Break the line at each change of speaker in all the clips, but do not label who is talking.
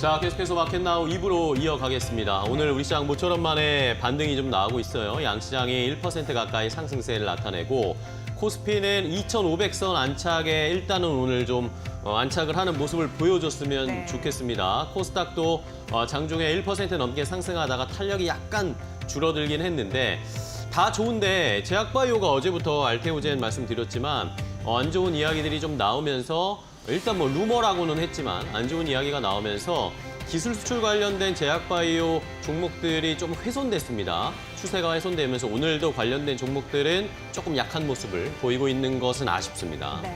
자, 계속해서 마켓나우 2부로 이어가겠습니다. 오늘 우리 시장 모처럼 만에 반등이 좀 나오고 있어요. 양시장이 1% 가까이 상승세를 나타내고 코스피는 2,500선 안착에 일단은 오늘 좀 안착을 하는 모습을 보여줬으면 좋겠습니다. 코스닥도 장중에 1% 넘게 상승하다가 탄력이 약간 줄어들긴 했는데 다 좋은데 제약바이오가 어제부터 알테오젠 말씀드렸지만 안 좋은 이야기들이 좀 나오면서 일단 뭐 루머라고는 했지만 안 좋은 이야기가 나오면서 기술 수출 관련된 제약바이오 종목들이 좀 훼손됐습니다. 추세가 훼손되면서 오늘도 관련된 종목들은 조금 약한 모습을 보이고 있는 것은 아쉽습니다.
네.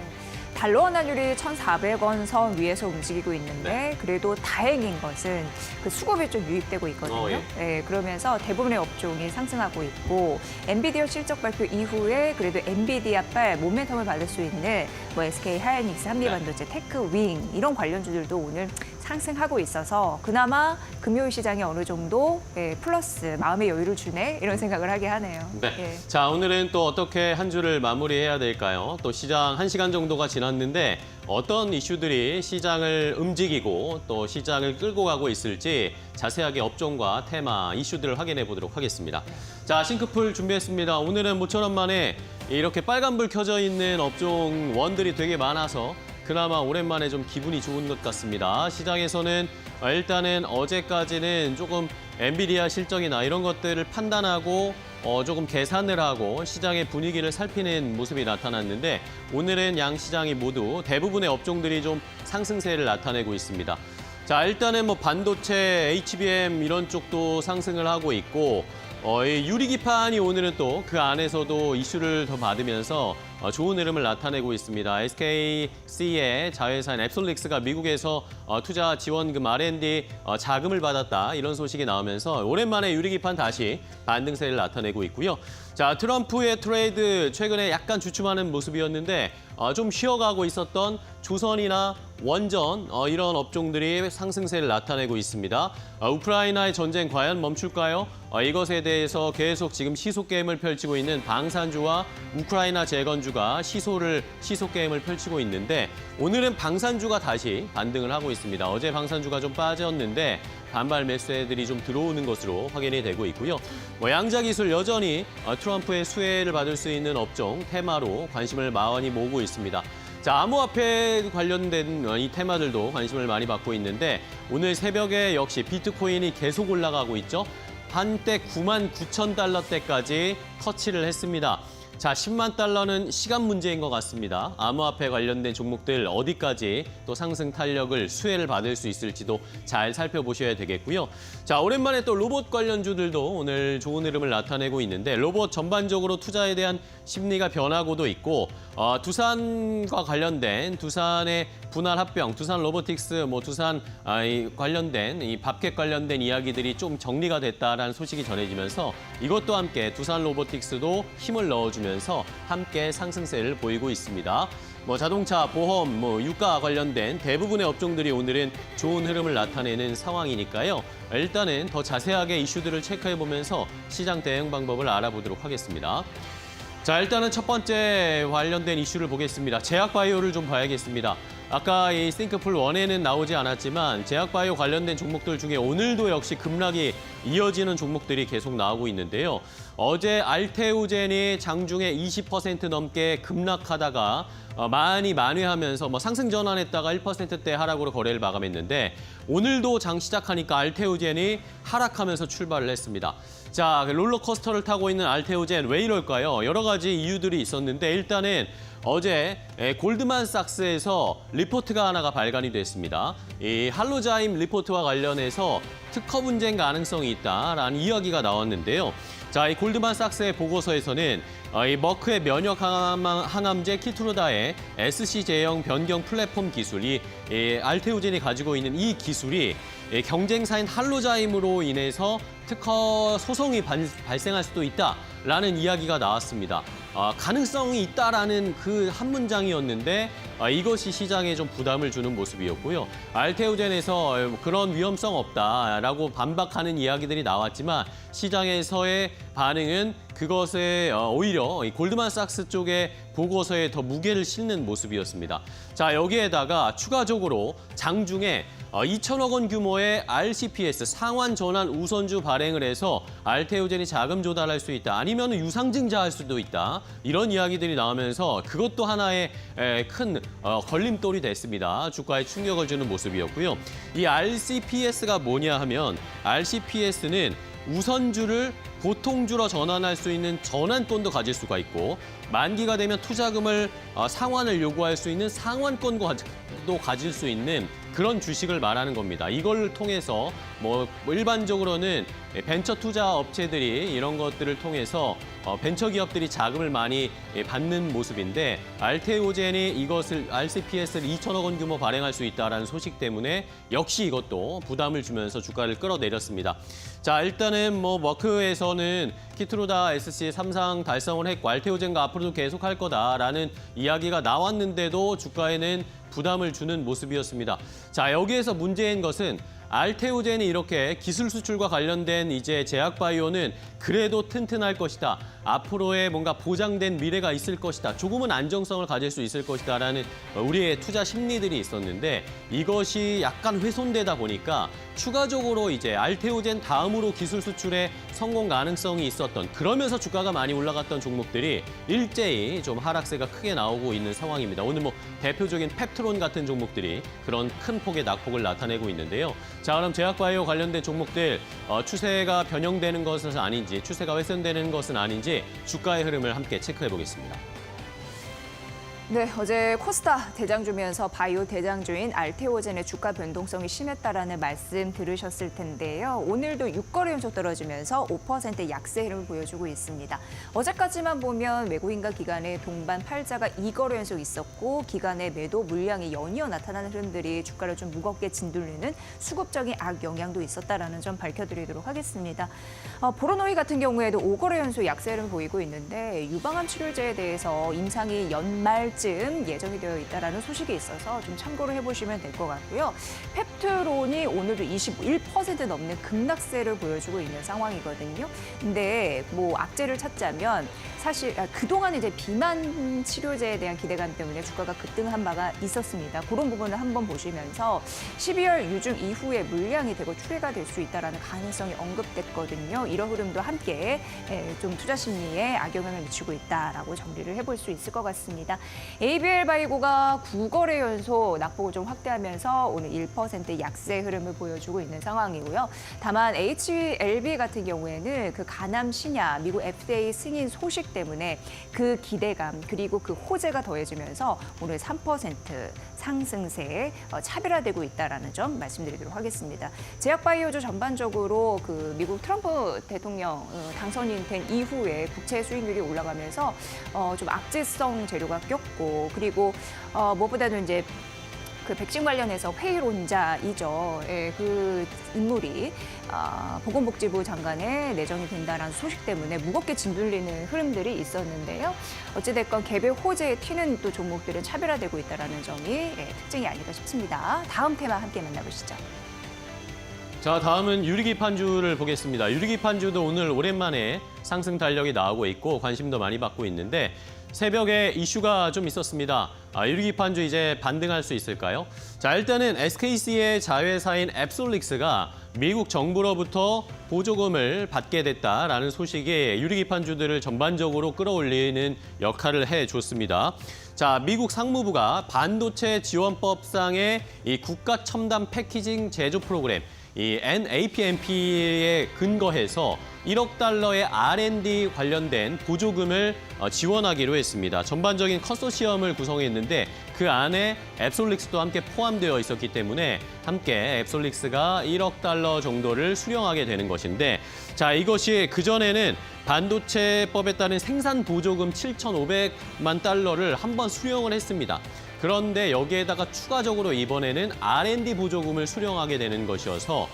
달러 환율이 1,400원 선 위에서 움직이고 있는데 그래도 다행인 것은 그 수급이 좀 유입되고 있거든요. 네, 그러면서 대부분의 업종이 상승하고 있고 엔비디아 실적 발표 이후에 그래도 엔비디아발 모멘텀을 받을 수 있는 뭐 SK 하이닉스, 한미반도체, 테크윙 이런 관련주들도 오늘 상승하고 있어서 그나마 금요일 시장에 어느 정도 플러스 마음의 여유를 주네 이런 생각을 하게 하네요.
네. 자, 오늘은 또 어떻게 한 주를 마무리해야 될까요? 또 시장 1시간 정도가 지났는데 어떤 이슈들이 시장을 움직이고 또 시장을 끌고 가고 있을지 자세하게 업종과 테마, 이슈들을 확인해 보도록 하겠습니다. 자, 싱크풀 준비했습니다. 오늘은 모처럼 만에 이렇게 빨간불 켜져 있는 업종 원들이 되게 많아서 그나마 오랜만에 좀 기분이 좋은 것 같습니다. 시장에서는 일단은 어제까지는 조금 엔비디아 실적이나 이런 것들을 판단하고 조금 계산을 하고 시장의 분위기를 살피는 모습이 나타났는데 오늘은 양 시장이 모두 대부분의 업종들이 좀 상승세를 나타내고 있습니다. 자, 일단은 뭐 반도체, HBM 이런 쪽도 상승을 하고 있고 이 유리기판이 오늘은 또 그 안에서도 이슈를 더 받으면서 좋은 흐름을 나타내고 있습니다. SKC의 자회사인 앱솔릭스가 미국에서 투자 지원금 R&D 자금을 받았다 이런 소식이 나오면서 오랜만에 유리기판 다시 반등세를 나타내고 있고요. 자, 트럼프의 트레이드 최근에 약간 주춤하는 모습이었는데 좀 쉬어가고 있었던 조선이나 원전 이런 업종들이 상승세를 나타내고 있습니다. 우크라이나의 전쟁 과연 멈출까요? 이것에 대해서 계속 지금 시소 게임을 펼치고 있는 방산주와 우크라이나 재건주가 시소 게임을 펼치고 있는데 오늘은 방산주가 다시 반등을 하고 있습니다. 어제 방산주가 좀 빠졌는데 반발 매수세들이 좀 들어오는 것으로 확인이 되고 있고요. 양자기술 여전히 트럼프의 수혜를 받을 수 있는 업종 테마로 관심을 많이 모으고 있습니다. 자, 암호화폐 관련된 이 테마들도 관심을 많이 받고 있는데 오늘 새벽에 역시 비트코인이 계속 올라가고 있죠. 한때 99,000달러대까지 터치를 했습니다. 자, 10만 달러는 시간 문제인 것 같습니다. 암호화폐 관련된 종목들 어디까지 또 상승 탄력을 수혜를 받을 수 있을지도 잘 살펴보셔야 되겠고요. 자, 오랜만에 또 로봇 관련주들도 오늘 좋은 흐름을 나타내고 있는데 로봇 전반적으로 투자에 대한 심리가 변하고도 있고 두산과 관련된 두산의 분할 합병, 두산 로보틱스, 두산 관련된 이 밥캣 관련된 이야기들이 좀 정리가 됐다라는 소식이 전해지면서 이것도 함께 두산 로보틱스도 힘을 넣어주면서 함께 상승세를 보이고 있습니다. 자동차, 보험, 유가 관련된 대부분의 업종들이 오늘은 좋은 흐름을 나타내는 상황이니까요. 일단은 더 자세하게 이슈들을 체크해보면서 시장 대응 방법을 알아보도록 하겠습니다. 자, 일단은 첫 번째 관련된 이슈를 보겠습니다. 제약바이오를 좀 봐야겠습니다. 아까 이 싱크풀 1에는 나오지 않았지만 제약바이오 관련된 종목들 중에 오늘도 역시 급락이 이어지는 종목들이 계속 나오고 있는데요. 어제 알테오젠이 장중에 20% 넘게 급락하다가 많이 만회하면서 상승 전환했다가 1%대 하락으로 거래를 마감했는데 오늘도 장 시작하니까 알테오젠이 하락하면서 출발을 했습니다. 자, 롤러코스터를 타고 있는 알테오젠 왜 이럴까요? 여러 가지 이유들이 있었는데 일단은 어제 골드만삭스에서 리포트가 하나가 발간이 됐습니다. 이 할로자임 리포트와 관련해서 특허 분쟁 가능성이 있다라는 이야기가 나왔는데요. 자, 이 골드만삭스의 보고서에서는 이 머크의 면역 항암제 키트루다의 SC 제형 변경 플랫폼 기술이 알테오젠이 가지고 있는 이 기술이 경쟁사인 할로자임으로 인해서 특허 소송이 발생할 수도 있다라는 이야기가 나왔습니다. 가능성이 있다라는 그 한 문장이었는데 이것이 시장에 좀 부담을 주는 모습이었고요. 알테오젠에서 그런 위험성 없다라고 반박하는 이야기들이 나왔지만 시장에서의 반응은 그것에 오히려 골드만삭스 쪽의 보고서에 더 무게를 싣는 모습이었습니다. 자, 여기에다가 추가적으로 장중에 2천억 원 규모의 RCPS 상환 전환 우선주 발행을 해서 알테오젠이 자금 조달할 수 있다. 아니면 유상증자할 수도 있다. 이런 이야기들이 나오면서 그것도 하나의 큰 걸림돌이 됐습니다. 주가에 충격을 주는 모습이었고요. 이 RCPS가 뭐냐 하면 RCPS는 우선주를 보통주로 전환할 수 있는 전환권도 가질 수가 있고 만기가 되면 투자금을 상환을 요구할 수 있는 상환권도 가질 수 있는 그런 주식을 말하는 겁니다. 이걸 통해서 뭐 일반적으로는 벤처 투자 업체들이 이런 것들을 통해서 벤처 기업들이 자금을 많이 받는 모습인데 알테오젠이 이것을 RCPS를 2천억 원 규모 발행할 수 있다라는 소식 때문에 역시 이것도 부담을 주면서 주가를 끌어내렸습니다. 자, 일단은 뭐 머크에서는 키트루다 SC 3상 달성을 했고 알테오젠과 앞으로도 계속할 거다라는 이야기가 나왔는데도 주가에는 부담을 주는 모습이었습니다. 자, 여기에서 문제인 것은 알테오젠이 이렇게 기술 수출과 관련된 이제 제약바이오는 그래도 튼튼할 것이다. 앞으로의 뭔가 보장된 미래가 있을 것이다. 조금은 안정성을 가질 수 있을 것이다라는 우리의 투자 심리들이 있었는데 이것이 약간 훼손되다 보니까 추가적으로 이제 알테오젠 다음으로 기술 수출에 성공 가능성이 있었던 그러면서 주가가 많이 올라갔던 종목들이 일제히 좀 하락세가 크게 나오고 있는 상황입니다. 오늘 뭐 대표적인 펩트론 같은 종목들이 그런 큰 폭의 낙폭을 나타내고 있는데요. 자, 그럼 제약바이오 관련된 종목들 추세가 변형되는 것은 아닌지 추세가 훼손되는 것은 아닌지 주가의 흐름을 함께 체크해 보겠습니다.
네, 어제 코스닥 대장주면서 바이오 대장주인 알테오젠의 주가 변동성이 심했다라는 말씀 들으셨을 텐데요. 오늘도 6거래 연속 떨어지면서 5% 약세 흐름을 보여주고 있습니다. 어제까지만 보면 외국인과 기관의 동반 팔자가 2거래 연속 있었고 기관의 매도 물량이 연이어 나타나는 흐름들이 주가를 좀 무겁게 진돌리는 수급적인 악영향도 있었다라는 점 밝혀드리도록 하겠습니다. 보로노이 같은 경우에도 5거래 연속 약세 흐름을 보이고 있는데 유방암 치료제에 대해서 임상이 연말 쯤 예정이 되어 있다라는 소식이 있어서 좀 참고를 해보시면 될 것 같고요. 펩트론이 오늘도 21% 넘는 급락세를 보여주고 있는 상황이거든요. 근데 뭐 악재를 찾자면 사실 그동안 이제 비만 치료제에 대한 기대감 때문에 주가가 급등한 바가 있었습니다. 그런 부분을 한번 보시면서 12월 유중 이후에 물량이 되고 출회가 될 수 있다라는 가능성이 언급됐거든요. 이런 흐름도 함께 좀 투자 심리에 악영향을 미치고 있다라고 정리를 해볼 수 있을 것 같습니다. ABL 바이오가 9거래 연속 낙폭을 좀 확대하면서 오늘 1% 약세 흐름을 보여주고 있는 상황이고요. 다만 HLB 같은 경우에는 그 간암 신약 미국 FDA 승인 소식 때문에 그 기대감 그리고 그 호재가 더해지면서 오늘 3% 상승세에 차별화되고 있다라는 점 말씀드리도록 하겠습니다. 제약바이오주 전반적으로 그 미국 트럼프 대통령 당선이 된 이후에 국채 수익률이 올라가면서 좀 악재성 재료가 꼈고 그리고 무엇보다도 이제 그 백신 관련해서 회의론자이죠. 예, 그 인물이 보건복지부 장관에 내정이 된다는 소식 때문에 무겁게 진돌리는 흐름들이 있었는데요. 어찌됐건 개별 호재에 튀는 또 종목들은 차별화되고 있다는 점이 특징이 아닐까 싶습니다. 다음 테마 함께 만나보시죠.
자, 다음은 유리기판주를 보겠습니다. 유리기판주도 오늘 오랜만에 상승 달력이 나오고 있고 관심도 많이 받고 있는데 새벽에 이슈가 좀 있었습니다. 유리기판주 이제 반등할 수 있을까요? 자, 일단은 SKC의 자회사인 앱솔릭스가 미국 정부로부터 보조금을 받게 됐다라는 소식이 유리기판주들을 전반적으로 끌어올리는 역할을 해줬습니다. 자, 미국 상무부가 반도체 지원법상의 이 국가 첨단 패키징 제조 프로그램 이 NAPMP에 근거해서 1억 달러의 R&D 관련된 보조금을 지원하기로 했습니다. 전반적인 컨소시엄을 구성했는데 그 안에 앱솔릭스도 함께 포함되어 있었기 때문에 함께 앱솔릭스가 1억 달러 정도를 수령하게 되는 것인데 자, 이것이 그전에는 반도체법에 따른 생산 보조금 7,500만 달러를 한번 수령을 했습니다. 그런데 여기에다가 추가적으로 이번에는 R&D 보조금을 수령하게 되는 것이어서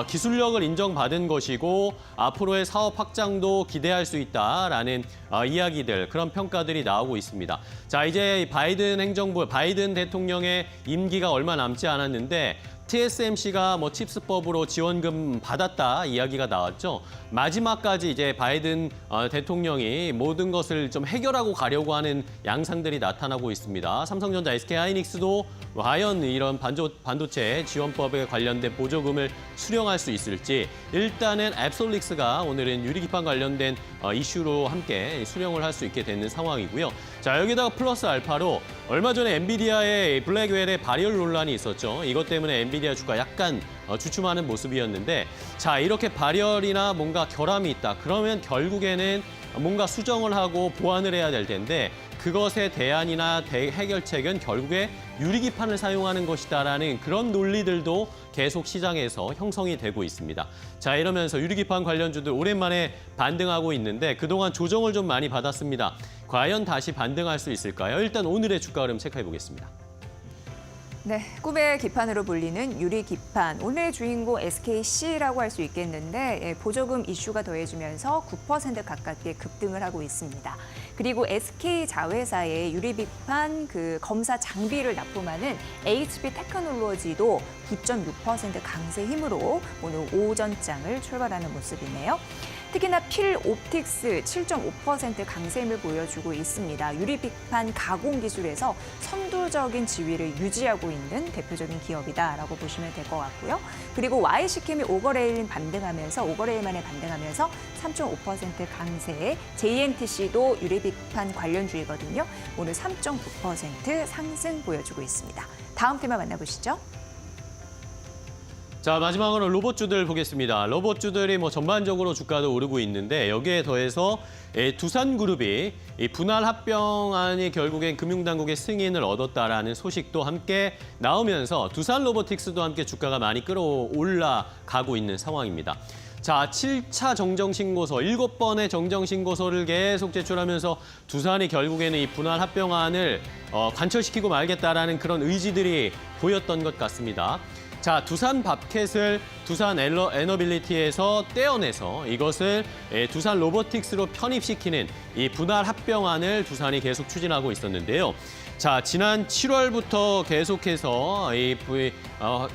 기술력을 인정받은 것이고 앞으로의 사업 확장도 기대할 수 있다라는 이야기들, 그런 평가들이 나오고 있습니다. 자, 이제 바이든 행정부, 바이든 대통령의 임기가 얼마 남지 않았는데 TSMC가 뭐 칩스법으로 지원금 받았다 이야기가 나왔죠. 마지막까지 이제 바이든 대통령이 모든 것을 좀 해결하고 가려고 하는 양상들이 나타나고 있습니다. 삼성전자, SK하이닉스도 과연 이런 반도체 지원법에 관련된 보조금을 수령할 수 있을지, 일단은 앱솔릭스가 오늘은 유리기판 관련된 이슈로 함께 수령을 할 수 있게 되는 상황이고요. 자, 여기다가 플러스 알파로 얼마 전에 엔비디아의 블랙웰의 발열 논란이 있었죠. 이것 때문에 엔비디아 주가 약간 주춤하는 모습이었는데, 자, 이렇게 발열이나 뭔가 결함이 있다. 그러면 결국에는 뭔가 수정을 하고 보완을 해야 될 텐데, 그것의 대안이나 해결책은 결국에 유리기판을 사용하는 것이다라는 그런 논리들도 계속 시장에서 형성이 되고 있습니다. 자, 이러면서 유리기판 관련주들 오랜만에 반등하고 있는데 그동안 조정을 좀 많이 받았습니다. 과연 다시 반등할 수 있을까요? 일단 오늘의 주가 흐름 체크해 보겠습니다.
네, 꿈의 기판으로 불리는 유리기판. 오늘의 주인공 SKC라고 할 수 있겠는데 보조금 이슈가 더해지면서 9% 가깝게 급등을 하고 있습니다. 그리고 SK 자회사의 유리기판 검사 장비를 납품하는 HP 테크놀로지도 9.6% 강세 힘으로 오늘 오전장을 출발하는 모습이네요. 특히나 필옵틱스 7.5% 강세임을 보여주고 있습니다. 유리비판 가공 기술에서 선두적인 지위를 유지하고 있는 대표적인 기업이다라고 보시면 될 것 같고요. 그리고 YC캠이 오거레일만에 반등하면서 3.5% 강세에 JNTC도 유리비판 관련주이거든요. 오늘 3.9% 상승 보여주고 있습니다. 다음 테마 만나보시죠.
자, 마지막으로 로봇주들 보겠습니다. 로봇주들이 뭐 전반적으로 주가도 오르고 있는데 여기에 더해서 두산그룹이 이 분할 합병안이 결국엔 금융당국의 승인을 얻었다라는 소식도 함께 나오면서 두산 로보틱스도 함께 주가가 많이 끌어올라가고 있는 상황입니다. 자, 7차 정정신고서, 7번의 정정신고서를 계속 제출하면서 두산이 결국에는 이 분할 합병안을 관철시키고 말겠다라는 그런 의지들이 보였던 것 같습니다. 자, 두산 밥켓을 두산 에너빌리티에서 떼어내서 이것을 두산 로보틱스로 편입시키는 이 분할 합병안을 두산이 계속 추진하고 있었는데요. 자, 지난 7월부터 계속해서 이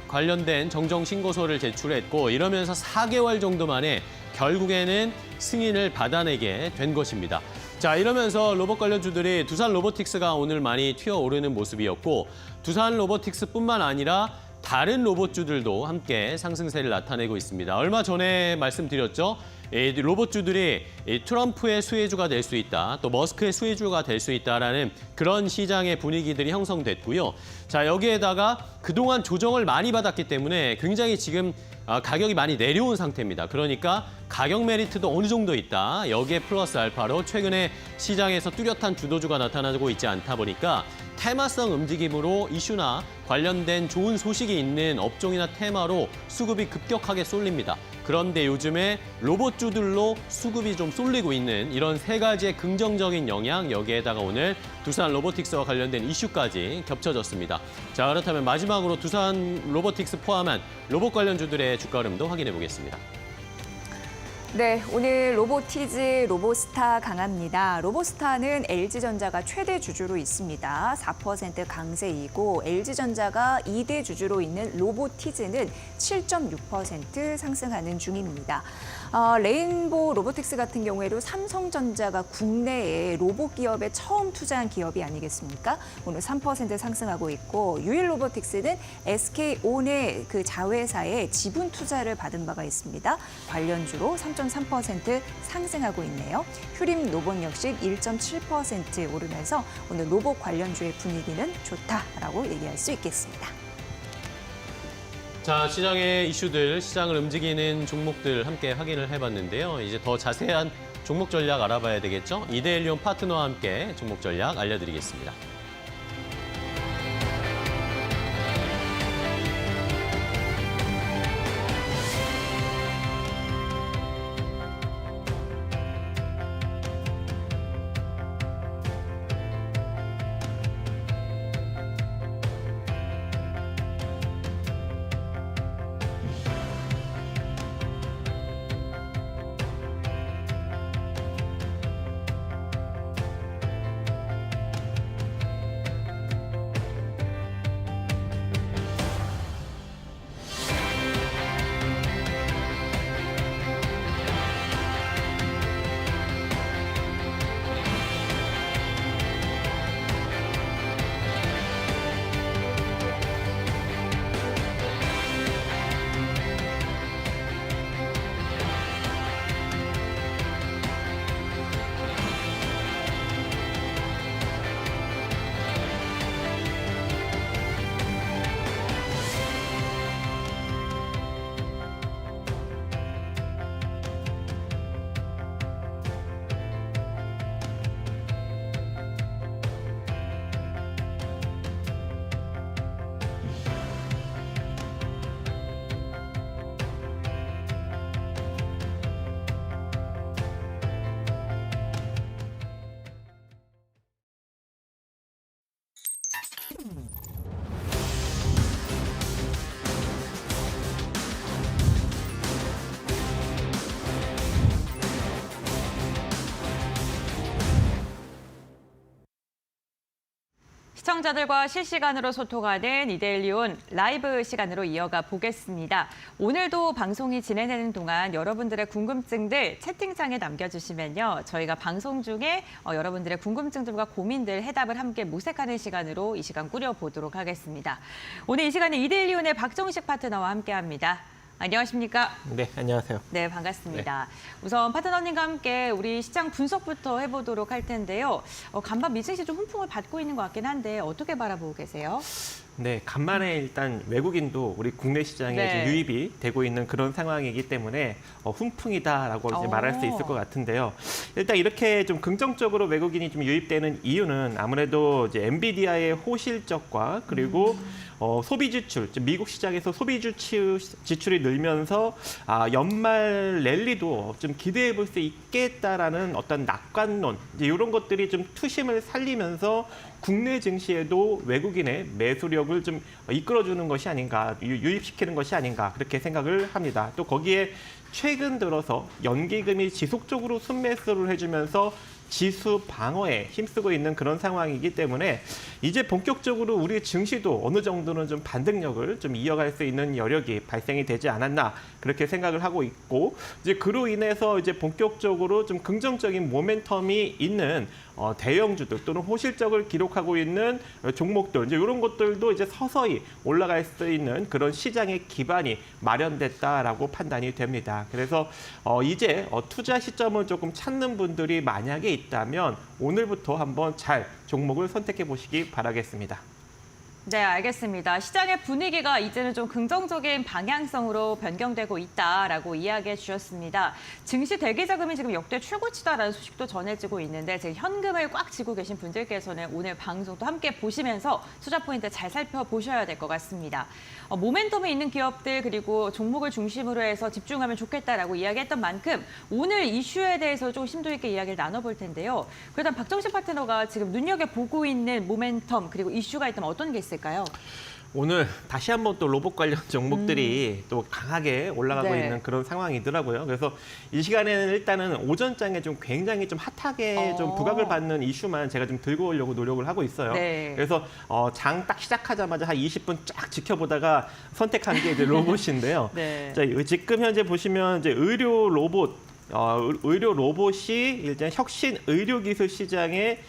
관련된 정정신고서를 제출했고 이러면서 4개월 정도 만에 결국에는 승인을 받아내게 된 것입니다. 자, 이러면서 로봇 관련주들이 두산 로보틱스가 오늘 많이 튀어오르는 모습이었고 두산 로보틱스뿐만 아니라 다른 로봇주들도 함께 상승세를 나타내고 있습니다. 얼마 전에 말씀드렸죠. 이 로봇주들이 트럼프의 수혜주가 될 수 있다, 또 머스크의 수혜주가 될 수 있다라는 그런 시장의 분위기들이 형성됐고요. 자, 여기에다가 그동안 조정을 많이 받았기 때문에 굉장히 지금 가격이 많이 내려온 상태입니다. 그러니까 가격 메리트도 어느 정도 있다. 여기에 플러스 알파로 최근에 시장에서 뚜렷한 주도주가 나타나고 있지 않다 보니까 테마성 움직임으로 이슈나 관련된 좋은 소식이 있는 업종이나 테마로 수급이 급격하게 쏠립니다. 그런데 요즘에 로봇주들로 수급이 좀 쏠리고 있는 이런 세 가지의 긍정적인 영향, 여기에다가 오늘 두산 로보틱스와 관련된 이슈까지 겹쳐졌습니다. 자, 그렇다면 마지막으로 두산 로보틱스 포함한 로봇 관련주들의 주가 흐름도 확인해 보겠습니다.
네, 오늘 로보티즈, 로보스타 강합니다. 로보스타는 LG전자가 최대 주주로 있습니다. 4% 강세이고 LG전자가 2대 주주로 있는 로보티즈는 7.6% 상승하는 중입니다. 레인보우 로보틱스 같은 경우에도 삼성전자가 국내에 로봇 기업에 처음 투자한 기업이 아니겠습니까? 오늘 3% 상승하고 있고 유일 로보틱스는 SK온의 자회사에 지분 투자를 받은 바가 있습니다. 관련주로 3.3% 상승하고 있네요. 휴림 로봇 역시 1.7% 오르면서 오늘 로봇 관련주의 분위기는 좋다라고 얘기할 수 있겠습니다.
자, 시장의 이슈들, 시장을 움직이는 종목들 함께 확인을 해봤는데요. 이제 더 자세한 종목 전략 알아봐야 되겠죠? 이데일리온 파트너와 함께 종목 전략 알려드리겠습니다.
시청자들과 실시간으로 소통하는 이데일리온 라이브 시간으로 이어가 보겠습니다. 오늘도 방송이 진행되는 동안 여러분들의 궁금증들 채팅창에 남겨주시면요. 저희가 방송 중에 여러분들의 궁금증들과 고민들 해답을 함께 모색하는 시간으로 이 시간 꾸려보도록 하겠습니다. 오늘 이 시간에 이데일리온의 박정식 파트너와 함께합니다. 안녕하십니까?
네, 안녕하세요.
네, 반갑습니다. 우선 파트너님과 함께 우리 시장 분석부터 해보도록 할 텐데요. 간밤 미증시 좀 훈풍을 받고 있는 것 같긴 한데 어떻게 바라보고 계세요?
네, 간만에 일단 외국인도 우리 국내 시장에
네.
좀 유입이 되고 있는 그런 상황이기 때문에 훈풍이다라고 이제 말할 수 있을 것 같은데요. 일단 이렇게 좀 긍정적으로 외국인이 좀 유입되는 이유는 아무래도 이제 엔비디아의 호실적과 그리고 소비 지출, 미국 시장에서 소비 지출이 늘면서 연말 랠리도 좀 기대해 볼 수 있겠다라는 어떤 낙관론, 이제 이런 것들이 좀 투심을 살리면서 국내 증시에도 외국인의 매수력을 좀 이끌어주는 것이 아닌가, 유입시키는 것이 아닌가 그렇게 생각을 합니다. 또 거기에 최근 들어서 연기금이 지속적으로 순매수를 해주면서 지수 방어에 힘쓰고 있는 그런 상황이기 때문에 이제 본격적으로 우리 증시도 어느 정도는 좀 반등력을 좀 이어갈 수 있는 여력이 발생이 되지 않았나 그렇게 생각을 하고 있고, 이제 그로 인해서 이제 본격적으로 좀 긍정적인 모멘텀이 있는 대형주들 또는 호실적을 기록하고 있는 종목들, 이제 이런 것들도 이제 서서히 올라갈 수 있는 그런 시장의 기반이 마련됐다라고 판단이 됩니다. 그래서 이제 투자 시점을 조금 찾는 분들이 만약에 있다면 오늘부터 한번 잘 종목을 선택해 보시기 바라겠습니다.
네, 알겠습니다. 시장의 분위기가 이제는 좀 긍정적인 방향성으로 변경되고 있다라고 이야기해 주셨습니다. 증시 대기자금이 지금 역대 최고치다라는 소식도 전해지고 있는데 지금 현금을 꽉 쥐고 계신 분들께서는 오늘 방송도 함께 보시면서 투자 포인트 잘 살펴보셔야 될 것 같습니다. 모멘텀이 있는 기업들 그리고 종목을 중심으로 해서 집중하면 좋겠다라고 이야기했던 만큼 오늘 이슈에 대해서 좀 심도 있게 이야기를 나눠볼 텐데요. 그렇다면 박정식 파트너가 지금 눈여겨보고 있는 모멘텀 그리고 이슈가 있다면 어떤 게 있을까요?
오늘 다시 한번 또 로봇 관련 종목들이 또 강하게 올라가고
네.
있는 그런 상황이더라고요. 그래서 이 시간에는 일단은 오전장에 좀 굉장히 좀 핫하게 좀 부각을 받는 이슈만 제가 좀 들고 오려고 노력을 하고 있어요.
네.
그래서 장 딱 시작하자마자 한 20분 쫙 지켜보다가 선택한 게 이제 로봇인데요.
네.
자, 지금 현재 보시면 이제 의료 로봇이 일단 혁신 의료기술 시장에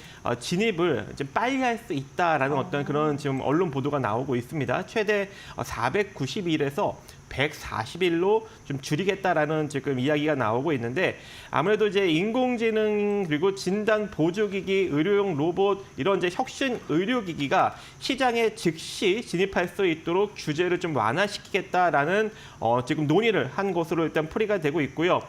진입을 이제 빨리 할 수 있다라는 어떤 그런 지금 언론 보도가 나오고 있습니다. 최대 490일에서 140일로 좀 줄이겠다라는 지금 이야기가 나오고 있는데, 아무래도 이제 인공지능 그리고 진단 보조기기, 의료용 로봇 이런 이제 혁신 의료기기가 시장에 즉시 진입할 수 있도록 규제를 좀 완화시키겠다라는 지금 논의를 한 것으로 일단 풀이가 되고 있고요.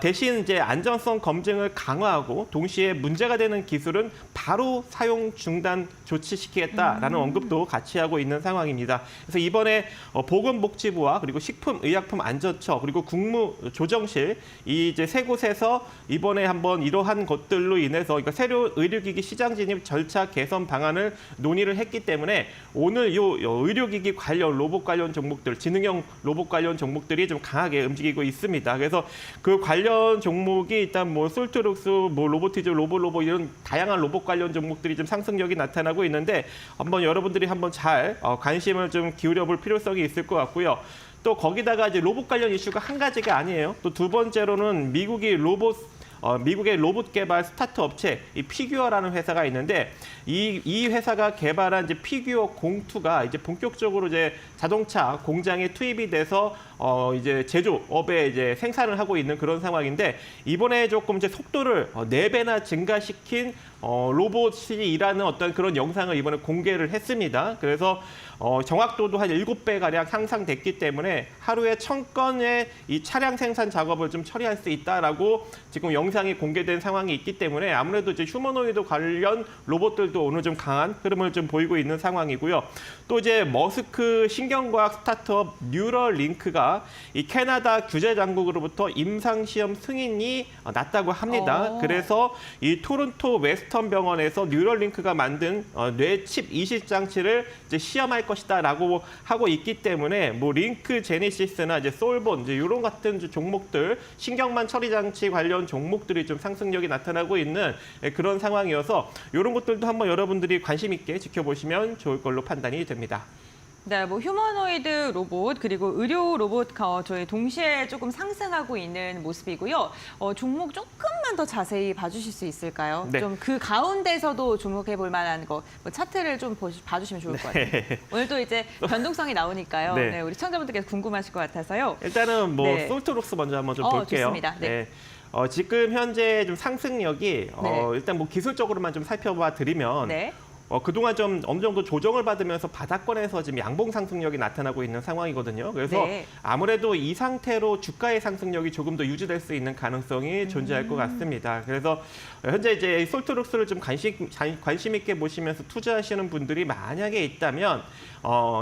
대신 이제 안전성 검증을 강화하고 동시에 문제가 되는 기술은 바로 사용 중단 조치시키겠다라는 언급도 같이 하고 있는 상황입니다. 그래서 이번에 보건복지부와 그리고 식품의약품안전처 그리고 국무조정실 이 이제 세 곳에서 이번에 한번 이러한 것들로 인해서 그러니까 새로운 의료기기 시장 진입 절차 개선 방안을 논의를 했기 때문에 오늘 요 의료기기 관련 로봇 관련 종목들, 지능형 로봇 관련 종목들이 좀 강하게 움직이고 있습니다. 그래서 그 관련 종목이 일단 뭐 솔트룩스, 뭐 로보티즈, 로보 이런 다양한 로봇 관련 종목들이 좀 상승력이 나타나고 있는데 한번 여러분들이 한번 잘 관심을 좀 기울여 볼 필요성이 있을 것 같고요. 또 거기다가 이제 로봇 관련 이슈가 한 가지가 아니에요. 또 두 번째로는 미국의 로봇 개발 스타트 업체 이 피규어라는 회사가 있는데 이 회사가 개발한 이제 피규어 공투가 이제 본격적으로 이제 자동차 공장에 투입이 돼서 이제 제조업에 이제 생산을 하고 있는 그런 상황인데, 이번에 조금 이제 속도를 4배나 증가시킨 로봇이 일하는 어떤 그런 영상을 이번에 공개를 했습니다. 그래서 정확도도 한 7배 가량 향상됐기 때문에 하루에 1000건의 이 차량 생산 작업을 좀 처리할 수 있다라고 지금 영상이 공개된 상황이 있기 때문에 아무래도 이제 휴머노이드 관련 로봇들도 오늘 좀 강한 흐름을 좀 보이고 있는 상황이고요. 또 이제 머스크 신경과학 스타트업 뉴럴링크가 이 캐나다 규제 당국으로부터 임상 시험 승인이 났다고 합니다. 그래서 이 토론토 웨스트 웨스턴 병원에서 뉴럴링크가 만든 뇌칩 이식 장치를 이제 시험할 것이다라고 하고 있기 때문에 뭐 링크 제네시스나 이제 솔본 이제 이런 같은 종목들 신경만 처리 장치 관련 종목들이 좀 상승력이 나타나고 있는 그런 상황이어서 이런 것들도 한번 여러분들이 관심 있게 지켜보시면 좋을 걸로 판단이 됩니다.
네, 뭐 휴머노이드 로봇 그리고 의료 로봇 저희 동시에 조금 상승하고 있는 모습이고요. 종목 조금만 더 자세히 봐주실 수 있을까요?
네.
좀 그 가운데서도 주목해 볼 만한 거, 뭐 차트를 좀 봐주시면 좋을 것 같아요. 오늘 또 이제 변동성이 나오니까요.
네.
네, 우리 시청자분들께서 궁금하실 것 같아서요.
일단은 뭐
네.
솔트록스 먼저 한번 좀 볼게요.
좋습니다. 네.
지금 현재 좀 상승력이
네.
일단 뭐 기술적으로만 좀 살펴봐 드리면
네.
그동안 좀 어느 정도 조정을 받으면서 바닥권에서 지금 양봉 상승력이 나타나고 있는 상황이거든요. 그래서
네.
아무래도 이 상태로 주가의 상승력이 조금 더 유지될 수 있는 가능성이 존재할 것 같습니다. 그래서 현재 이제 솔트록스를 좀 관심 있게 보시면서 투자하시는 분들이 만약에 있다면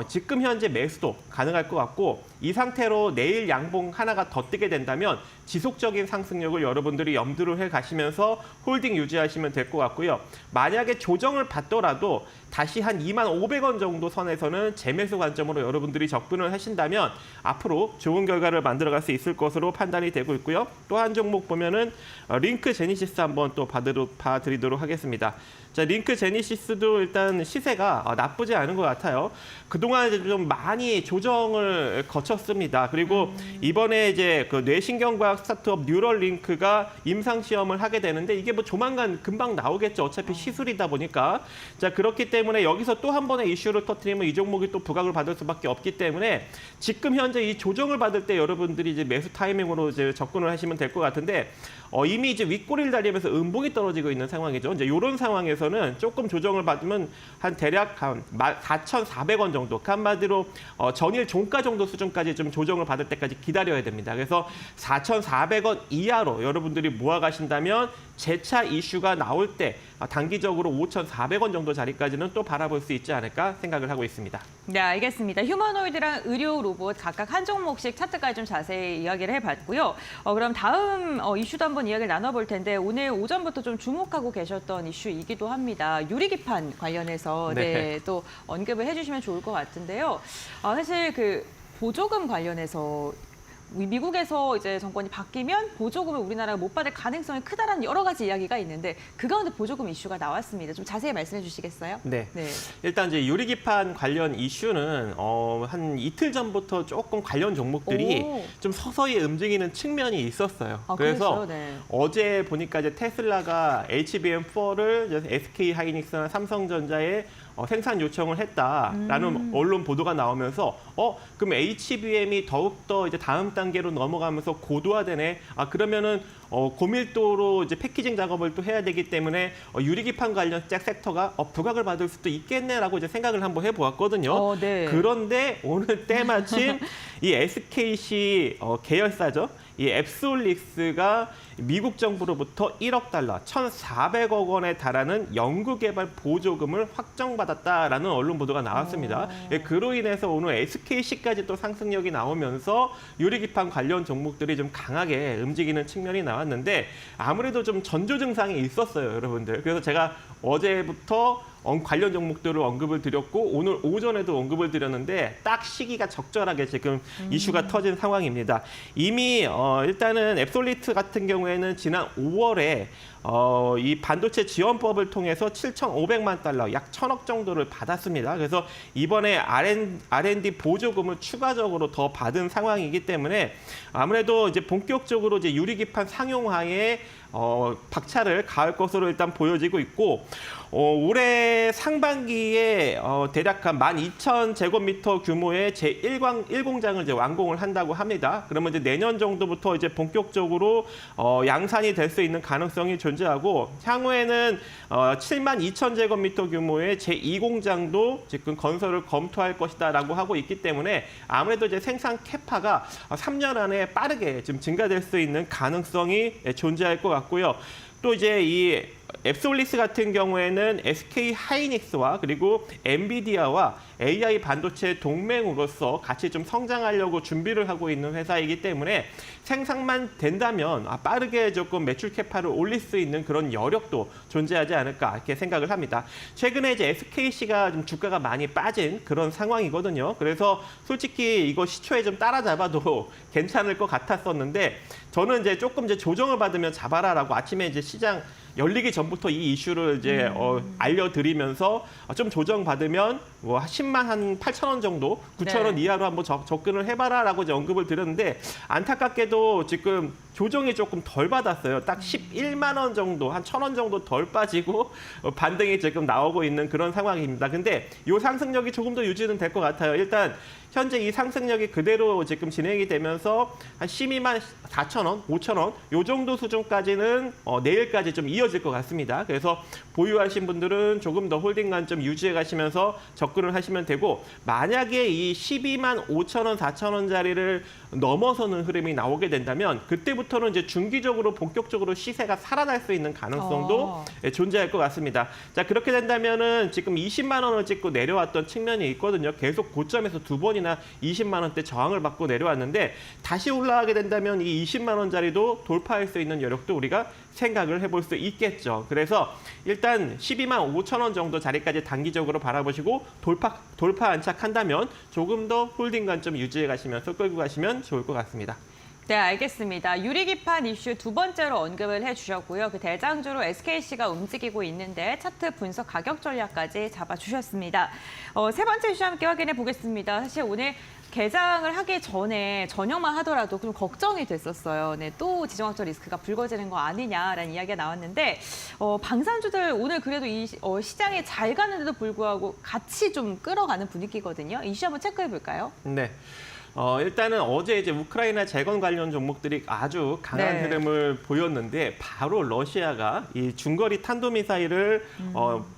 지금 현재 매수도 가능할 것 같고 이 상태로 내일 양봉 하나가 더 뜨게 된다면 지속적인 상승력을 여러분들이 염두를 해 가시면서 홀딩 유지하시면 될 것 같고요. 만약에 조정을 받더라도 다시 한 25,000원 정도 선에서는 재매수 관점으로 여러분들이 접근을 하신다면 앞으로 좋은 결과를 만들어갈 수 있을 것으로 판단이 되고 있고요. 또 한 종목 보면은 링크 제니시스 한번 또 봐드리도록 하겠습니다. 자, 링크 제니시스도 일단 시세가 나쁘지 않은 것 같아요. 그동안 이제 좀 많이 조정을 거쳤습니다. 그리고 이번에 이제 그 뇌신경과학 스타트업 뉴럴링크가 임상 시험을 하게 되는데 이게 뭐 조만간 금방 나오겠죠. 어차피 시술이다 보니까. 자, 그렇기 때문에 여기서 또 한 번의 이슈를 터뜨리면 이 종목이 또 부각을 받을 수밖에 없기 때문에 지금 현재 이 조정을 받을 때 여러분들이 이제 매수 타이밍으로 이제 접근을 하시면 될 것 같은데 이미 이제 윗꼬리를 달리면서 음봉이 떨어지고 있는 상황이죠. 이제 이런 상황에서는 조금 조정을 받으면 한 대략 한 4,400원 정도, 그 한마디로 전일 종가 정도 수준까지 좀 조정을 받을 때까지 기다려야 됩니다. 그래서 4,400원 이하로 여러분들이 모아가신다면 재차 이슈가 나올 때 단기적으로 5,400원 정도 자리까지는 또 바라볼 수 있지 않을까 생각을 하고 있습니다.
네, 알겠습니다. 휴머노이드랑 의료 로봇 각각 한 종목씩 차트까지 좀 자세히 이야기를 해봤고요. 그럼 다음 이슈도 한번 이야기를 나눠볼 텐데 오늘 오전부터 좀 주목하고 계셨던 이슈이기도 합니다. 유리기판 관련해서
네.
또 언급을 해주시면 좋을 것 같은데요. 사실 그 보조금 관련해서 미국에서 이제 정권이 바뀌면 보조금을 우리나라가 못 받을 가능성이 크다라는 여러 가지 이야기가 있는데 그 가운데 보조금 이슈가 나왔습니다. 좀 자세히 말씀해 주시겠어요?
네.
네.
일단 이제 유리기판 관련 이슈는 한 이틀 전부터 조금 관련 종목들이
오.
좀 서서히 움직이는 측면이 있었어요.
그래서
그래서
네.
어제 보니까 이제 테슬라가 HBM4를 SK 하이닉스나 삼성전자에 생산 요청을 했다라는 언론 보도가 나오면서 그럼 HBM이 더욱더 이제 다음 단계로 넘어가면서 고도화되네. 그러면은 고밀도로 이제 패키징 작업을 또 해야 되기 때문에 유리기판 관련 섹터가 부각을 받을 수도 있겠네라고 이제 생각을 한번 해보았거든요.
네.
그런데 오늘 때마침 이 SKC 계열사죠. 이 앱솔릭스가 미국 정부로부터 1억 달러, 1,400억 원에 달하는 연구개발 보조금을 확정받았다라는 언론 보도가 나왔습니다. 그로 인해서 오늘 SKC까지 또 상승력이 나오면서 유리기판 관련 종목들이 좀 강하게 움직이는 측면이 나왔는데 아무래도 좀 전조 증상이 있었어요, 여러분들. 그래서 제가 어제부터 관련 종목들을 언급을 드렸고 오늘 오전에도 언급을 드렸는데 딱 시기가 적절하게 지금 이슈가 터진 상황입니다. 이미 일단은 앱솔리트 같은 경우에는 지난 5월에 이 반도체 지원법을 통해서 7,500만 달러, 약 1,000억 정도를 받았습니다. 그래서 이번에 R&D 보조금을 추가적으로 더 받은 상황이기 때문에 아무래도 이제 본격적으로 이제 유리기판 상용화에 박차를 가할 것으로 일단 보여지고 있고 올해 상반기에 대략 한 12,000제곱미터 규모의 제1공장을 이제 완공을 한다고 합니다. 그러면 이제 내년 정도부터 이제 본격적으로 양산이 될 수 있는 가능성이 존재하고 향후에는 72,000제곱미터 규모의 제2공장도 지금 건설을 검토할 것이다라고 하고 있기 때문에 아무래도 이제 생산 캐파가 3년 안에 빠르게 좀 증가될 수 있는 가능성이 존재할 것 같고요. 또 이제 이 앱솔리스 같은 경우에는 SK 하이닉스와 그리고 엔비디아와 AI 반도체 동맹으로서 같이 좀 성장하려고 준비를 하고 있는 회사이기 때문에 생산만 된다면 빠르게 조금 매출 캐파를 올릴 수 있는 그런 여력도 존재하지 않을까 이렇게 생각을 합니다. 최근에 이제 SKC가 좀 주가가 많이 빠진 그런 상황이거든요. 그래서 솔직히 이거 시초에 좀 따라잡아도 괜찮을 것 같았었는데 저는 이제 조금 이제 조정을 받으면 잡아라라고 아침에 이제 시장 열리기 전부터 이 이슈를 이제 알려드리면서 좀 조정받으면 뭐 10만 한 8천 원 정도, 9천 원
네.
이하로 한번 접근을 해봐라라고 이제 언급을 드렸는데 안타깝게도 지금 조정이 조금 덜 받았어요. 딱 11만 원 정도, 한 1,000원 정도 덜 빠지고 반등이 지금 나오고 있는 그런 상황입니다. 근데 이 상승력이 조금 더 유지는 될 것 같아요. 일단 현재 이 상승력이 그대로 지금 진행이 되면서 한 12만 4천 원, 5천 원, 요 정도 수준까지는 내일까지 좀 이어질 것 같습니다. 그래서 보유하신 분들은 조금 더 홀딩감 좀 유지해 가시면서 접근을 하시면 되고 만약에 이 12만 5천 원, 4천 원짜리를 넘어서는 흐름이 나오게 된다면 그때부터는 이제 중기적으로 본격적으로 시세가 살아날 수 있는 가능성도 존재할 것 같습니다. 자, 그렇게 된다면은 지금 20만 원을 찍고 내려왔던 측면이 있거든요. 계속 고점에서 두 번이나 20만 원대 저항을 받고 내려왔는데 다시 올라가게 된다면 이 20만 원짜리도 돌파할 수 있는 여력도 우리가 생각을 해볼 수 있겠죠. 그래서 일단 12만 5천 원 정도 자리까지 단기적으로 바라보시고 돌파 안착한다면 조금 더 홀딩 관점 유지해 가시면서 끌고 가시면 좋을 것 같습니다.
네, 알겠습니다. 유리기판 이슈 두 번째로 언급을 해주셨고요. 그 대장주로 SKC가 움직이고 있는데 차트 분석 가격 전략까지 잡아주셨습니다. 세 번째 이슈 함께 확인해 보겠습니다. 사실 오늘 개장을 하기 전에 저녁만 하더라도 좀 걱정이 됐었어요. 네, 또 지정학적 리스크가 불거지는 거 아니냐라는 이야기가 나왔는데 방산주들 오늘 그래도 이 시장에 잘 가는데도 불구하고 같이 좀 끌어가는 분위기거든요. 이슈 한번 체크해 볼까요?
네. 일단은 어제 이제 우크라이나 재건 관련 종목들이 아주 강한
네.
흐름을 보였는데 바로 러시아가 이 중거리 탄도미사일을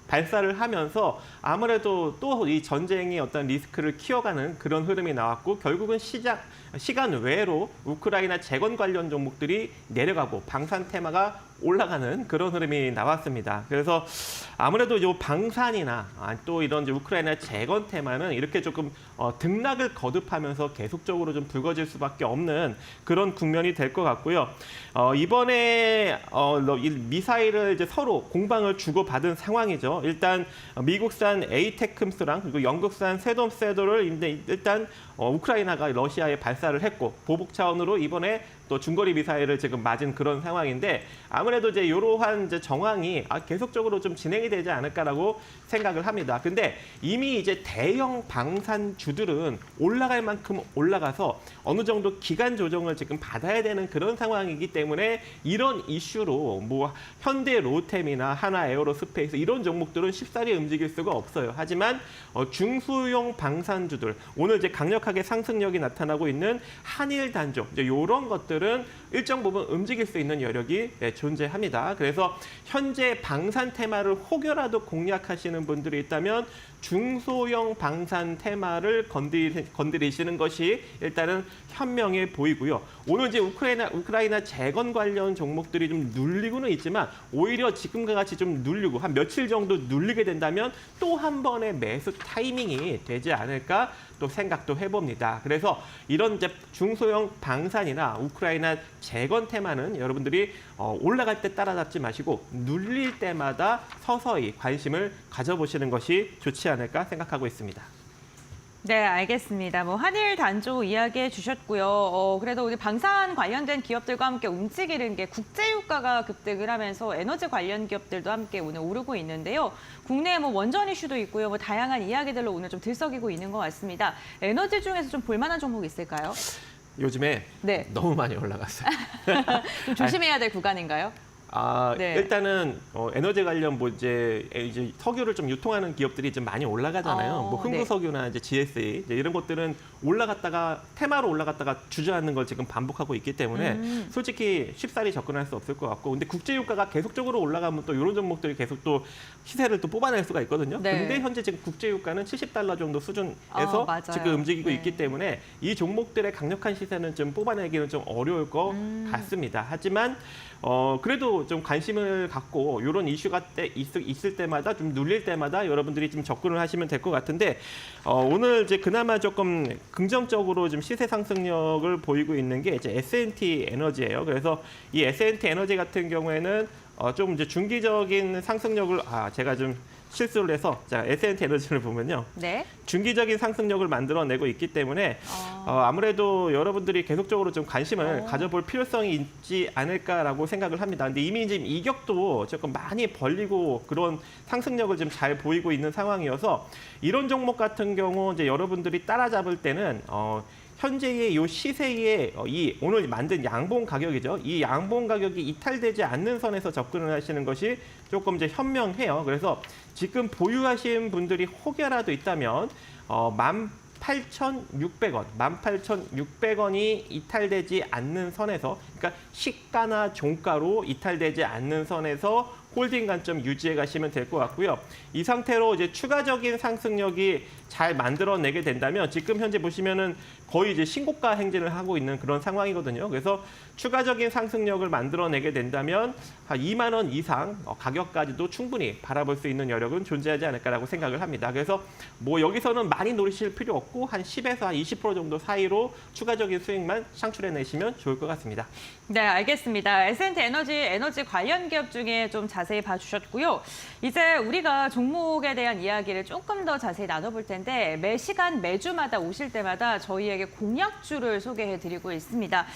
발사를 하면서 아무래도 또 이 전쟁의 어떤 리스크를 키워가는 그런 흐름이 나왔고 결국은 시간 외로 우크라이나 재건 관련 종목들이 내려가고 방산 테마가 올라가는 그런 흐름이 나왔습니다. 그래서 아무래도 이 방산이나 또 이런 이제 우크라이나 재건 테마는 이렇게 조금 등락을 거듭하면서 계속적으로 좀 불거질 수밖에 없는 그런 국면이 될 것 같고요. 이번에 이 미사일을 이제 서로 공방을 주고받은 상황이죠. 일단 미국산 에이테크스랑 그리고 영국산 세돔세도를 일단 우크라이나가 러시아에 발사를 했고 보복 차원으로 이번에 또 중거리 미사일을 지금 맞은 그런 상황인데 아무래도 이제 이러한 이제 정황이 계속적으로 좀 진행이 되지 않을까라고 생각을 합니다. 근데 이미 이제 대형 방산주들은 올라갈 만큼 올라가서 어느 정도 기간 조정을 지금 받아야 되는 그런 상황이기 때문에 이런 이슈로 뭐 현대 로템이나 하나 에어로스페이스 이런 종목들은 쉽사리 움직일 수가 없어요. 하지만 중소형 방산주들 오늘 이제 강력하게 상승력이 나타나고 있는 한일 단조 이제 이런 것들은 일정 부분 움직일 수 있는 여력이 존재합니다. 그래서 현재 방산 테마를 혹여라도 공략하시는 분들이 있다면 중소형 방산 테마를 건드리시는 것이 일단은 현명해 보이고요. 오늘 이제 우크라이나 재건 관련 종목들이 좀 눌리고는 있지만 오히려 지금과 같이 좀 눌리고 한 며칠 정도 눌리게 된다면 또 한 번의 매수 타이밍이 되지 않을까 또 생각도 해봅니다. 그래서 이런 이제 중소형 방산이나 우크라이나 재건 테마는 여러분들이 올라갈 때 따라잡지 마시고 눌릴 때마다 서서히 관심을 가져보시는 것이 좋지 않을까 생각하고 있습니다.
네, 알겠습니다. 뭐 한일 단조 이야기해 주셨고요. 그래도 우리 방산 관련된 기업들과 함께 움직이는 게 국제유가가 급등을 하면서 에너지 관련 기업들도 함께 오늘 오르고 있는데요. 국내에 뭐 원전 이슈도 있고요. 뭐 다양한 이야기들로 오늘 좀 들썩이고 있는 것 같습니다. 에너지 중에서 좀 볼만한 종목 있을까요?
요즘에
네.
너무 많이 올라갔어요.
좀 조심해야 될 구간인가요?
네. 일단은 에너지 관련 뭐 이제 석유를 좀 유통하는 기업들이 좀 많이 올라가잖아요. 뭐 흥구석유나 이제 GSA 이제 이런 것들은 올라갔다가 테마로 올라갔다가 주저앉는 걸 지금 반복하고 있기 때문에 솔직히 쉽사리 접근할 수 없을 것 같고 근데 국제유가가 계속적으로 올라가면 또 이런 종목들이 계속 또 시세를 또 뽑아낼 수가 있거든요.
네.
근데 현재 지금 국제유가는 $70 정도 수준에서 지금 움직이고 있기 때문에 이 종목들의 강력한 시세는 좀 뽑아내기는 좀 어려울 것 같습니다. 하지만 그래도 아무래도 좀 관심을 갖고 이런 이슈가 있을 때마다 좀 눌릴 때마다 여러분들이 좀 접근을 하시면 될 것 같은데 오늘 이제 그나마 조금 긍정적으로 좀 시세 상승력을 보이고 있는 게 이제 S&T 에너지예요. 그래서 이 S&T 에너지 같은 경우에는 좀 이제 중기적인 상승력을 제가 좀 실수를 해서 자 S&T 에너지를 보면요.
네.
중기적인 상승력을 만들어내고 있기 때문에 아무래도 여러분들이 계속적으로 좀 관심을 가져볼 필요성이 있지 않을까라고 생각을 합니다. 근데 이미 지금 이격도 조금 많이 벌리고 그런 상승력을 좀 잘 보이고 있는 상황이어서 이런 종목 같은 경우 이제 여러분들이 따라잡을 때는 현재의 이 시세의 이 오늘 만든 양봉 가격이죠. 이 양봉 가격이 이탈되지 않는 선에서 접근을 하시는 것이 조금 이제 현명해요. 그래서 지금 보유하신 분들이 혹여라도 있다면 18,600원, 18,600원이 이탈되지 않는 선에서, 그러니까 시가나 종가로 이탈되지 않는 선에서 홀딩 관점 유지해 가시면 될 것 같고요. 이 상태로 이제 추가적인 상승력이 잘 만들어내게 된다면 지금 현재 보시면은 거의 이제 신고가 행진을 하고 있는 그런 상황이거든요. 그래서 추가적인 상승력을 만들어내게 된다면 한 2만 원 이상 가격까지도 충분히 바라볼 수 있는 여력은 존재하지 않을까라고 생각을 합니다. 그래서 뭐 여기서는 많이 노리실 필요 없고 한 10에서 한 20% 정도 사이로 추가적인 수익만 창출해내시면 좋을 것 같습니다.
네, 알겠습니다. S&T 에너지 관련 기업 중에 좀 자세히 봐주셨고요. 이제 우리가 종목에 대한 이야기를 조금 더 자세히 나눠볼 텐데 매 시간 매주마다 오실 때마다 저희에게 공약주를 소개해드리고 있습니다.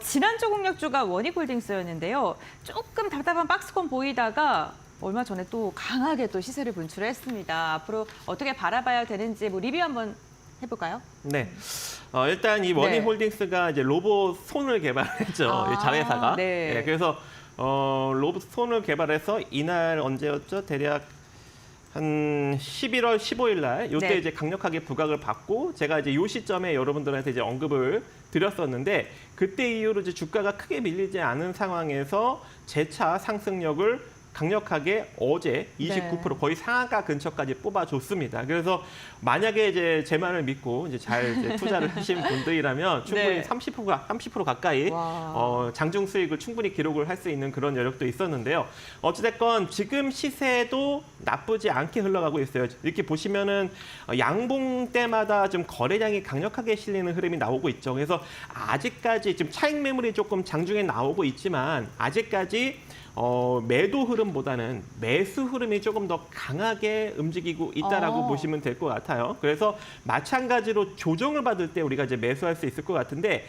지난주 공약주가 원익홀딩스였는데요. 조금 답답한 박스권 보이다가 얼마 전에 또 강하게 또 시세를 분출했습니다. 앞으로 어떻게 바라봐야 되는지 리뷰 한번 해볼까요?
네. 일단 이 원익홀딩스가 이제 로봇 손을 개발했죠. 이 자회사가.
네.
네, 그래서 로봇 손을 개발해서 이날 언제였죠? 대략 한 11월 15일 날 이때
네.
이제 강력하게 부각을 받고 제가 이제 이 시점에 여러분들한테 이제 언급을 드렸었는데 그때 이후로 이제 주가가 크게 밀리지 않은 상황에서 재차 상승력을 강력하게 어제 29% 거의 상한가 근처까지 뽑아줬습니다. 그래서 만약에 이제 제 말을 믿고 이제 잘 이제 투자를 하신 분들이라면 충분히
네.
30% 가까이
와.
장중 수익을 충분히 기록을 할 수 있는 그런 여력도 있었는데요. 어찌됐건 지금 시세도 나쁘지 않게 흘러가고 있어요. 이렇게 보시면은 양봉 때마다 좀 거래량이 강력하게 실리는 흐름이 나오고 있죠. 그래서 아직까지 지금 차익 매물이 조금 장중에 나오고 있지만 아직까지 매도 흐름보다는 매수 흐름이 조금 더 강하게 움직이고 있다라고 보시면 될 것 같아요. 그래서 마찬가지로 조정을 받을 때 우리가 이제 매수할 수 있을 것 같은데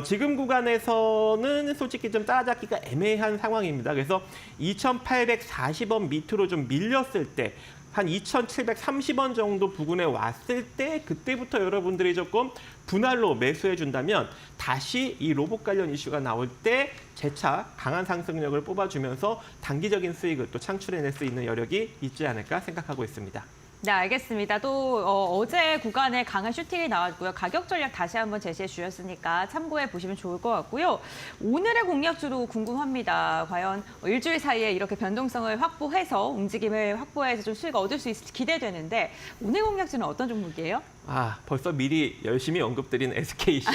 지금 구간에서는 솔직히 좀 따라잡기가 애매한 상황입니다. 그래서 2,840원 밑으로 좀 밀렸을 때 한 2,730원 정도 부근에 왔을 때 그때부터 여러분들이 조금 분할로 매수해 준다면 다시 이 로봇 관련 이슈가 나올 때 재차 강한 상승력을 뽑아주면서 단기적인 수익을 또 창출해낼 수 있는 여력이 있지 않을까 생각하고 있습니다.
네, 알겠습니다. 또 어제 구간에 강한 슈팅이 나왔고요. 가격 전략 다시 한번 제시해 주셨으니까 참고해 보시면 좋을 것 같고요. 오늘의 공략주도 궁금합니다. 과연 일주일 사이에 이렇게 변동성을 확보해서 움직임을 확보해서 좀 수익을 얻을 수 있을지 기대되는데 오늘 공략주는 어떤 종목이에요?
벌써 미리 열심히 언급드린 SKC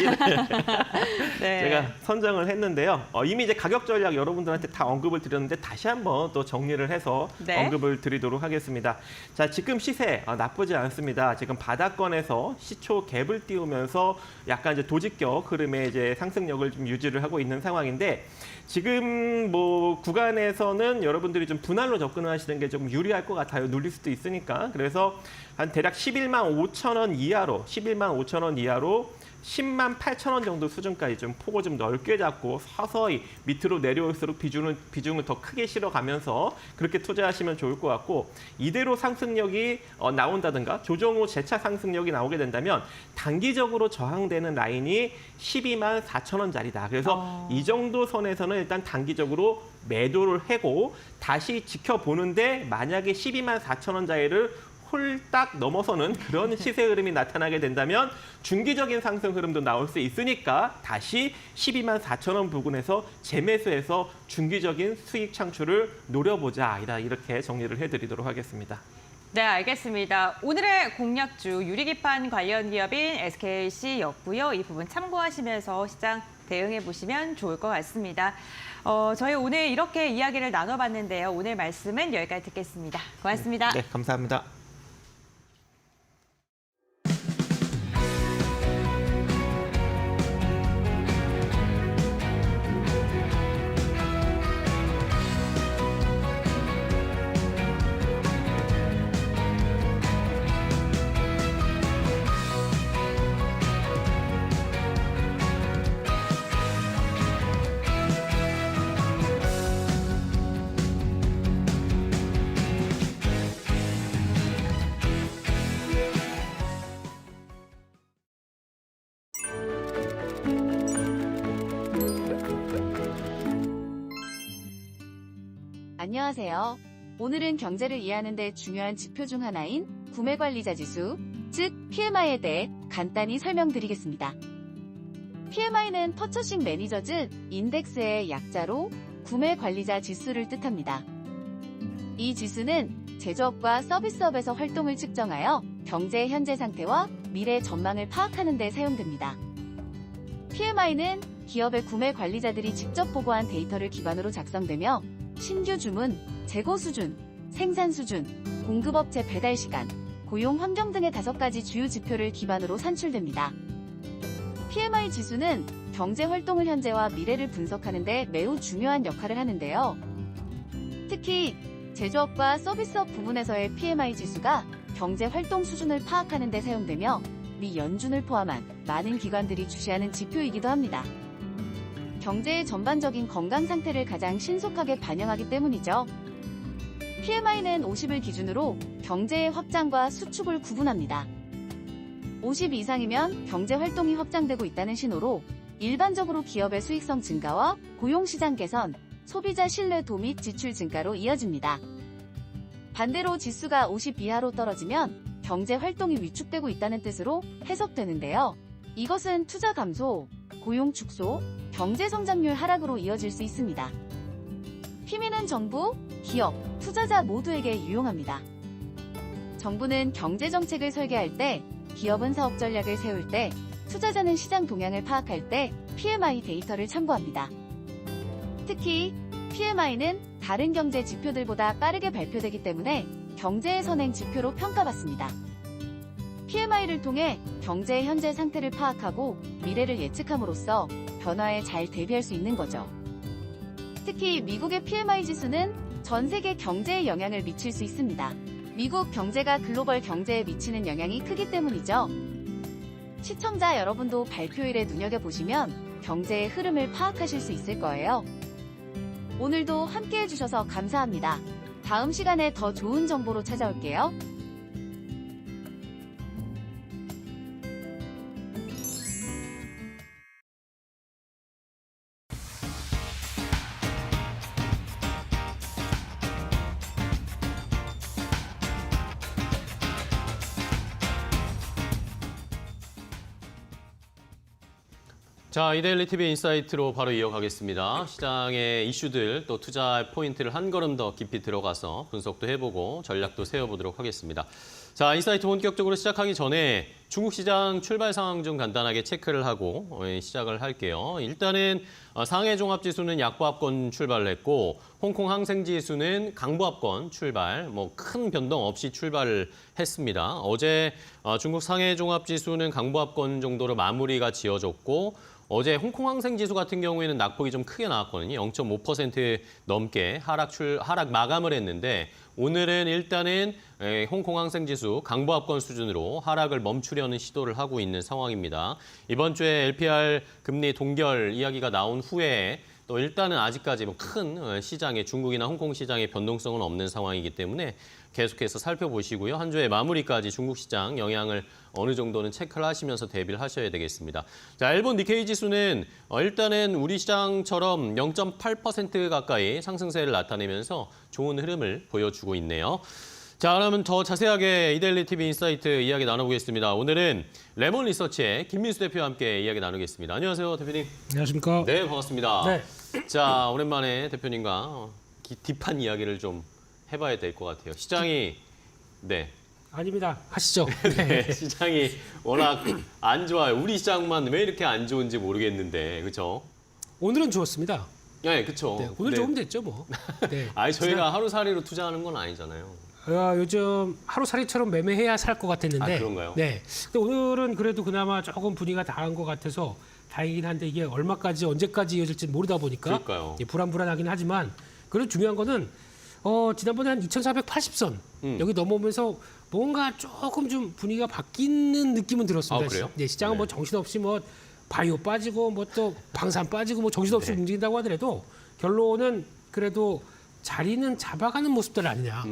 네.
제가 선정을 했는데요. 이미 이제 가격 전략 여러분들한테 다 언급을 드렸는데 다시 한번 또 정리를 해서
네.
언급을 드리도록 하겠습니다. 자, 지금 시세 나쁘지 않습니다. 지금 바닥권에서 시초 갭을 띄우면서 약간 이제 도직격 흐름의 이제 상승력을 좀 유지를 하고 있는 상황인데 지금 뭐 구간에서는 여러분들이 좀 분할로 접근을 하시는 게 좀 유리할 것 같아요. 눌릴 수도 있으니까. 그래서 한 대략 11만 5천 원 이하로 11만 5천 원 이하로 10만 8천 원 정도 수준까지 좀 폭을 좀 넓게 잡고 서서히 밑으로 내려올수록 비중을 더 크게 실어가면서 그렇게 투자하시면 좋을 것 같고 이대로 상승력이 나온다든가 조정 후 재차 상승력이 나오게 된다면 단기적으로 저항되는 라인이 12만 4천 원짜리다. 그래서 이 정도 선에서는 일단 단기적으로 매도를 하고 다시 지켜보는데 만약에 12만 4천 원짜리를 홀딱 넘어서는 그런 시세 흐름이 나타나게 된다면 중기적인 상승 흐름도 나올 수 있으니까 다시 12만 4천 원 부근에서 재매수해서 중기적인 수익 창출을 노려보자. 이렇게 정리를 해드리도록 하겠습니다.
네, 알겠습니다. 오늘의 공략주 유리기판 관련 기업인 SKC였고요. 이 부분 참고하시면서 시장 대응해 보시면 좋을 것 같습니다. 저희 오늘 이렇게 이야기를 나눠봤는데요. 오늘 말씀은 여기까지 듣겠습니다. 고맙습니다.
네, 감사합니다.
안녕하세요. 오늘은 경제를 이해하는 데 중요한 지표 중 하나인 구매관리자 지수, 즉 PMI에 대해 간단히 설명드리겠습니다. PMI는 퍼처싱 매니저즈 인덱스의 약자로 구매관리자 지수를 뜻합니다. 이 지수는 제조업과 서비스업에서 활동을 측정하여 경제의 현재 상태와 미래 전망을 파악하는 데 사용됩니다. PMI는 기업의 구매 관리자들이 직접 보고한 데이터를 기반으로 작성되며 신규 주문, 재고 수준, 생산 수준, 공급업체 배달 시간, 고용 환경 등의 5가지 주요 지표를 기반으로 산출됩니다. PMI 지수는 경제 활동을 현재와 미래를 분석하는 데 매우 중요한 역할을 하는데요. 특히 제조업과 서비스업 부문에서의 PMI 지수가 경제 활동 수준을 파악하는 데 사용되며 미 연준을 포함한 많은 기관들이 주시하는 지표이기도 합니다. 경제의 전반적인 건강 상태를 가장 신속하게 반영하기 때문이죠. PMI는 50을 기준으로 경제의 확장과 수축을 구분합니다. 50 이상이면 경제 활동이 확장되고 있다는 신호로 일반적으로 기업의 수익성 증가와 고용시장 개선, 소비자 신뢰도 및 지출 증가로 이어집니다. 반대로 지수가 50 이하로 떨어지면 경제 활동이 위축되고 있다는 뜻으로 해석되는데요. 이것은 투자 감소, 고용 축소, 경제 성장률 하락으로 이어질 수 있습니다. PMI는 정부, 기업, 투자자 모두에게 유용합니다. 정부는 경제 정책을 설계할 때, 기업은 사업 전략을 세울 때, 투자자는 시장 동향을 파악할 때 PMI 데이터를 참고합니다. 특히 PMI는 다른 경제 지표들보다 빠르게 발표되기 때문에 경제의 선행 지표로 평가받습니다. PMI를 통해 경제의 현재 상태를 파악하고 미래를 예측함으로써 변화에 잘 대비할 수 있는 거죠. 특히 미국의 PMI 지수는 전 세계 경제에 영향을 미칠 수 있습니다. 미국 경제가 글로벌 경제에 미치는 영향이 크기 때문이죠. 시청자 여러분도 발표일에 눈여겨보시면 경제의 흐름을 파악하실 수 있을 거예요. 오늘도 함께해 주셔서 감사합니다. 다음 시간에 더 좋은 정보로 찾아올게요.
자, 이데일리 TV 인사이트로 바로 이어가겠습니다. 시장의 이슈들 또 투자 포인트를 한 걸음 더 깊이 들어가서 분석도 해보고 전략도 세워보도록 하겠습니다. 자, 인사이트 본격적으로 시작하기 전에 중국 시장 출발 상황 좀 간단하게 체크를 하고 시작을 할게요. 일단은 상해 종합지수는 약보합권 출발을 했고 홍콩 항생지수는 강보합권 출발, 뭐 큰 변동 없이 출발을 했습니다. 어제 중국 상해 종합지수는 강보합권 정도로 마무리가 지어졌고 어제 홍콩 항생지수 같은 경우에는 낙폭이 좀 크게 나왔거든요. 0.5% 넘게 하락 마감을 했는데 오늘은 일단은 홍콩 항생지수 강보합권 수준으로 하락을 멈추려는 시도를 하고 있는 상황입니다. 이번 주에 LPR 금리 동결 이야기가 나온 후에 또 일단은 아직까지 뭐 큰 시장에 중국이나 홍콩 시장의 변동성은 없는 상황이기 때문에 계속해서 살펴보시고요. 한 주의 마무리까지 중국 시장 영향을 어느 정도는 체크를 하시면서 대비를 하셔야 되겠습니다. 자, 일본 니케이 지수는 일단은 우리 시장처럼 0.8% 가까이 상승세를 나타내면서 좋은 흐름을 보여주고 있네요. 자, 그러면 더 자세하게 이데일리 TV 인사이트 이야기 나눠보겠습니다. 오늘은 레몬 리서치의 김민수 대표와 함께 이야기 나누겠습니다. 안녕하세요, 대표님.
안녕하십니까.
네, 반갑습니다.
네.
자, 오랜만에 대표님과 딥한 이야기를 좀 해봐야 될 것 같아요. 시장이 네.
아닙니다. 하시죠.
네, 시장이 워낙 안 좋아요. 우리 시장만 왜 이렇게 안 좋은지 모르겠는데, 그렇죠?
오늘은 좋았습니다.
네, 그렇죠.
네, 오늘 조금 됐죠, 뭐. 네.
아니 저희가 하루살이로 투자하는 건 아니잖아요.
요즘 하루살이처럼 매매해야 살 것 같았는데.
아, 그런가요?
네. 근데 오늘은 그래도 그나마 조금 분위기가 나은 것 같아서 다행이긴 한데 이게 얼마까지 언제까지 이어질지 모르다 보니까
그러니까요.
예, 불안하긴 하지만 그래도 중요한 거는 지난번에 한 2,480선 여기 넘어오면서 뭔가 조금 좀 분위기가 바뀌는 느낌은 들었습니다.
아, 그래요?
네, 시장은
네.
뭐 정신없이 뭐 바이오 빠지고 뭐 또 방산 빠지고 뭐 정신없이
네.
움직인다고 하더라도 결론은 그래도 자리는 잡아가는 모습들 아니냐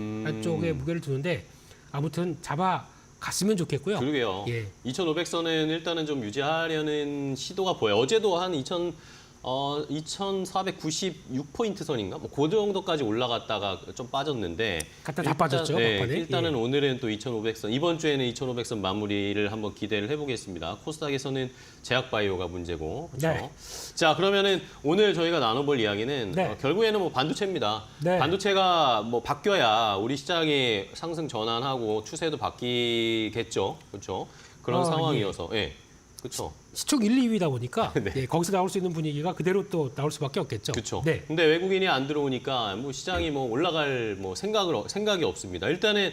쪽에 무게를 두는데 아무튼 잡아갔으면 좋겠고요.
그러게요.
예.
2,500선은 일단은 좀 유지하려는 시도가 보여요. 어제도 한 2,496포인트 선인가? 뭐 그 정도까지 올라갔다가 좀 빠졌는데.
갖다 다 빠졌죠,
네,
막판에.
일단은
예.
오늘은 또 2,500선, 이번 주에는 2,500선 마무리를 한번 기대를 해보겠습니다. 코스닥에서는 제약바이오가 문제고. 그렇죠?
네.
자, 그러면은 오늘 저희가 나눠볼 이야기는
네.
결국에는 뭐 반도체입니다.
네.
반도체가 뭐 바뀌어야 우리 시장이 상승 전환하고 추세도 바뀌겠죠. 그렇죠? 그런 상황이어서. 예. 그렇죠.
시총 1, 2위다 보니까
네.
예, 거기서 나올 수 있는 분위기가 그대로 또 나올 수밖에 없겠죠.
그렇죠.
네.
근데 외국인이 안 들어오니까 뭐 시장이 뭐 올라갈 뭐 생각이 없습니다. 일단은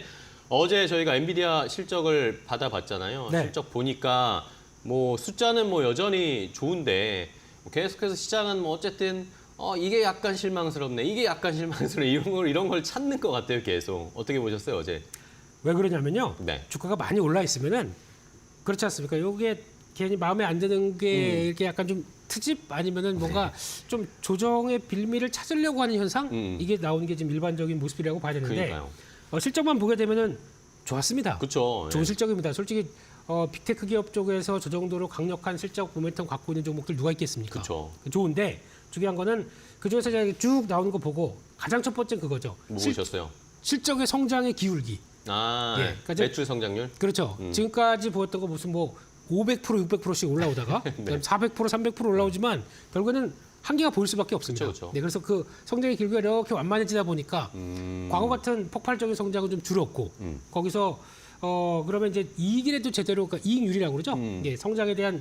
어제 저희가 엔비디아 실적을 받아봤잖아요.
네.
실적 보니까 뭐 숫자는 뭐 여전히 좋은데 계속해서 시장은 뭐 어쨌든 이게 약간 실망스럽네. 이게 약간 실망스러워. 이런 걸 찾는 것 같아요. 계속. 어떻게 보셨어요, 어제?
왜 그러냐면요.
네.
주가가 많이 올라 있으면은 그렇지 않습니까? 요게 괜히 마음에 안 드는 게 이렇게 약간 좀 트집 아니면은 뭔가 좀 조정의 빌미를 찾으려고 하는 현상 이게 나오는 게 지금 일반적인 모습이라고 봐야 되는데
그러니까요.
실적만 보게 되면은 좋았습니다.
그렇죠.
좋은 실적입니다. 솔직히 빅테크 기업 쪽에서 저 정도로 강력한 실적 모멘텀 갖고 있는 종목들 누가 있겠습니까?
그렇죠.
좋은데 중요한 거는 그 중에서 쭉 나오는 거 보고 가장 첫 번째 그거죠.
뭐 보셨어요?
실적의 성장의 기울기.
아,
예, 그러니까 이제-
매출 성장률?
그렇죠. 지금까지 보였던 거 무슨 뭐 500%, 600%씩 올라오다가
네.
그다음 400%, 300% 올라오지만 결국에는 한계가 보일 수밖에 없습니다.
그렇죠, 그렇죠.
네, 그래서 그 성장의 길이가 이렇게 완만해지다 보니까 과거 같은 폭발적인 성장은 좀 줄었고 거기서 그러면 이제 이익이라도 제대로 그러니까 이익률이라고 그러죠. 예, 성장에 대한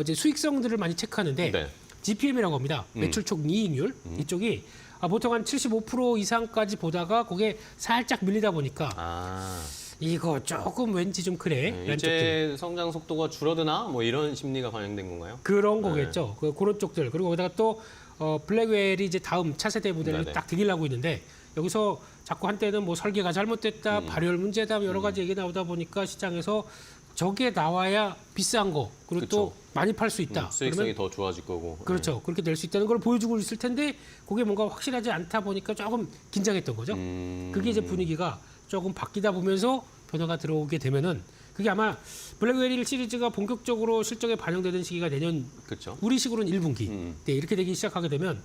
이제 수익성들을 많이 체크하는데
네.
GPM이라고 합니다. 매출 총 이익률 이쪽이 보통 한 75% 이상까지 보다가 그게 살짝 밀리다 보니까
아.
이거 조금 왠지 좀 그래. 라는 쪽들.
일제 성장 속도가 줄어드나? 뭐 이런 심리가 반영된 건가요?
그런 거겠죠. 그런 쪽들. 그리고 거기다가 또 블랙웰이 이제 다음 차세대 모델을
네네.
딱 되기려고 있는데 여기서 자꾸 한때는 뭐 설계가 잘못됐다, 발열 문제다 여러 가지 얘기 나오다 보니까 시장에서 저게 나와야 비싼 거 그리고 또
그쵸.
많이 팔 수 있다.
수익성이 더 좋아질 거고.
그렇죠. 그렇게 될 수 있다는 걸 보여주고 있을 텐데 그게 뭔가 확실하지 않다 보니까 조금 긴장했던 거죠. 그게 이제 분위기가 조금 바뀌다 보면서 변화가 들어오게 되면은 그게 아마 블랙웰 시리즈가 본격적으로 실적에 반영되는 시기가 내년
그렇죠.
우리식으로는 1분기. 네, 이렇게 되기 시작하게 되면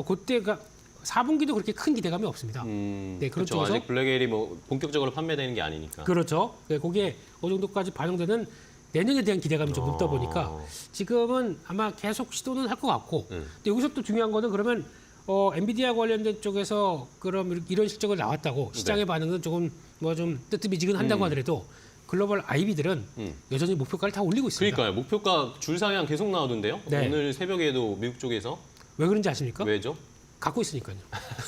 그때가 4분기도 그렇게 큰 기대감이 없습니다. 네, 그런
그렇죠.
쪽에서
아직 블랙웰이 뭐 본격적으로 판매되는 게 아니니까.
그렇죠. 네, 거기에 어느 정도까지 반영되는 내년에 대한 기대감이 좀 높다 보니까 지금은 아마 계속 시도는 할 것 같고 근데 여기서 또 중요한 거는 그러면 엔비디아 관련된 쪽에서 그럼 이런 실적을 나왔다고 시장의 반응은 조금 뭐 좀 뜨뜻미지근한다고 하더라도 글로벌 IB들은 여전히 목표가를 다 올리고 있습니다.
그러니까요. 목표가 줄 상향 계속 나오던데요.
네.
오늘 새벽에도 미국 쪽에서
왜 그런지 아십니까?
왜죠?
갖고 있으니까요.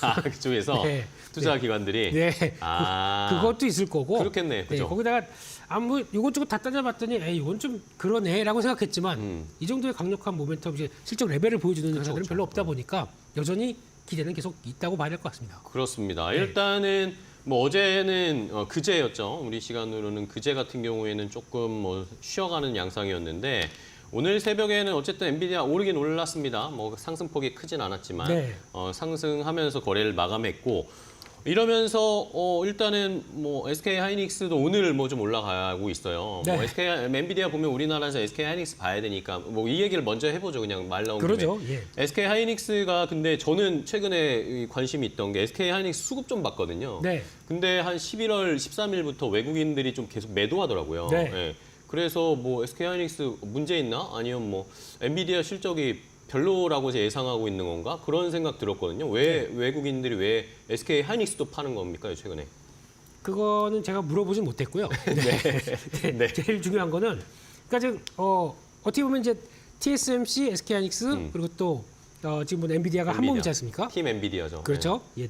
아, 그쪽에서
네.
투자 기관들이
네.
아.
그것도 있을 거고.
그렇겠네. 그죠?
네, 거기다가 뭐 이것저것 다 따져봤더니 이건 좀 그러네라고 생각했지만 이 정도의 강력한 모멘텀 이제 실적 레벨을 보여주는 회사들은
그렇죠.
별로 없다 보니까 여전히 기대는 계속 있다고 봐야 될 것 같습니다.
그렇습니다.
네.
일단은 뭐 어제는 그제였죠. 우리 시간으로는 그제 같은 경우에는 조금 뭐 쉬어가는 양상이었는데 오늘 새벽에는 어쨌든 엔비디아 오르긴 올랐습니다. 뭐 상승폭이 크진 않았지만
네.
상승하면서 거래를 마감했고 이러면서 일단은 뭐 SK 하이닉스도 오늘 뭐 좀 올라가고 있어요.
네.
뭐 엔비디아 보면 우리나라에서 SK 하이닉스 봐야 되니까 뭐 이 얘기를 먼저 해보죠. 그냥 말 나온 김에.
그러죠. 예.
SK 하이닉스가 근데 저는 최근에 관심이 있던 게 SK 하이닉스 수급 좀 봤거든요.
네.
근데 한 11월 13일부터 외국인들이 좀 계속 매도하더라고요.
네.
예. 그래서 뭐 SK 하이닉스 문제 있나? 아니면 뭐 엔비디아 실적이 별로라고 예상하고 있는 건가? 그런 생각 들었거든요. 왜 외국인들이 왜 SK 하이닉스도 파는 겁니까, 최근에?
그거는 제가 물어보진 못했고요. 네. 제일 중요한 거는 그러니까 지금 어떻게 보면 이제 TSMC, SK하이닉스 그리고 또 지금 뭐 엔비디아가 한 몸이지 않습니까?
팀 엔비디아죠.
그렇죠. 예.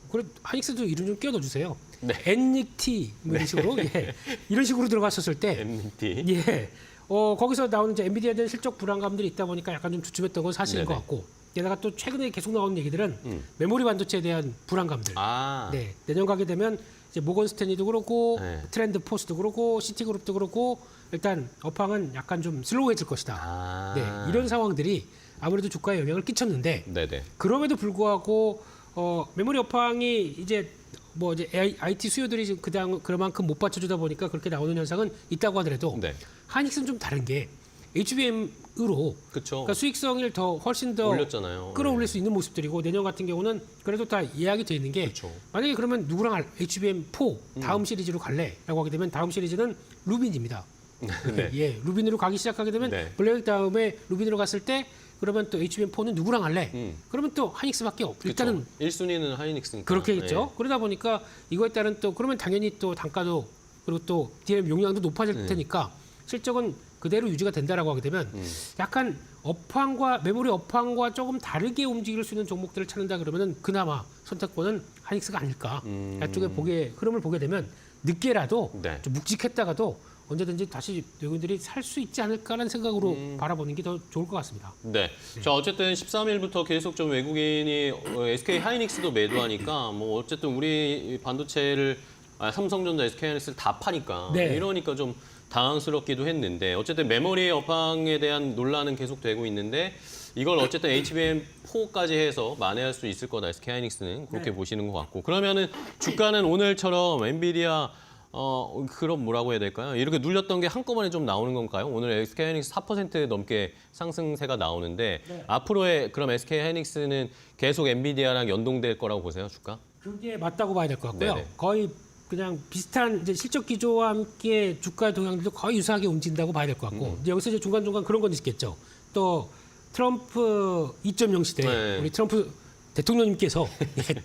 그래 하이닉스도 이름 좀 끼워 넣어주세요.
네.
엔닉티 뭐 이런 식으로 예. 이런 식으로 들어갔었을 때
엔비디.
예. 거기서 나오는 이제 엔비디아에 대한 실적 불안감들이 있다 보니까 약간 좀 주춤했던 건 사실인 것
네네.
같고 게다가 또 최근에 계속 나오는 얘기들은 메모리 반도체에 대한 불안감들.
아,
네. 내년 가게 되면 이제 모건 스탠리도 그렇고
네.
트렌드 포스도 그렇고 시티그룹도 그렇고 일단 업황은 약간 좀 슬로우해질 것이다.
아.
네. 이런 상황들이 아무래도 주가에 영향을 끼쳤는데
네네.
그럼에도 불구하고 메모리 업황이 이제 뭐 이제 IT 수요들이 지금 그만큼 못 받쳐주다 보니까 그렇게 나오는 현상은 있다고 하더라도
네.
하이닉스는 좀 다른 게 HBM으로
그렇죠.
그러니까 수익성을 더 훨씬 더
올렸잖아요.
끌어올릴
네.
수 있는 모습들이고 내년 같은 경우는 그래도 다 예약이 돼 있는 게
그렇죠.
만약에 그러면 누구랑 HBM4 다음 시리즈로 갈래라고 하게 되면 다음 시리즈는 루빈입니다.
네.
예, 루빈으로 가기 시작하게 되면
네.
블랙 다음에 루빈으로 갔을 때 그러면 또 HBM4는 누구랑 할래? 그러면 또 하이닉스밖에 일단은
1순위는 하이닉스니까.
그렇게겠죠.
네.
그러다 보니까 이거에 따른 또 그러면 당연히 또 단가도 그리고 또 DRAM 용량도 높아질 테니까 실적은 그대로 유지가 된다라고 하게 되면 약간 업황과 메모리 업황과 조금 다르게 움직일 수 있는 종목들을 찾는다 그러면은 그나마 선택권은 하이닉스가 아닐까. 이쪽에 흐름을 보게 되면 늦게라도
네.
좀 묵직했다가도 언제든지 다시 외국인들이 살 수 있지 않을까라는 생각으로 바라보는 게 더 좋을 것 같습니다.
네. 자, 어쨌든 13일부터 계속 좀 외국인이 SK 하이닉스도 매도하니까 뭐 어쨌든 우리 반도체를 삼성전자, SK 하이닉스를 다 파니까
네.
이러니까 좀 당황스럽기도 했는데 어쨌든 메모리 업황에 대한 논란은 계속되고 있는데 이걸 어쨌든 HBM4까지 해서 만회할 수 있을 거다. SK 하이닉스는 그렇게 보시는 것 같고 그러면은 주가는 오늘처럼 엔비디아 그럼 뭐라고 해야 될까요? 이렇게 눌렸던 게 한꺼번에 좀 나오는 건가요? 오늘 SK 하이닉스 4% 넘게 상승세가 나오는데 앞으로의 그럼 SK 하이닉스는 계속 엔비디아랑 연동될 거라고 보세요, 주가?
그게 맞다고 봐야 될 것 같고요.
네네.
거의 그냥 비슷한 이제 실적 기조와 함께 주가의 동향들도 거의 유사하게 움직인다고 봐야 될 것 같고 이제 여기서 이제 중간중간 그런 건 있겠죠. 또 트럼프 2.0 시대
네.
우리 트럼프 대통령님께서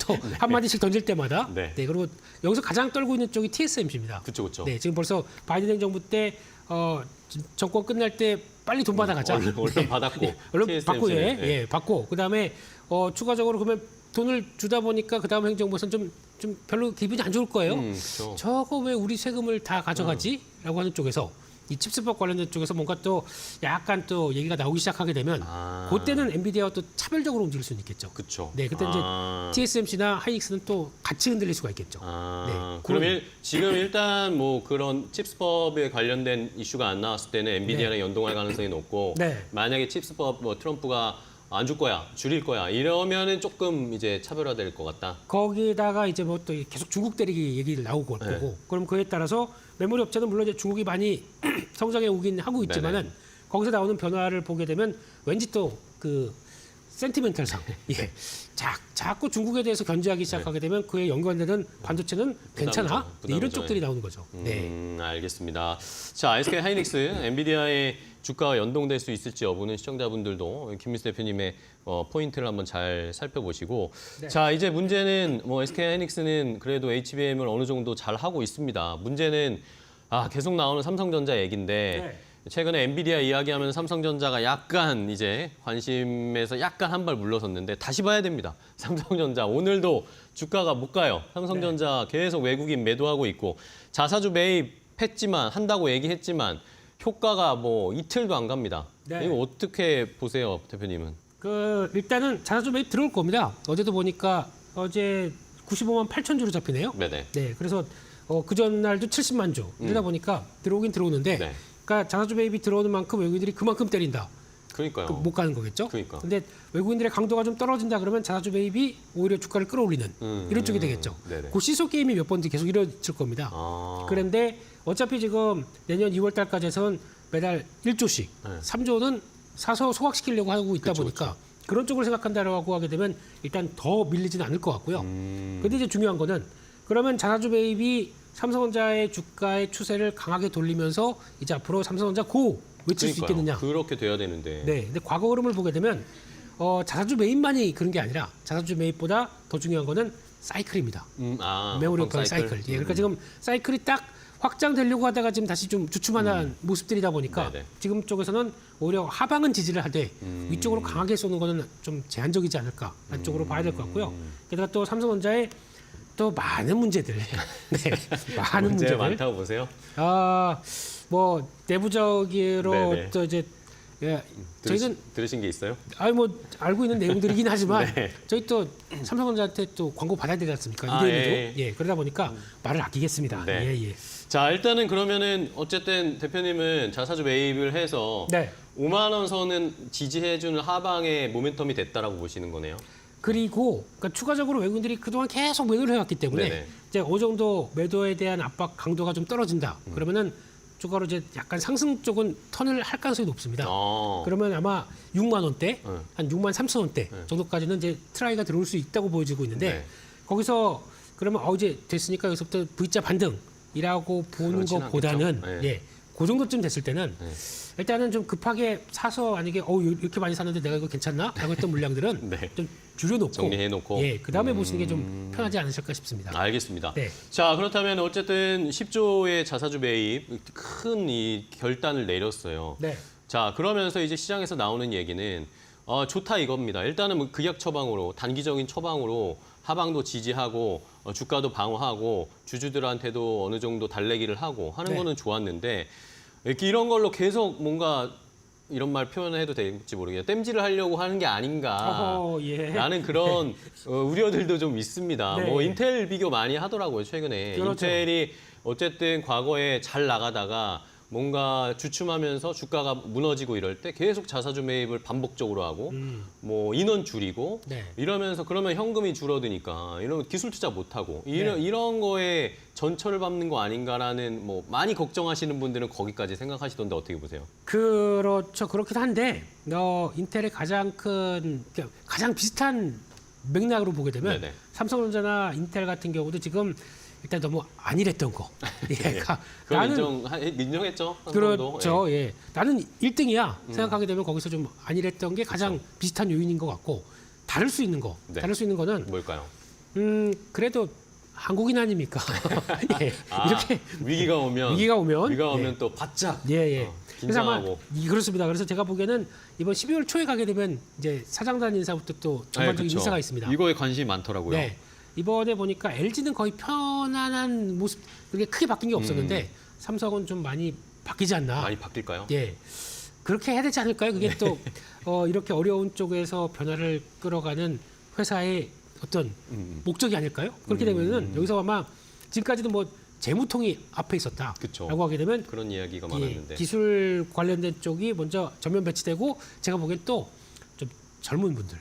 또 한마디씩 던질 때마다
네.
그리고 여기서 가장 떨고 있는 쪽이 TSMC입니다.
그렇죠, 그렇죠.
네, 지금 벌써 바이든 행정부 때 지금 정권 끝날 때 빨리 돈 받아가자.
얼른 받았고.
얼른
TSMC 는.
받고
네.
예, 받고 그다음에 추가적으로 그러면 돈을 주다 보니까 그다음 행정부에서는 좀 별로 기분이 안 좋을 거예요.
그렇죠.
저거 왜 우리 세금을 다 가져가지? 라고 하는 쪽에서 이 칩스법 관련된 쪽에서 뭔가 또 약간 또 얘기가 나오기 시작하게 되면 그때는 엔비디아와 또 차별적으로 움직일 수는 있겠죠.
그렇죠.
네, 그때 이제 TSMC나 하이닉스는 또 같이 흔들릴 수가 있겠죠. 네,
그럼 지금 일단 뭐 그런 칩스법에 관련된 이슈가 안 나왔을 때는 엔비디아랑 연동할 가능성이 높고
네.
만약에 칩스법 뭐 트럼프가 안 줄 거야, 줄일 거야 이러면은 조금 이제 차별화될 것 같다.
거기다가 이제 뭐 또 계속 중국 대리기 얘기를 나오고 올 거고 그럼 그에 따라서 메모리 업체는 물론 이제 중국이 많이 성장해 오긴 하고 있지만은 거기서 나오는 변화를 보게 되면 왠지 또 그 센티멘탈상 자꾸 중국에 대해서 견제하기 시작하게 되면 그에 연관되는 반도체는 괜찮아 네, 이런 쪽들이 나오는 거죠. 네.
알겠습니다. 자, SK 하이닉스, 엔비디아의 주가와 연동될 수 있을지 여부는 시청자분들도 김민수 대표님의 포인트를 한번 잘 살펴보시고 자, 이제 문제는 뭐 SK 하이닉스는 그래도 HBM을 어느 정도 잘 하고 있습니다. 문제는 계속 나오는 삼성전자 얘기인데 최근에 엔비디아 이야기하면 삼성전자가 약간 이제 관심에서 약간 한 발 물러섰는데 다시 봐야 됩니다. 삼성전자 오늘도 주가가 못 가요. 삼성전자 계속 외국인 매도하고 있고 자사주 매입했지만 한다고 얘기했지만 효과가 뭐 이틀도 안 갑니다.
네.
이거 어떻게 보세요, 대표님은?
일단은 자사주 매입 들어올 겁니다. 어제도 보니까 어제 95만 8천 주로 잡히네요.
네네.
네, 그래서 그 전날도 70만 주 이러다 보니까 들어오긴 들어오는데
네.
그러니까 자사주 매입이 들어오는 만큼 외국인들이 그만큼 때린다.
그러니까요.
못 가는 거겠죠.
그러니까.
근데 외국인들의 강도가 좀 떨어진다 그러면 자사주 매입이 오히려 주가를 끌어올리는 이런 쪽이 되겠죠.
네네.
그 시소 게임이 몇 번 계속 이루어질 겁니다. 그런데 어차피 지금 내년 2월 달까지 해서는 매달 1조씩 3조는 사서 소각시키려고 하고 있다 보니까 그런 쪽을 생각한다라고 하게 되면 일단 더 밀리지는 않을 것 같고요. 근데 이제 중요한 거는 그러면 자사주 매입이 삼성전자의 주가의 추세를 강하게 돌리면서 이제 앞으로 삼성전자 고 외칠 수 있겠느냐.
그렇게 돼야 되는데.
네, 근데 과거 흐름을 보게 되면 자사주 매입만이 그런 게 아니라 자사주 매입보다 더 중요한 거는 사이클입니다.
아,
메모리
호황
호황 사이클. 예, 그러니까 지금 사이클이 딱 확장되려고 하다가 지금 다시 좀 주춤하는 모습들이다 보니까
네네.
지금 쪽에서는 오히려 하방은 지지를 하되 위쪽으로 강하게 쏘는 거는 좀 제한적이지 않을까 쪽으로 봐야 될 것 같고요. 게다가 또 삼성전자의 또 많은 문제들, 네, 많은
문제가
문제들.
많다고 보세요.
뭐 내부적으로
네네.
또 이제 예, 저희는
들으신 게 있어요?
뭐 알고 있는 내용들이긴 하지만
네.
저희 또 삼성전자한테 또 광고 받아야 되지 않습니까?
아,
이대에도
예.
예, 그러다 보니까 말을 아끼겠습니다.
네.
예, 예.
자, 일단은 그러면은 어쨌든 대표님은 자사주 매입을 해서
네.
5만 원 선은 지지해주는 하방의 모멘텀이 됐다라고 보시는 거네요.
그리고 그러니까 추가적으로 외국인들이 그동안 계속 매도를 해왔기 때문에
네네.
이제 어느 정도 매도에 대한 압박 강도가 좀 떨어진다. 그러면은 추가로 이제 약간 상승 쪽은 턴을 할 가능성이 높습니다. 그러면 아마 6만 원대, 한 6만 3천 원대 정도까지는 이제 트라이가 들어올 수 있다고 보여지고 있는데
네.
거기서 그러면 이제 됐으니까 여기서부터 V자 반등이라고 보는
그렇진
것보다는
않겠죠. 네.
예, 그 정도쯤 됐을 때는 일단은 좀 급하게 사서 만약에 이렇게 많이 샀는데 내가 이거 괜찮나? 라고 했던 물량들은
네.
좀 줄여놓고
정리해놓고.
예, 그다음에 보시는 게 좀 편하지 않으실까 싶습니다.
알겠습니다.
네.
자, 그렇다면 어쨌든 10조의 자사주 매입 큰 이 결단을 내렸어요.
네.
자, 그러면서 이제 시장에서 나오는 얘기는 좋다 이겁니다. 일단은 뭐 극약 처방으로 단기적인 처방으로 하방도 지지하고 주가도 방어하고 주주들한테도 어느 정도 달래기를 하고 하는
네.
거는 좋았는데 이렇게 이런 걸로 계속 뭔가 이런 말 표현해도 될지 모르겠어요. 땜질을 하려고 하는 게 아닌가.
예.
라는 그런 우려들도 좀 있습니다.
네.
뭐 인텔 비교 많이 하더라고요, 최근에.
그렇죠.
인텔이 어쨌든 과거에 잘 나가다가 뭔가 주춤하면서 주가가 무너지고 이럴 때 계속 자사주 매입을 반복적으로 하고 뭐 인원 줄이고
네.
이러면서 그러면 현금이 줄어드니까 이런 기술 투자 못 하고
네.
이런 거에 전철을 밟는 거 아닌가라는 뭐 많이 걱정하시는 분들은 거기까지 생각하시던데 어떻게 보세요?
그렇죠. 그렇긴 한데 인텔의 가장 비슷한 맥락으로 보게 되면
네네.
삼성전자나 인텔 같은 경우도 지금 일단 너무 안일했던 거. 예.
그건 인정했죠?
그렇죠. 예. 나는 1등이야 생각하게 되면 거기서 좀 안일했던 게 가장
그렇죠.
비슷한 요인인 것 같고 다를 수 있는 거.
네.
다를 수 있는 거는
뭘까요?
그래도 한국인 아닙니까? 예. 이렇게
위기가 오면
예.
또 바짝
예. 그래서 아마
긴장하고
그렇습니다. 그래서 제가 보기에는 이번 12월 초에 가게 되면 이제 사장단 인사부터 또 전반적인
그쵸.
인사가 있습니다.
이거에 관심이 많더라고요.
네. 이번에 보니까 LG는 거의 편안한 모습, 그게 크게 바뀐 게 없었는데 삼성은 좀 많이 바뀌지 않나.
많이 바뀔까요?
예. 그렇게 해야 되지 않을까요? 그게 또 이렇게 어려운 쪽에서 변화를 끌어가는 회사의 어떤 목적이 아닐까요? 그렇게 되면은 여기서 아마 지금까지도 뭐 재무통이 앞에 있었다라고
그쵸.
하게 되면
그런 이야기가
예,
많았는데.
기술 관련된 쪽이 먼저 전면 배치되고 제가 보기엔 또 좀 젊은 분들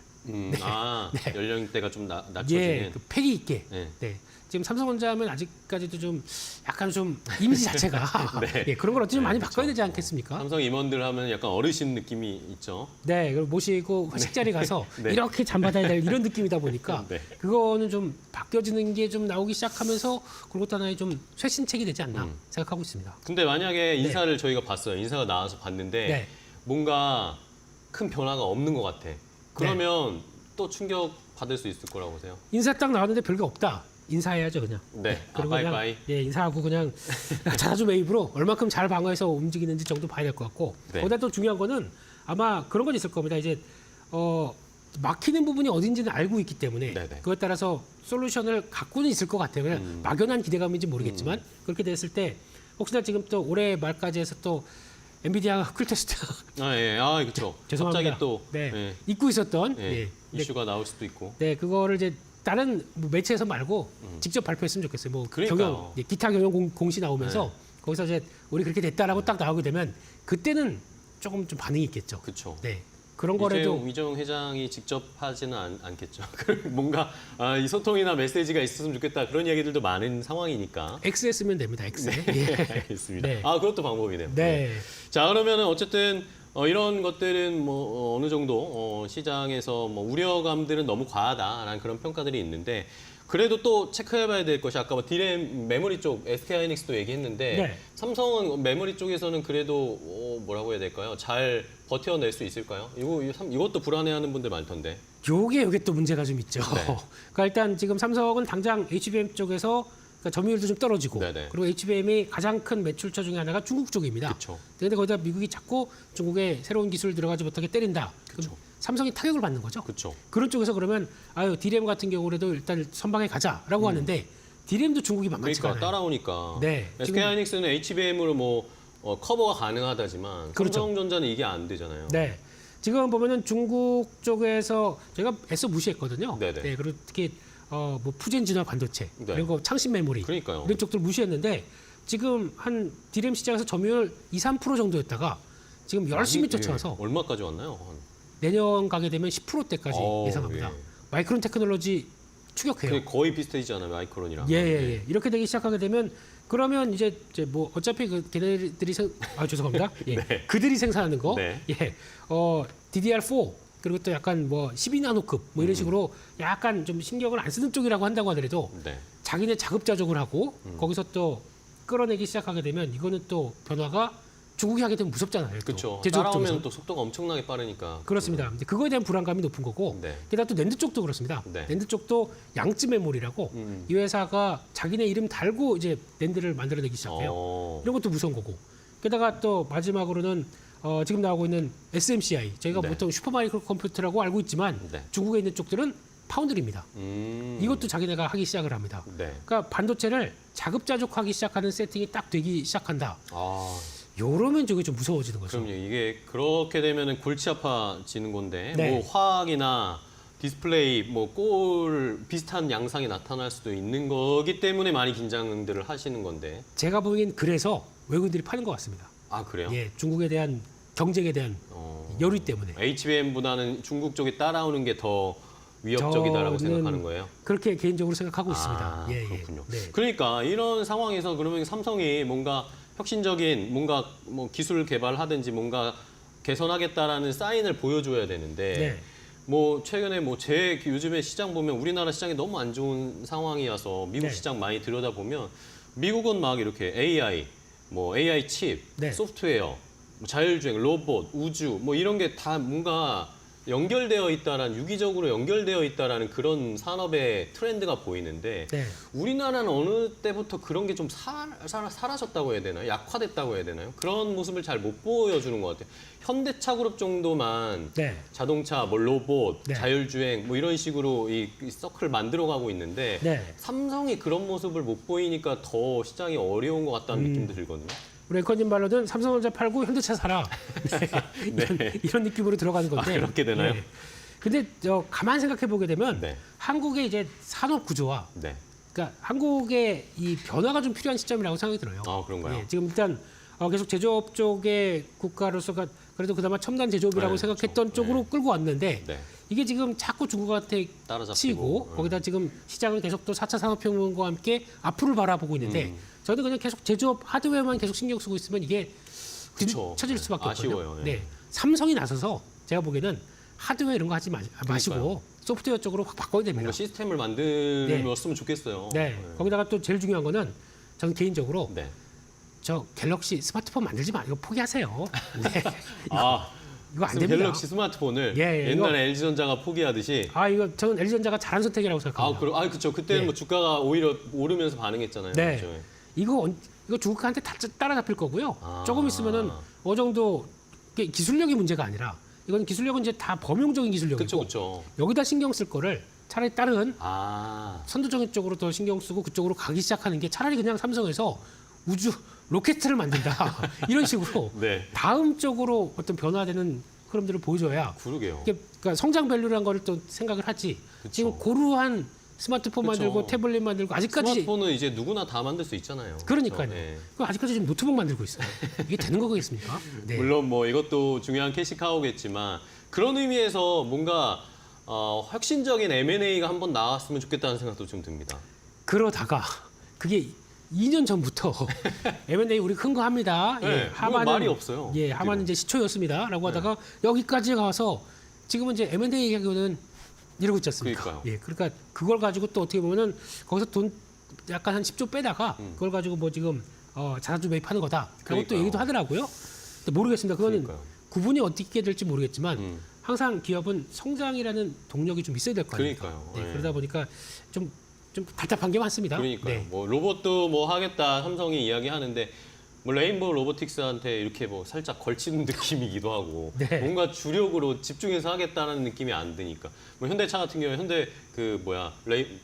연령대가 좀 낮춰지는.
예, 그 패기 있게.
네.
네. 지금 삼성전자하면 아직까지도 좀 약간 좀 이미지 자체가
네.
예, 그런 걸 어떻게 좀 많이
그쵸.
바꿔야 되지 않겠습니까?
삼성 임원들 하면 약간 어르신 느낌이 있죠.
네, 그걸 모시고 회식 자리 가서
네.
이렇게 잠 받아야 될 이런 느낌이다 보니까
네.
그거는 좀 바뀌어지는 게 좀 나오기 시작하면서 그것도 하나의 좀 쇄신책이 되지 않나 생각하고 있습니다.
근데 만약에 인사를 저희가 봤어요. 인사가 나와서 봤는데
네.
뭔가 큰 변화가 없는 것 같아. 그러면 또 충격 받을 수 있을 거라고 보세요.
인사 딱 나왔는데 별게 없다. 인사해야죠 그냥.
네.
그리고
빠이빠이.
그냥 인사하고 그냥 자사주 매입으로 얼마큼 잘 방어해서 움직이는지 정도 봐야 될 것 같고
네.
거기다 또 중요한 거는 아마 그런 건 있을 겁니다. 이제 막히는 부분이 어딘지는 알고 있기 때문에
네네.
그것에 따라서 솔루션을 갖고는 있을 것 같아요. 그냥 막연한 기대감인지 모르겠지만 그렇게 됐을 때 혹시나 지금 또 올해 말까지 해서 또 엔비디아 쿨 테스트
그렇죠.
죄송합니다.
갑자기 또
네. 잊고 있었던
예,
예. 근데
이슈가 나올 수도 있고.
네, 그거를 이제 다른 뭐 매체에서 말고 직접 발표했으면 좋겠어요. 뭐
그러니까요.
기타 경영 공시 나오면서 거기서 이제 우리 그렇게 됐다라고 딱 나오게 되면 그때는 조금 좀 반응이 있겠죠.
그렇죠.
네, 그런 거라도
이재용 회장이 직접 하지는 않겠죠. 뭔가 이 소통이나 메시지가 있었으면 좋겠다 그런 이야기들도 많은 상황이니까.
X에 쓰면 됩니다. X에. 예.
알겠습니다.
네.
그것도 방법이네요.
네.
자, 그러면은 어쨌든 이런 것들은 뭐 어느 정도 시장에서 뭐 우려감들은 너무 과하다라는 그런 평가들이 있는데 그래도 또 체크해봐야 될 것이 아까 뭐 디램 메모리 쪽 SK하이닉스도 얘기했는데
네.
삼성은 메모리 쪽에서는 그래도 뭐라고 해야 될까요? 잘 버텨낼 수 있을까요? 이것도 불안해하는 분들 많던데.
요게 또 문제가 좀 있죠.
네.
그러니까 일단 지금 삼성은 당장 HBM 쪽에서 그러니까 점유율도 좀 떨어지고
네네.
그리고 HBM이 가장 큰 매출처 중에 하나가 중국 쪽입니다.
그렇죠.
그런데 거기다 미국이 자꾸 중국에 새로운 기술을 들어가지 못하게 때린다.
그쵸.
그럼 삼성이 타격을 받는 거죠.
그렇죠.
그런 쪽에서 그러면 아유 디램 같은 경우라도 일단 선방에 가자라고 하는데 디램도 중국이 만만치가
그러니까
않아요.
따라오니까.
네,
SK 하이닉스는 HBM으로 뭐 커버가 가능하다지만
그렇죠.
삼성전자는 이게 안 되잖아요.
네. 지금 보면은 중국 쪽에서 제가 애써 무시했거든요.
네네.
네, 그리고 특히 뭐 푸젠 진화 반도체
네.
그리고 창신 메모리
그러니까요.
이런 쪽들 무시했는데 지금 한 디램 시장에서 점유율 2~3% 정도였다가 지금 열심히 쫓아와서
예. 얼마까지 왔나요?
내년 가게 되면 10%대까지 예상합니다.
예.
마이크론 테크놀로지 추격해요.
그게 거의 비슷해지잖아요, 마이크론이랑.
예, 예, 예. 이렇게 되기 시작하게 되면 그러면 이제 뭐 어차피 그 걔네들이 죄송합니다. 예.
네.
그들이 생산하는 거,
네.
예, DDR4 그리고 또 약간 뭐 12나노급 뭐 이런 식으로 약간 좀 신경을 안 쓰는 쪽이라고 한다고 하더라도
네.
자기네 자급자족을 하고 거기서 또 끌어내기 시작하게 되면 이거는 또 변화가 중국이 하게 되면 무섭잖아요. 또.
그렇죠.
제조업
따라오면
쪽에서.
또 속도가 엄청나게 빠르니까.
그렇습니다. 근데 그거에 대한 불안감이 높은 거고
네.
게다가 또 낸드 쪽도 그렇습니다.
네.
낸드 쪽도 양쯔 메모리라고 이 회사가 자기네 이름 달고 이제 낸드를 만들어내기 시작해요. 이런 것도 무서운 거고 게다가 또 마지막으로는 지금 나오고 있는 SMCI 저희가
네.
보통 슈퍼마이크로 컴퓨터라고 알고 있지만
네.
중국에 있는 쪽들은 파운드리입니다. 이것도 자기네가 하기 시작을 합니다.
네.
그러니까 반도체를 자급자족하기 시작하는 세팅이 딱 되기 시작한다.
아,
요러면 저게 좀 무서워지는 거죠.
그럼요. 이게 그렇게 되면은 골치 아파지는 건데
네.
뭐 화학이나 디스플레이 뭐 꼴 비슷한 양상이 나타날 수도 있는 거기 때문에 많이 긴장들을 하시는 건데.
제가 보기엔 그래서 외국인들이 파는 것 같습니다.
아, 그래요?
예, 중국에 대한 경쟁에 대한 열의 때문에
HBM보다는 중국 쪽이 따라오는 게 더 위협적이다라고
저는
생각하는 거예요?
그렇게 개인적으로 생각하고 있습니다.
아,
예,
그렇군요.
예. 네.
그러니까 이런 상황에서 그러면 삼성이 뭔가 혁신적인 뭔가 뭐 기술 개발하든지 뭔가 개선하겠다라는 사인을 보여줘야 되는데
네.
뭐 최근에 뭐 제 요즘에 시장 보면 우리나라 시장이 너무 안 좋은 상황이어서 미국
네.
시장 많이 들여다보면 미국은 막 이렇게 AI, 뭐 AI 칩,
네.
소프트웨어, 뭐 자율주행, 로봇, 우주 뭐 이런 게 다 뭔가 연결되어 있다라는 유기적으로 연결되어 있다라는 그런 산업의 트렌드가 보이는데
네.
우리나라는 어느 때부터 그런 게 좀 사라졌다고 해야 되나요? 약화됐다고 해야 되나요? 그런 모습을 잘 못 보여주는 것 같아요. 현대차 그룹 정도만
네.
자동차, 뭐 로봇,
네.
자율주행 뭐 이런 식으로 이 서클을 만들어가고 있는데
네.
삼성이 그런 모습을 못 보이니까 더 시장이 어려운 것 같다는 느낌도 들거든요.
우리 앵커님 말로는 삼성전자 팔고 현대차 사라. 네. 이런 느낌으로 들어가는 건데.
아, 그렇게 되나요?
네. 근데 가만 생각해 보게 되면
네.
한국의 이제 산업 구조와
네.
그러니까 한국의 이 변화가 좀 필요한 시점이라고 생각이 들어요.
아, 그런가요?
예, 지금 일단 계속 제조업 쪽의 국가로서가 그래도 그나마 첨단 제조업이라고
네,
생각했던
그렇죠.
쪽으로
네.
끌고 왔는데
네.
이게 지금 자꾸 중국한테
따라잡히고.
치고 거기다 지금 시장을 계속 또 4차 산업혁명과 함께 앞으로 바라보고 있는데 저는 그냥 계속 제조업 하드웨어만 계속 신경 쓰고 있으면 이게
그쵸.
처질 수밖에
아쉬워요.
없거든요.
네.
네. 삼성이 나서서 제가 보기에는 하드웨어 이런 거 하지 마시고
그러니까요.
소프트웨어 쪽으로 확 바꿔야 됩니다.
뭔가 시스템을 만들었으면 좋겠어요.
네. 거기다가 또 제일 중요한 거는 저는 개인적으로
네.
저 갤럭시 스마트폰 만들지 마. 이거 포기하세요. 네.
아,
이거 안
지금
됩니다.
갤럭시 스마트폰을
예,
옛날에 LG전자가 포기하듯이.
이거 저는 LG전자가 잘한 선택이라고 생각합니다.
그렇죠. 그때는
네.
뭐 주가가 오히려 오르면서 반응했잖아요.
네.
그렇죠.
이거 중국한테 다 따라잡힐 거고요.
아.
조금 있으면은 어느 정도 이게 기술력이 문제가 아니라 이건 기술력은 이제 다 범용적인 기술력이고
그렇죠, 그렇죠.
여기다 신경 쓸 거를 차라리 다른
아,
선도적인 쪽으로 더 신경 쓰고 그쪽으로 가기 시작하는 게 차라리 그냥 삼성에서 우주 로켓을 만든다 이런 식으로
네.
다음 쪽으로 어떤 변화되는 흐름들을 보여줘야
그러게요.
이게 그러니까 성장 밸류라는 거를 또 생각을 하지.
그쵸.
지금 고루한 스마트폰
그쵸.
만들고 태블릿 만들고 아직까지
스마트폰은 이제 누구나 다 만들 수 있잖아요.
그러니까요.
그렇죠? 네.
그 아직까지 지금 노트북 만들고 있어요. 이게 되는 거겠습니까? 네.
물론 뭐 이것도 중요한 캐시카우겠지만 그런 의미에서 뭔가 혁신적인 M&A가 한번 나왔으면 좋겠다는 생각도 좀 듭니다.
그러다가 그게 2년 전부터 M&A 우리 큰 거 합니다.
네, 그건 말이 없어요.
예, 하마는 이제 시초였습니다라고 하다가 여기까지 가서 지금은 이제 M&A 얘기하고는 이러고 있지 않습니까?
그러니까요.
예, 그러니까 그걸 가지고 또 어떻게 보면은 거기서 돈 약간 한 10조 빼다가 그걸 가지고 뭐 지금 자사주 매입하는 거다. 그리고 또
그러니까요.
얘기도 하더라고요. 근데 모르겠습니다. 그거는
그러니까요.
구분이 어떻게 될지 모르겠지만 항상 기업은 성장이라는 동력이 좀 있어야 될 거 아닙니까?
그러니까요.
네,
네.
그러다 보니까 좀 답답한 게 많습니다.
그러니까요.
네.
뭐 로봇도 뭐 하겠다 삼성이 이야기하는데 뭐 레인보우 로보틱스한테 이렇게 뭐 살짝 걸치는 느낌이기도 하고
네.
뭔가 주력으로 집중해서 하겠다는 느낌이 안 드니까 뭐 현대차 같은 경우에 현대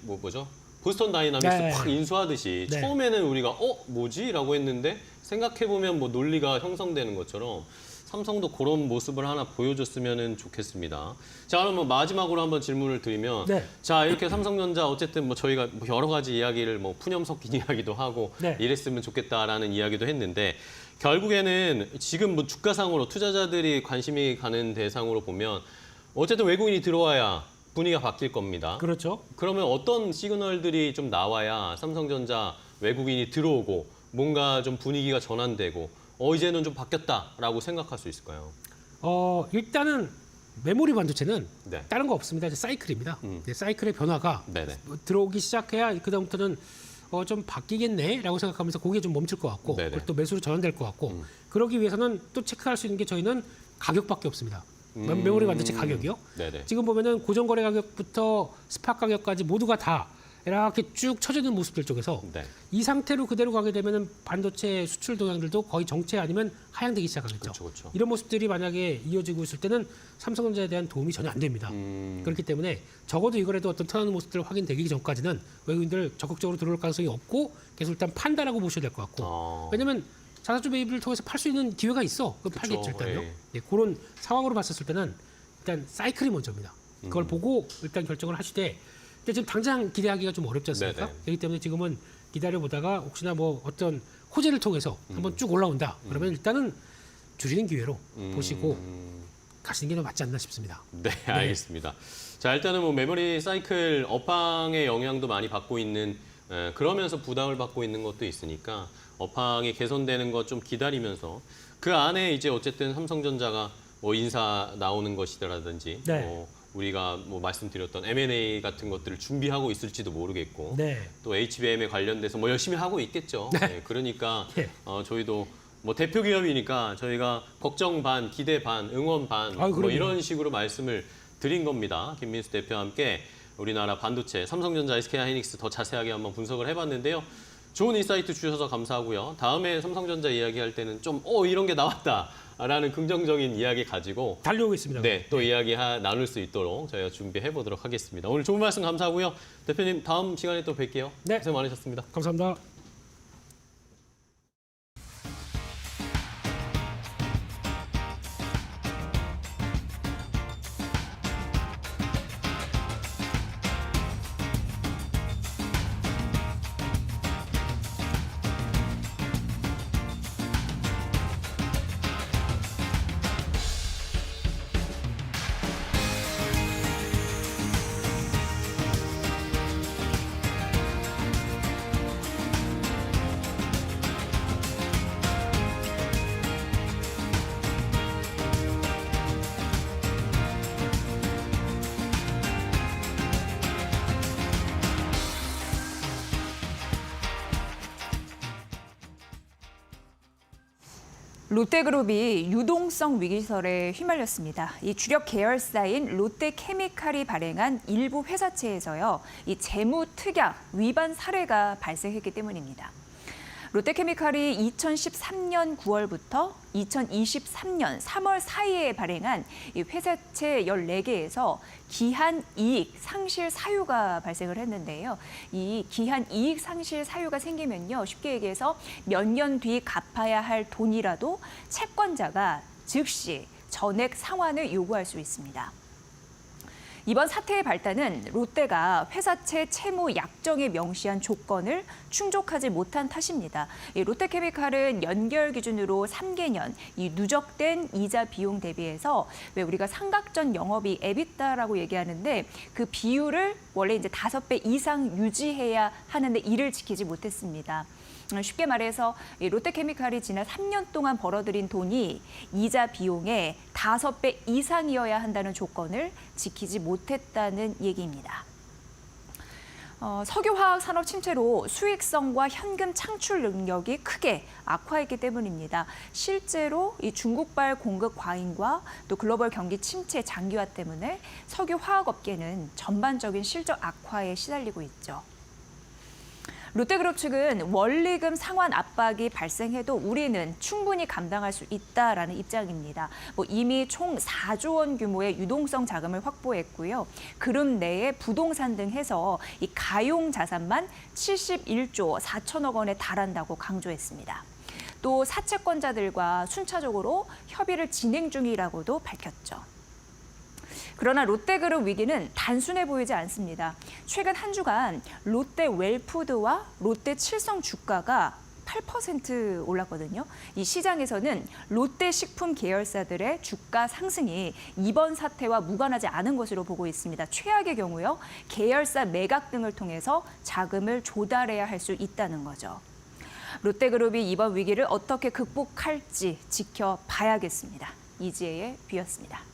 뭐죠? 보스턴 다이나믹스
네.
팍 인수하듯이
네.
처음에는 우리가 뭐지?라고 했는데 생각해보면 뭐 논리가 형성되는 것처럼 삼성도 그런 모습을 하나 보여줬으면 좋겠습니다. 자, 그럼 뭐 마지막으로 한번 질문을 드리면,
네.
자 이렇게 삼성전자 어쨌든 뭐 저희가 뭐 여러 가지 이야기를 뭐 푸념 섞인 이야기도 하고
네.
이랬으면 좋겠다라는 이야기도 했는데 결국에는 지금 뭐 주가상으로 투자자들이 관심이 가는 대상으로 보면 어쨌든 외국인이 들어와야 분위기가 바뀔 겁니다.
그렇죠.
그러면 어떤 시그널들이 좀 나와야 삼성전자 외국인이 들어오고 뭔가 좀 분위기가 전환되고 이제는 좀 바뀌었다라고 생각할 수 있을까요?
일단은 메모리 반도체는
네.
다른 거 없습니다. 이제 사이클입니다. 네, 사이클의 변화가
네네.
들어오기 시작해야 그다음부터는 좀 바뀌겠네라고 생각하면서 그게 좀 멈출 것 같고
네네.
그리고 또 매수로 전환될 것 같고 그러기 위해서는 또 체크할 수 있는 게 저희는 가격밖에 없습니다. 메모리 반도체 가격이요.
네네.
지금 보면은 고정거래 가격부터 스팟 가격까지 모두가 다 이렇게 쭉 쳐지는 모습들 쪽에서
네.
이 상태로 그대로 가게 되면은 반도체 수출 동향들도 거의 정체 아니면 하향되기 시작하겠죠.
그렇죠, 그렇죠.
이런 모습들이 만약에 이어지고 있을 때는 삼성전자에 대한 도움이 전혀 안 됩니다. 그렇기 때문에 적어도 이거라도 어떤 턴하는 모습들 확인되기 전까지는 외국인들 적극적으로 들어올 가능성이 없고 계속 일단 판다라고 보셔야 될 것 같고 왜냐면 자사주 매입을 통해서 팔 수 있는 기회가 있어. 그럼
그쵸,
팔겠죠 일단요.
예.
네, 그런 상황으로 봤었을 때는 일단 사이클이 먼저입니다. 그걸 보고 일단 결정을 하시되 근데 지금 당장 기대하기가 좀 어렵지 않습니까?
네네.
그렇기 때문에 지금은 기다려보다가 혹시나 뭐 어떤 호재를 통해서 한번 쭉 올라온다. 그러면 일단은 줄이는 기회로 보시고 가시는 게 더 맞지 않나 싶습니다.
네, 알겠습니다. 자, 일단은 뭐 메모리 사이클 업황의 영향도 많이 받고 있는 그러면서 부담을 받고 있는 것도 있으니까 업황이 개선되는 것 좀 기다리면서 그 안에 이제 어쨌든 삼성전자가 뭐 인사 나오는 것이라든지
네.
뭐 우리가 뭐 말씀드렸던 M&A 같은 것들을 준비하고 있을지도 모르겠고
네.
또 HBM에 관련돼서 뭐 열심히 하고 있겠죠. 네, 그러니까
예.
저희도 뭐 대표 기업이니까 저희가 걱정 반, 기대 반, 응원 반 뭐
그럼요.
이런 식으로 말씀을 드린 겁니다. 김민수 대표와 함께 우리나라 반도체, 삼성전자, SK하이닉스 더 자세하게 한번 분석을 해봤는데요. 좋은 인사이트 주셔서 감사하고요. 다음에 삼성전자 이야기할 때는 좀 이런 게 나왔다라는 긍정적인 이야기 가지고
달려오겠습니다.
네, 또 이야기 나눌 수 있도록 저희가 준비해 보도록 하겠습니다. 오늘 좋은 말씀 감사하고요. 대표님 다음 시간에 또 뵐게요.
네.
고생 많으셨습니다.
감사합니다.
롯데그룹이 유동성 위기설에 휘말렸습니다. 이 주력 계열사인 롯데케미칼이 발행한 일부 회사채에서요, 이 재무 특약 위반 사례가 발생했기 때문입니다. 롯데케미칼이 2013년 9월부터 2023년 3월 사이에 발행한 이 회사채 14개에서 기한 이익 상실 사유가 발생을 했는데요. 이 기한 이익 상실 사유가 생기면요, 쉽게 얘기해서 몇 년 뒤 갚아야 할 돈이라도 채권자가 즉시 전액 상환을 요구할 수 있습니다. 이번 사태의 발단은 롯데가 회사채 채무 약정에 명시한 조건을 충족하지 못한 탓입니다. 이 롯데케미칼은 연결 기준으로 3개년 이 누적된 이자 비용 대비해서 왜 우리가 삼각전 영업이익 EBITDA라고 얘기하는데 그 비율을 원래 이제 5배 이상 유지해야 하는데 이를 지키지 못했습니다. 쉽게 말해서 이 롯데케미칼이 지난 3년 동안 벌어들인 돈이 이자 비용의 5배 이상이어야 한다는 조건을 지키지 못했다는 얘기입니다. 석유화학 산업 침체로 수익성과 현금 창출 능력이 크게 악화했기 때문입니다. 실제로 이 중국발 공급 과잉과 또 글로벌 경기 침체 장기화 때문에 석유화학 업계는 전반적인 실적 악화에 시달리고 있죠. 롯데그룹 측은 원리금 상환 압박이 발생해도 우리는 충분히 감당할 수 있다라는 입장입니다. 이미 총 4조 원 규모의 유동성 자금을 확보했고요. 그룹 내에 부동산 등 해서 이 가용 자산만 71조 4천억 원에 달한다고 강조했습니다. 또 사채권자들과 순차적으로 협의를 진행 중이라고도 밝혔죠. 그러나 롯데그룹 위기는 단순해 보이지 않습니다. 최근 한 주간 롯데 웰푸드와 롯데 칠성 주가가 8% 올랐거든요. 이 시장에서는 롯데 식품 계열사들의 주가 상승이 이번 사태와 무관하지 않은 것으로 보고 있습니다. 최악의 경우요, 계열사 매각 등을 통해서 자금을 조달해야 할 수 있다는 거죠. 롯데그룹이 이번 위기를 어떻게 극복할지 지켜봐야겠습니다. 이지혜의 뷰였습니다.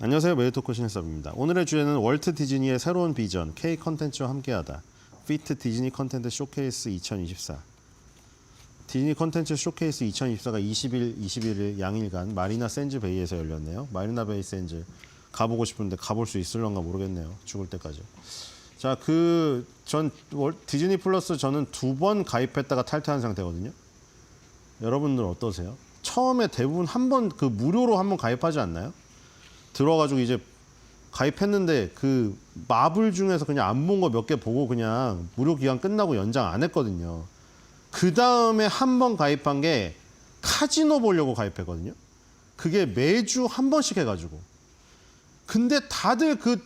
안녕하세요. 메디토크 신혜섭입니다. 오늘의 주제는 월트 디즈니의 새로운 비전, K 컨텐츠와 함께하다. 피트 디즈니 컨텐츠 쇼케이스 2024. 디즈니 컨텐츠 쇼케이스 2024가 20일, 21일 양일간 마리나 샌즈 베이에서 열렸네요. 마리나 베이 샌즈 가보고 싶은데 가볼 수 있을런가 모르겠네요. 죽을 때까지. 자, 전 디즈니 플러스 저는 2번 가입했다가 탈퇴한 상태거든요. 여러분들 어떠세요? 처음에 대부분 무료로 한 번 가입하지 않나요? 들어가지고 이제 가입했는데 그 마블 중에서 그냥 안 본 거 몇 개 보고 그냥 무료 기간 끝나고 연장 안 했거든요. 그 다음에 한 번 가입한 게 카지노 보려고 가입했거든요. 그게 매주 한 번씩 해가지고. 근데 다들 그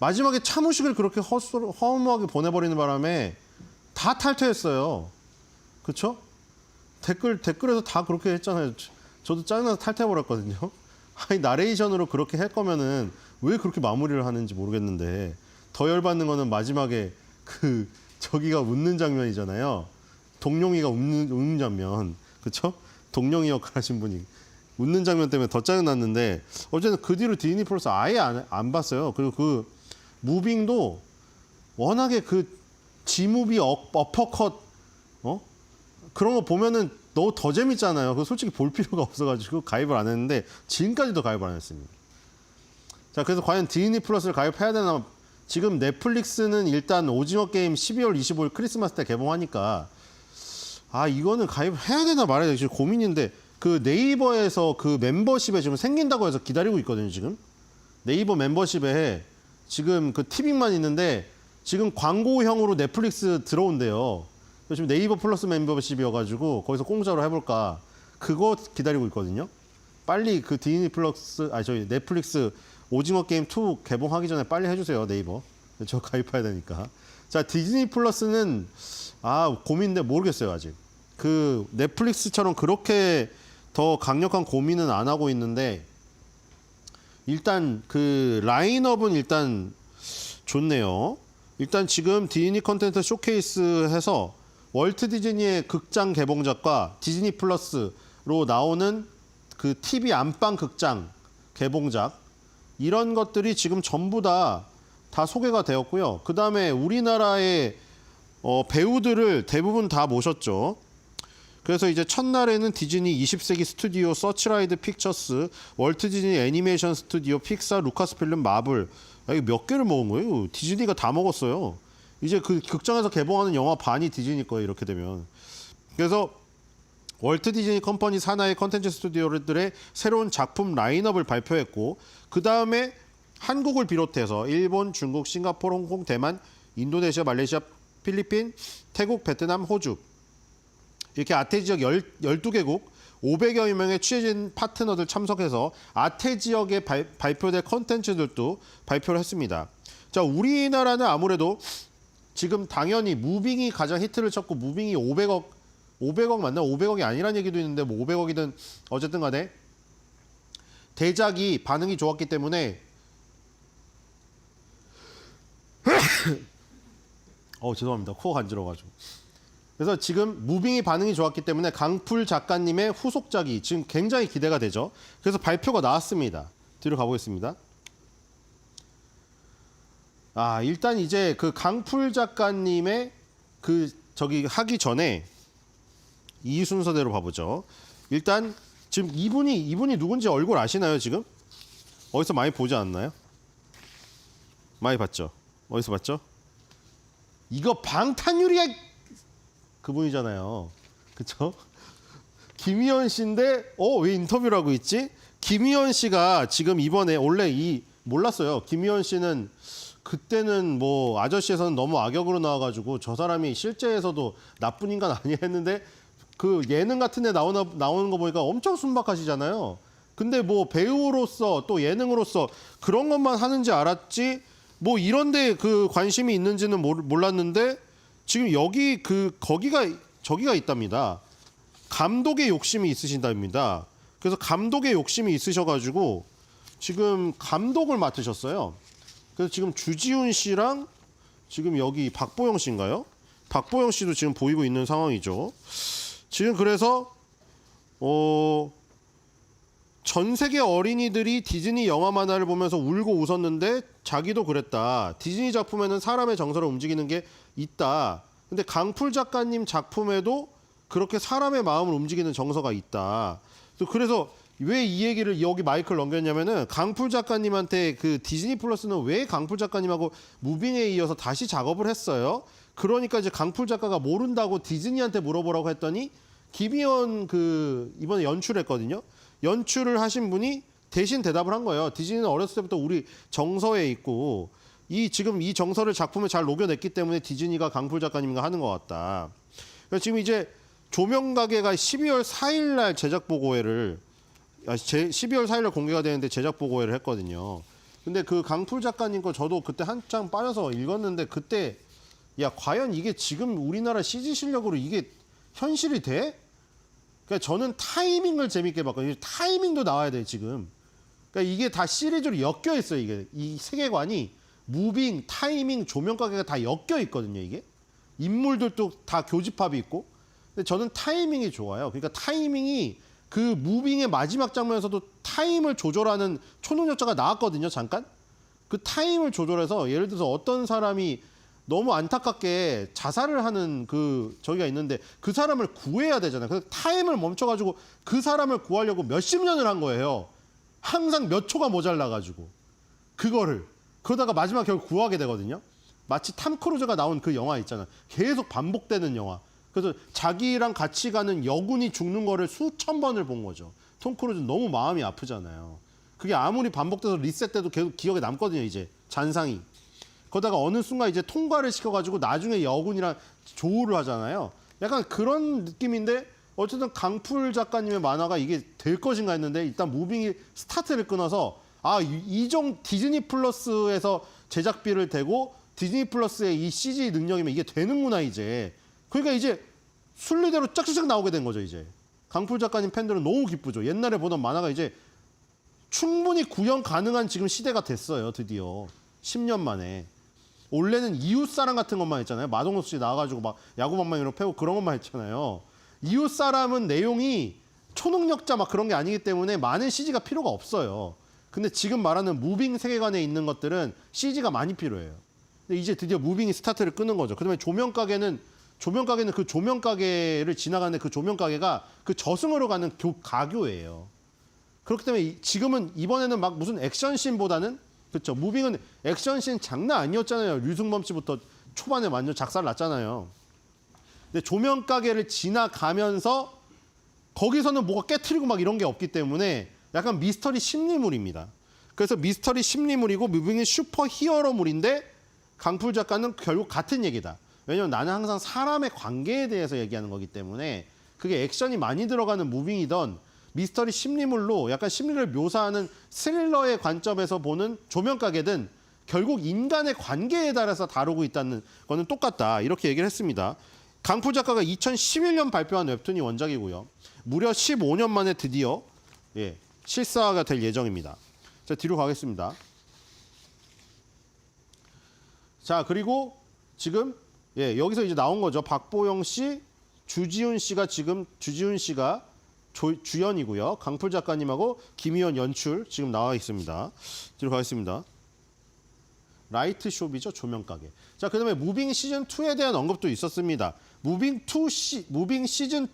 마지막에 차무식을 그렇게 허무하게 보내버리는 바람에 다 탈퇴했어요. 그쵸? 댓글에서 다 그렇게 했잖아요. 저도 짜증나서 탈퇴해버렸거든요. 아니, 나레이션으로 그렇게 할 거면은 왜 그렇게 마무리를 하는지 모르겠는데, 더 열받는 거는 마지막에 저기가 웃는 장면이잖아요. 동룡이가 웃는 장면. 그쵸? 동룡이 역할 하신 분이 웃는 장면 때문에 더 짜증났는데, 어쨌든 그 뒤로 디즈니 플러스 아예 안 봤어요. 그리고 그 무빙도 워낙에 지무비 어퍼컷, 그런 거 보면은 너무 더 재밌잖아요. 그 솔직히 볼 필요가 없어가지고 가입을 안 했는데 지금까지도 가입을 안 했습니다. 자, 그래서 과연 디즈니 플러스를 가입해야 되나? 지금 넷플릭스는 일단 오징어 게임 12월 25일 크리스마스 때 개봉하니까 이거는 가입해야 되나 말아야 되나 지금 고민인데, 그 네이버에서 그 멤버십에 지금 생긴다고 해서 기다리고 있거든요. 지금 네이버 멤버십에 지금 그 티빙만 있는데 지금 광고형으로 넷플릭스 들어온대요. 지금 네이버 플러스 멤버십이어가지고 거기서 공짜로 해볼까, 그거 기다리고 있거든요. 빨리 그 디즈니 플러스, 저희 넷플릭스 오징어 게임 2 개봉하기 전에 빨리 해주세요. 네이버. 저 가입해야 되니까. 자, 디즈니 플러스는 고민인데 모르겠어요. 아직 그 넷플릭스처럼 그렇게 더 강력한 고민은 안 하고 있는데, 일단 그 라인업은 일단 좋네요. 일단 지금 디즈니 컨텐츠 쇼케이스 해서 월트 디즈니의 극장 개봉작과 디즈니 플러스로 나오는 그 TV 안방 극장 개봉작, 이런 것들이 지금 전부 다 소개가 되었고요. 그 다음에 우리나라의 배우들을 대부분 다 모셨죠. 그래서 이제 첫날에는 디즈니 20세기 스튜디오, 서치라이드 픽처스, 월트 디즈니 애니메이션 스튜디오, 픽사, 루카스필름, 마블. 이거 몇 개를 먹은 거예요? 디즈니가 다 먹었어요. 이제 그 극장에서 개봉하는 영화 반이 디즈니 거예요, 이렇게 되면. 그래서 월트 디즈니 컴퍼니 산하의 컨텐츠 스튜디오들의 새로운 작품 라인업을 발표했고, 그 다음에 한국을 비롯해서 일본, 중국, 싱가포르, 홍콩, 대만, 인도네시아, 말레이시아, 필리핀, 태국, 베트남, 호주 이렇게 아태 지역 12개국 500여 명의 취재진 파트너들 참석해서 아태 지역에 발표될 컨텐츠들도 발표를 했습니다. 자, 우리나라는 아무래도 지금 당연히 무빙이 가장 히트를 쳤고, 무빙이 500억 맞나? 500억이 아니란 얘기도 있는데 뭐 500억이든 어쨌든 간에 대작이 반응이 좋았기 때문에 죄송합니다. 코가 간지러워가지고. 그래서 지금 무빙이 반응이 좋았기 때문에 강풀 작가님의 후속작이 지금 굉장히 기대가 되죠. 그래서 발표가 나왔습니다. 뒤로 가보겠습니다. 일단 이제 그 강풀 작가님의 하기 전에 이 순서대로 봐보죠. 일단 지금 이분이 누군지 얼굴 아시나요, 지금? 어디서 많이 보지 않나요? 많이 봤죠? 어디서 봤죠? 이거 방탄유리의 그분이잖아요. 그쵸? 김희연 씨인데, 왜 인터뷰를 하고 있지? 김희연 씨가 지금 이번에 원래 몰랐어요. 김희연 씨는 그때는 뭐 아저씨에서는 너무 악역으로 나와가지고 저 사람이 실제에서도 나쁜 인간 아니야 했는데 그 예능 같은 데 나오는 거 보니까 엄청 순박하시잖아요. 근데 뭐 배우로서 또 예능으로서 그런 것만 하는지 알았지 뭐 이런데 그 관심이 있는지는 몰랐는데 지금 저기가 있답니다. 감독의 욕심이 있으신답니다. 그래서 감독의 욕심이 있으셔가지고 지금 감독을 맡으셨어요. 그래서 지금 주지훈 씨랑 지금 여기 박보영 씨인가요? 박보영 씨도 지금 보이고 있는 상황이죠. 지금 그래서 전 세계 어린이들이 디즈니 영화 만화를 보면서 울고 웃었는데 자기도 그랬다. 디즈니 작품에는 사람의 정서를 움직이는 게 있다. 근데 강풀 작가님 작품에도 그렇게 사람의 마음을 움직이는 정서가 있다. 그래서 왜 이 얘기를 여기 마이크를 넘겼냐면은 강풀 작가님한테 그 디즈니 플러스는 왜 강풀 작가님하고 무빙에 이어서 다시 작업을 했어요. 그러니까 이제 강풀 작가가 모른다고 디즈니한테 물어보라고 했더니 김희연 이번에 연출했거든요. 연출을 하신 분이 대신 대답을 한 거예요. 디즈니는 어렸을 때부터 우리 정서에 있고 지금 이 정서를 작품에 잘 녹여냈기 때문에 디즈니가 강풀 작가님과 하는 것 같다. 그래서 지금 이제 조명가게가 12월 4일 날 제작 보고회를 12월 4일 날 공개가 되는데 제작 보고회를 했거든요. 근데 그 강풀 작가님 거 저도 그때 한창 빠져서 읽었는데 그때 과연 이게 지금 우리나라 CG 실력으로 이게 현실이 돼? 그러니까 저는 타이밍을 재밌게 봤거든요. 타이밍도 나와야 돼 지금. 그러니까 이게 다 시리즈로 엮여 있어요. 이게 이 세계관이 무빙, 타이밍, 조명가게가 다 엮여 있거든요. 이게 인물들도 다 교집합이 있고. 근데 저는 타이밍이 좋아요. 그러니까 타이밍이 그 무빙의 마지막 장면에서도 타임을 조절하는 초능력자가 나왔거든요. 잠깐. 그 타임을 조절해서 예를 들어서 어떤 사람이 너무 안타깝게 자살을 하는 저기가 있는데 그 사람을 구해야 되잖아요. 그래서 타임을 멈춰가지고 그 사람을 구하려고 몇십 년을 한 거예요. 항상 몇 초가 모자라가지고 그거를 그러다가 마지막 결국 구하게 되거든요. 마치 탐 크루즈가 나온 그 영화 있잖아요. 계속 반복되는 영화. 그래서 자기랑 같이 가는 여군이 죽는 거를 수천 번을 본 거죠. 톰 크루즈 너무 마음이 아프잖아요. 그게 아무리 반복돼서 리셋돼도 계속 기억에 남거든요. 이제 잔상이. 그러다가 어느 순간 이제 통과를 시켜가지고 나중에 여군이랑 조우를 하잖아요. 약간 그런 느낌인데 어쨌든 강풀 작가님의 만화가 이게 될 것인가 했는데 일단 무빙이 스타트를 끊어서 디즈니 플러스에서 제작비를 대고 디즈니 플러스의 이 CG 능력이면 이게 되는구나 이제. 그러니까 이제 순리대로 짝짝짝 나오게 된 거죠 이제. 강풀 작가님 팬들은 너무 기쁘죠. 옛날에 보던 만화가 이제 충분히 구현 가능한 지금 시대가 됐어요. 드디어 10년 만에. 원래는 이웃사람 같은 것만 했잖아요. 마동석 씨 나와가지고 막 야구방망이로 패고 그런 것만 했잖아요. 이웃사람은 내용이 초능력자 막 그런 게 아니기 때문에 많은 CG가 필요가 없어요. 근데 지금 말하는 무빙 세계관에 있는 것들은 CG가 많이 필요해요. 근데 이제 드디어 무빙이 스타트를 끄는 거죠. 그다음에 조명 가게는 그 조명 가게를 지나가는 그 조명 가게가 그 저승으로 가는 가교예요. 그렇기 때문에 지금은 이번에는 막 무슨 액션씬보다는 그렇죠. 무빙은 액션씬 장난 아니었잖아요. 류승범 씨부터 초반에 완전 작살 났잖아요. 근데 조명 가게를 지나가면서 거기서는 뭐가 깨트리고 막 이런 게 없기 때문에 약간 미스터리 심리물입니다. 그래서 미스터리 심리물이고 무빙은 슈퍼 히어로물인데 강풀 작가는 결국 같은 얘기다. 왜냐면 나는 항상 사람의 관계에 대해서 얘기하는 거기 때문에 그게 액션이 많이 들어가는 무빙이던 미스터리 심리물로 약간 심리를 묘사하는 스릴러의 관점에서 보는 조명가게든 결국 인간의 관계에 따라서 다루고 있다는 거는 똑같다. 이렇게 얘기를 했습니다. 강풀 작가가 2011년 발표한 웹툰이 원작이고요. 무려 15년 만에 드디어 실사화가 될 예정입니다. 자, 뒤로 가겠습니다. 자, 그리고 지금 여기서 이제 나온 거죠. 박보영 씨, 주지훈 씨가 주연이고요. 강풀 작가님하고 김희원 연출 지금 나와 있습니다. 뒤로 가겠습니다. 라이트 쇼비죠. 조명가게. 자, 그다음에 무빙 시즌 2에 대한 언급도 있었습니다. 무빙 시즌 2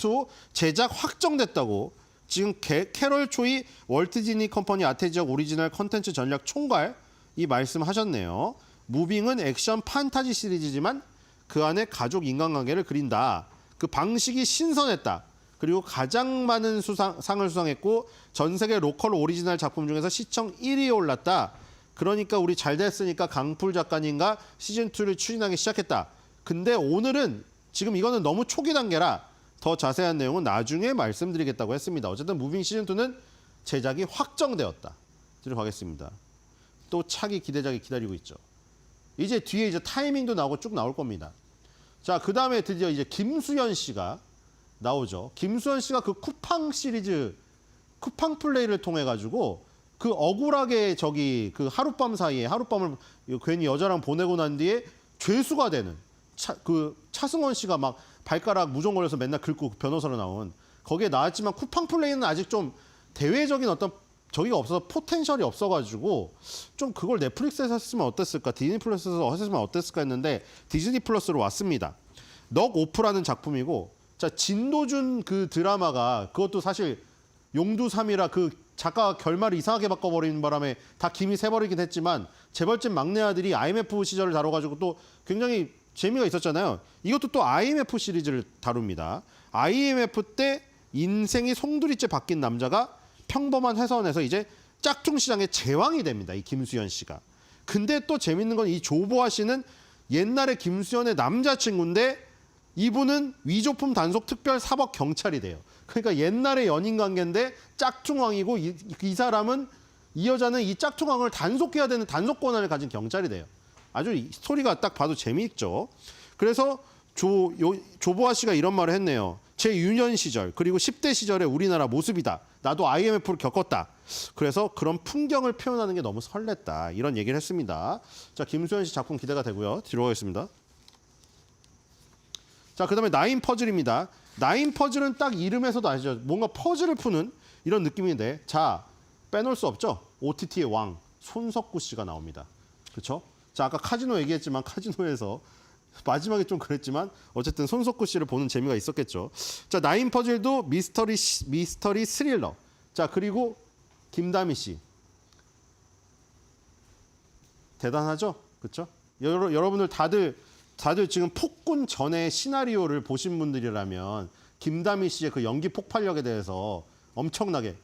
제작 확정됐다고 지금 캐럴 초이 월트 디즈니 컴퍼니 아태지역 오리지널 컨텐츠 전략 총괄 이 말씀하셨네요. 무빙은 액션 판타지 시리즈지만 그 안에 가족 인간관계를 그린다. 그 방식이 신선했다. 그리고 가장 많은 상을 수상했고 전 세계 로컬 오리지널 작품 중에서 시청 1위에 올랐다. 그러니까 우리 잘 됐으니까 강풀 작가님과 시즌2를 추진하기 시작했다. 근데 오늘은 지금 이거는 너무 초기 단계라 더 자세한 내용은 나중에 말씀드리겠다고 했습니다. 어쨌든 무빙 시즌2는 제작이 확정되었다. 들어가겠습니다. 또 차기 기대작이 기다리고 있죠. 이제 뒤에 이제 타이밍도 나오고 쭉 나올 겁니다. 자, 그 다음에 드디어 이제 김수현 씨가 나오죠. 김수현 씨가 그 쿠팡 시리즈, 쿠팡 플레이를 통해 가지고 그 억울하게 그 하룻밤 사이에 하룻밤을 괜히 여자랑 보내고 난 뒤에 죄수가 되는 차승원 씨가 막 발가락 무좀 걸려서 맨날 긁고 변호사로 나온 거기에 나왔지만 쿠팡 플레이는 아직 좀 대외적인 어떤 저기가 없어서 포텐셜이 없어가지고 좀 그걸 넷플릭스에서 했으면 어땠을까, 디즈니 플러스에서 했으면 어땠을까 했는데 디즈니 플러스로 왔습니다. 넉 오프라는 작품이고, 자, 진도준 그 드라마가 그것도 사실 용두삼이라 그 작가가 결말을 이상하게 바꿔버리는 바람에 다 김이 새버리긴 했지만 재벌집 막내 아들이 IMF 시절을 다뤄가지고 또 굉장히 재미가 있었잖아요. 이것도 또 IMF 시리즈를 다룹니다. IMF 때 인생이 송두리째 바뀐 남자가 평범한 회사원에서 이제 짝퉁 시장의 제왕이 됩니다. 이 김수현 씨가. 근데 또 재밌는 건 이 조보아 씨는 옛날에 김수현의 남자친구인데 이분은 위조품 단속 특별 사법 경찰이 돼요. 그러니까 옛날의 연인 관계인데 짝퉁왕이고 이 사람은 이 여자는 이 짝퉁왕을 단속해야 되는 단속 권한을 가진 경찰이 돼요. 아주 스토리가 딱 봐도 재미있죠. 그래서 조보아 씨가 이런 말을 했네요. 제 유년 시절 그리고 10대 시절의 우리나라 모습이다. 나도 IMF를 겪었다. 그래서 그런 풍경을 표현하는 게 너무 설렜다. 이런 얘기를 했습니다. 자, 김수현 씨 작품 기대가 되고요. 뒤로 가겠습니다. 자, 그다음에 나인 퍼즐입니다. 나인 퍼즐은 딱 이름에서도 아시죠? 뭔가 퍼즐을 푸는 이런 느낌인데, 자, 빼놓을 수 없죠. OTT의 왕 손석구 씨가 나옵니다. 그렇죠? 자, 아까 카지노 얘기했지만 카지노에서 마지막에 좀 그랬지만 어쨌든 손석구 씨를 보는 재미가 있었겠죠. 자, 나인 퍼즐도 미스터리 스릴러. 자, 그리고 김다미 씨 대단하죠, 그렇죠? 여러분들 다들 지금 폭군 전의 시나리오를 보신 분들이라면 김다미 씨의 그 연기 폭발력에 대해서 엄청나게,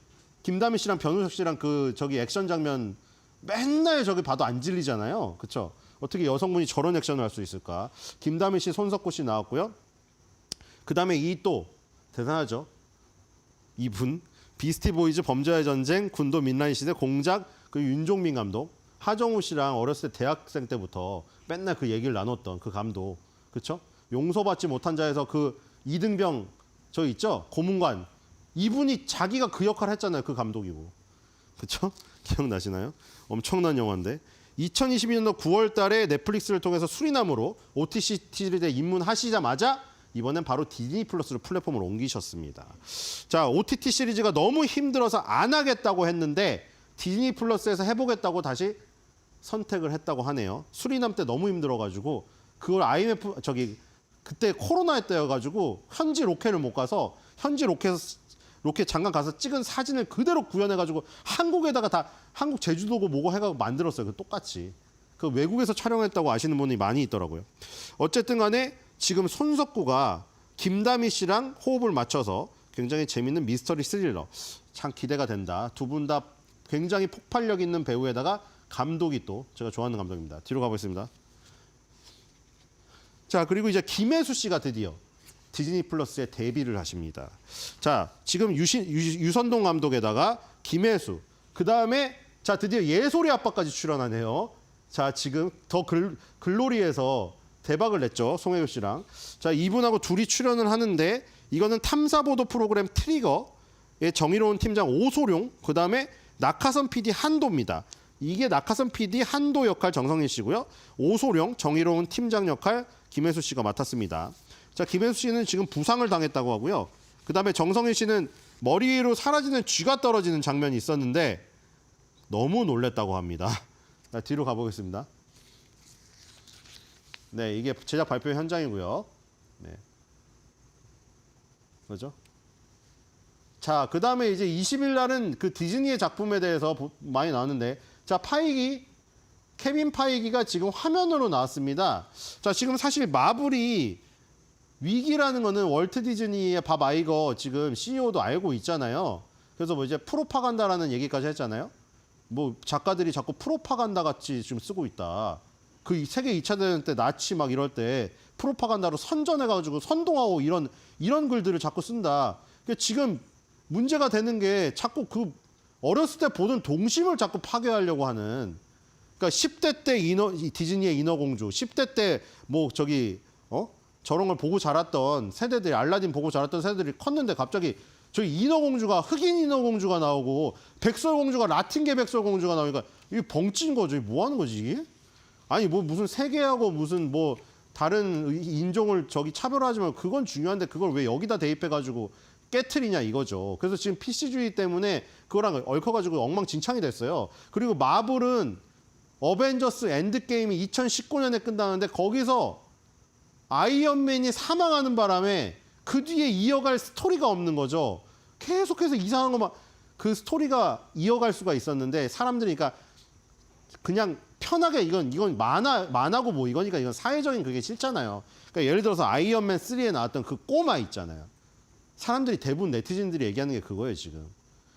김다미 씨랑 변우석 씨랑 그 저기 액션 장면 맨날 저기 봐도 안 질리잖아요, 그렇죠? 어떻게 여성분이 저런 액션을 할 수 있을까? 김다미 씨, 손석구 씨 나왔고요. 그 다음에 이 또 대단하죠. 이분 비스티 보이즈 범죄와의 전쟁, 군도 민라인 시대 공작, 그 윤종민 감독, 하정우 씨랑 어렸을 때 대학생 때부터 맨날 그 얘기를 나눴던 그 감독, 그렇죠? 용서받지 못한 자에서 그 이등병 저 있죠? 고문관, 이분이 자기가 그 역할을 했잖아요. 그 감독이고, 그렇죠? 기억나시나요? 엄청난 영화인데 2022년도 9월 달에 넷플릭스를 통해서 수리남으로 OTT에 입문하시자마자 이번엔 바로 디즈니 플러스로 플랫폼을 옮기셨습니다. 자, OTT 시리즈가 너무 힘들어서 안 하겠다고 했는데 디즈니 플러스에서 해보겠다고 다시 선택을 했다고 하네요. 수리남 때 너무 힘들어가지고 그걸 IMF 그때 코로나 때여가지고 현지 로켓을 못 가서 현지 로켓 잠깐 가서 찍은 사진을 그대로 구현해가지고 한국에다가 다 한국 제주도고 뭐고 해가지고 만들었어요. 그 똑같이. 그 외국에서 촬영했다고 아시는 분이 많이 있더라고요. 어쨌든 간에 지금 손석구가 김다미 씨랑 호흡을 맞춰서 굉장히 재밌는 미스터리 스릴러. 참 기대가 된다. 두 분 다 굉장히 폭발력 있는 배우에다가 감독이 또 제가 좋아하는 감독입니다. 뒤로 가보겠습니다. 자, 그리고 이제 김혜수 씨가 드디어 디즈니 플러스에 데뷔를 하십니다. 자, 지금 유선동 감독에다가 김혜수, 그 다음에 자 드디어 예솔이 아빠까지 출연하네요. 자, 지금 더 글로리에서 대박을 냈죠. 송혜교 씨랑. 자, 이분하고 둘이 출연을 하는데 이거는 탐사보도 프로그램 트리거의 정의로운 팀장 오소룡, 그 다음에 낙하선 PD 한도입니다. 이게 낙하선 PD 한도 역할 정성일 씨고요. 오소룡 정의로운 팀장 역할 김혜수 씨가 맡았습니다. 자, 김혜수 씨는 지금 부상을 당했다고 하고요. 그 다음에 정성일 씨는 머리 위로 사라지는 쥐가 떨어지는 장면이 있었는데 너무 놀랬다고 합니다. 자, 뒤로 가보겠습니다. 네, 이게 제작 발표 현장이고요. 네. 그렇죠? 자, 그 다음에 이제 20일 날은 그 디즈니의 작품에 대해서 많이 나왔는데, 자, 케빈 파이기가 지금 화면으로 나왔습니다. 자, 지금 사실 마블이 위기라는 거는 월트 디즈니의 밥 아이거 지금 CEO도 알고 있잖아요. 그래서 뭐 이제 프로파간다라는 얘기까지 했잖아요. 뭐 작가들이 자꾸 프로파간다 같이 지금 쓰고 있다. 그 세계 2차 대전 때 나치 막 이럴 때 프로파간다로 선전해가지고 선동하고 이런 글들을 자꾸 쓴다. 그러니까 지금 문제가 되는 게 자꾸 그 어렸을 때 보던 동심을 자꾸 파괴하려고 하는. 그러니까 10대 때 디즈니의 인어공주, 10대 때 뭐 저런 걸 보고 자랐던 세대들이, 알라딘 보고 자랐던 세대들이 컸는데 갑자기 저희 인어공주가, 흑인 인어공주가 나오고 백설공주가 라틴계 백설공주가 나오니까 이게 벙찐 거죠. 이게 뭐 하는 거지 이게? 아니 뭐 무슨 세계하고 무슨 뭐 다른 인종을 차별하지 말고 그건 중요한데 그걸 왜 여기다 대입해가지고 깨트리냐 이거죠. 그래서 지금 PC주의 때문에 그거랑 얽혀가지고 엉망진창이 됐어요. 그리고 마블은 어벤져스 엔드게임이 2019년에 끝나는데 거기서 아이언맨이 사망하는 바람에 그 뒤에 이어갈 스토리가 없는 거죠. 계속해서 이상한 것만 그 스토리가 이어갈 수가 있었는데 사람들이 그러니까 그냥 편하게 이건 만화고 뭐 이거니까 이건 사회적인 그게 싫잖아요. 그러니까 예를 들어서 아이언맨 3에 나왔던 그 꼬마 있잖아요. 사람들이 대부분 네티즌들이 얘기하는 게 그거예요 지금.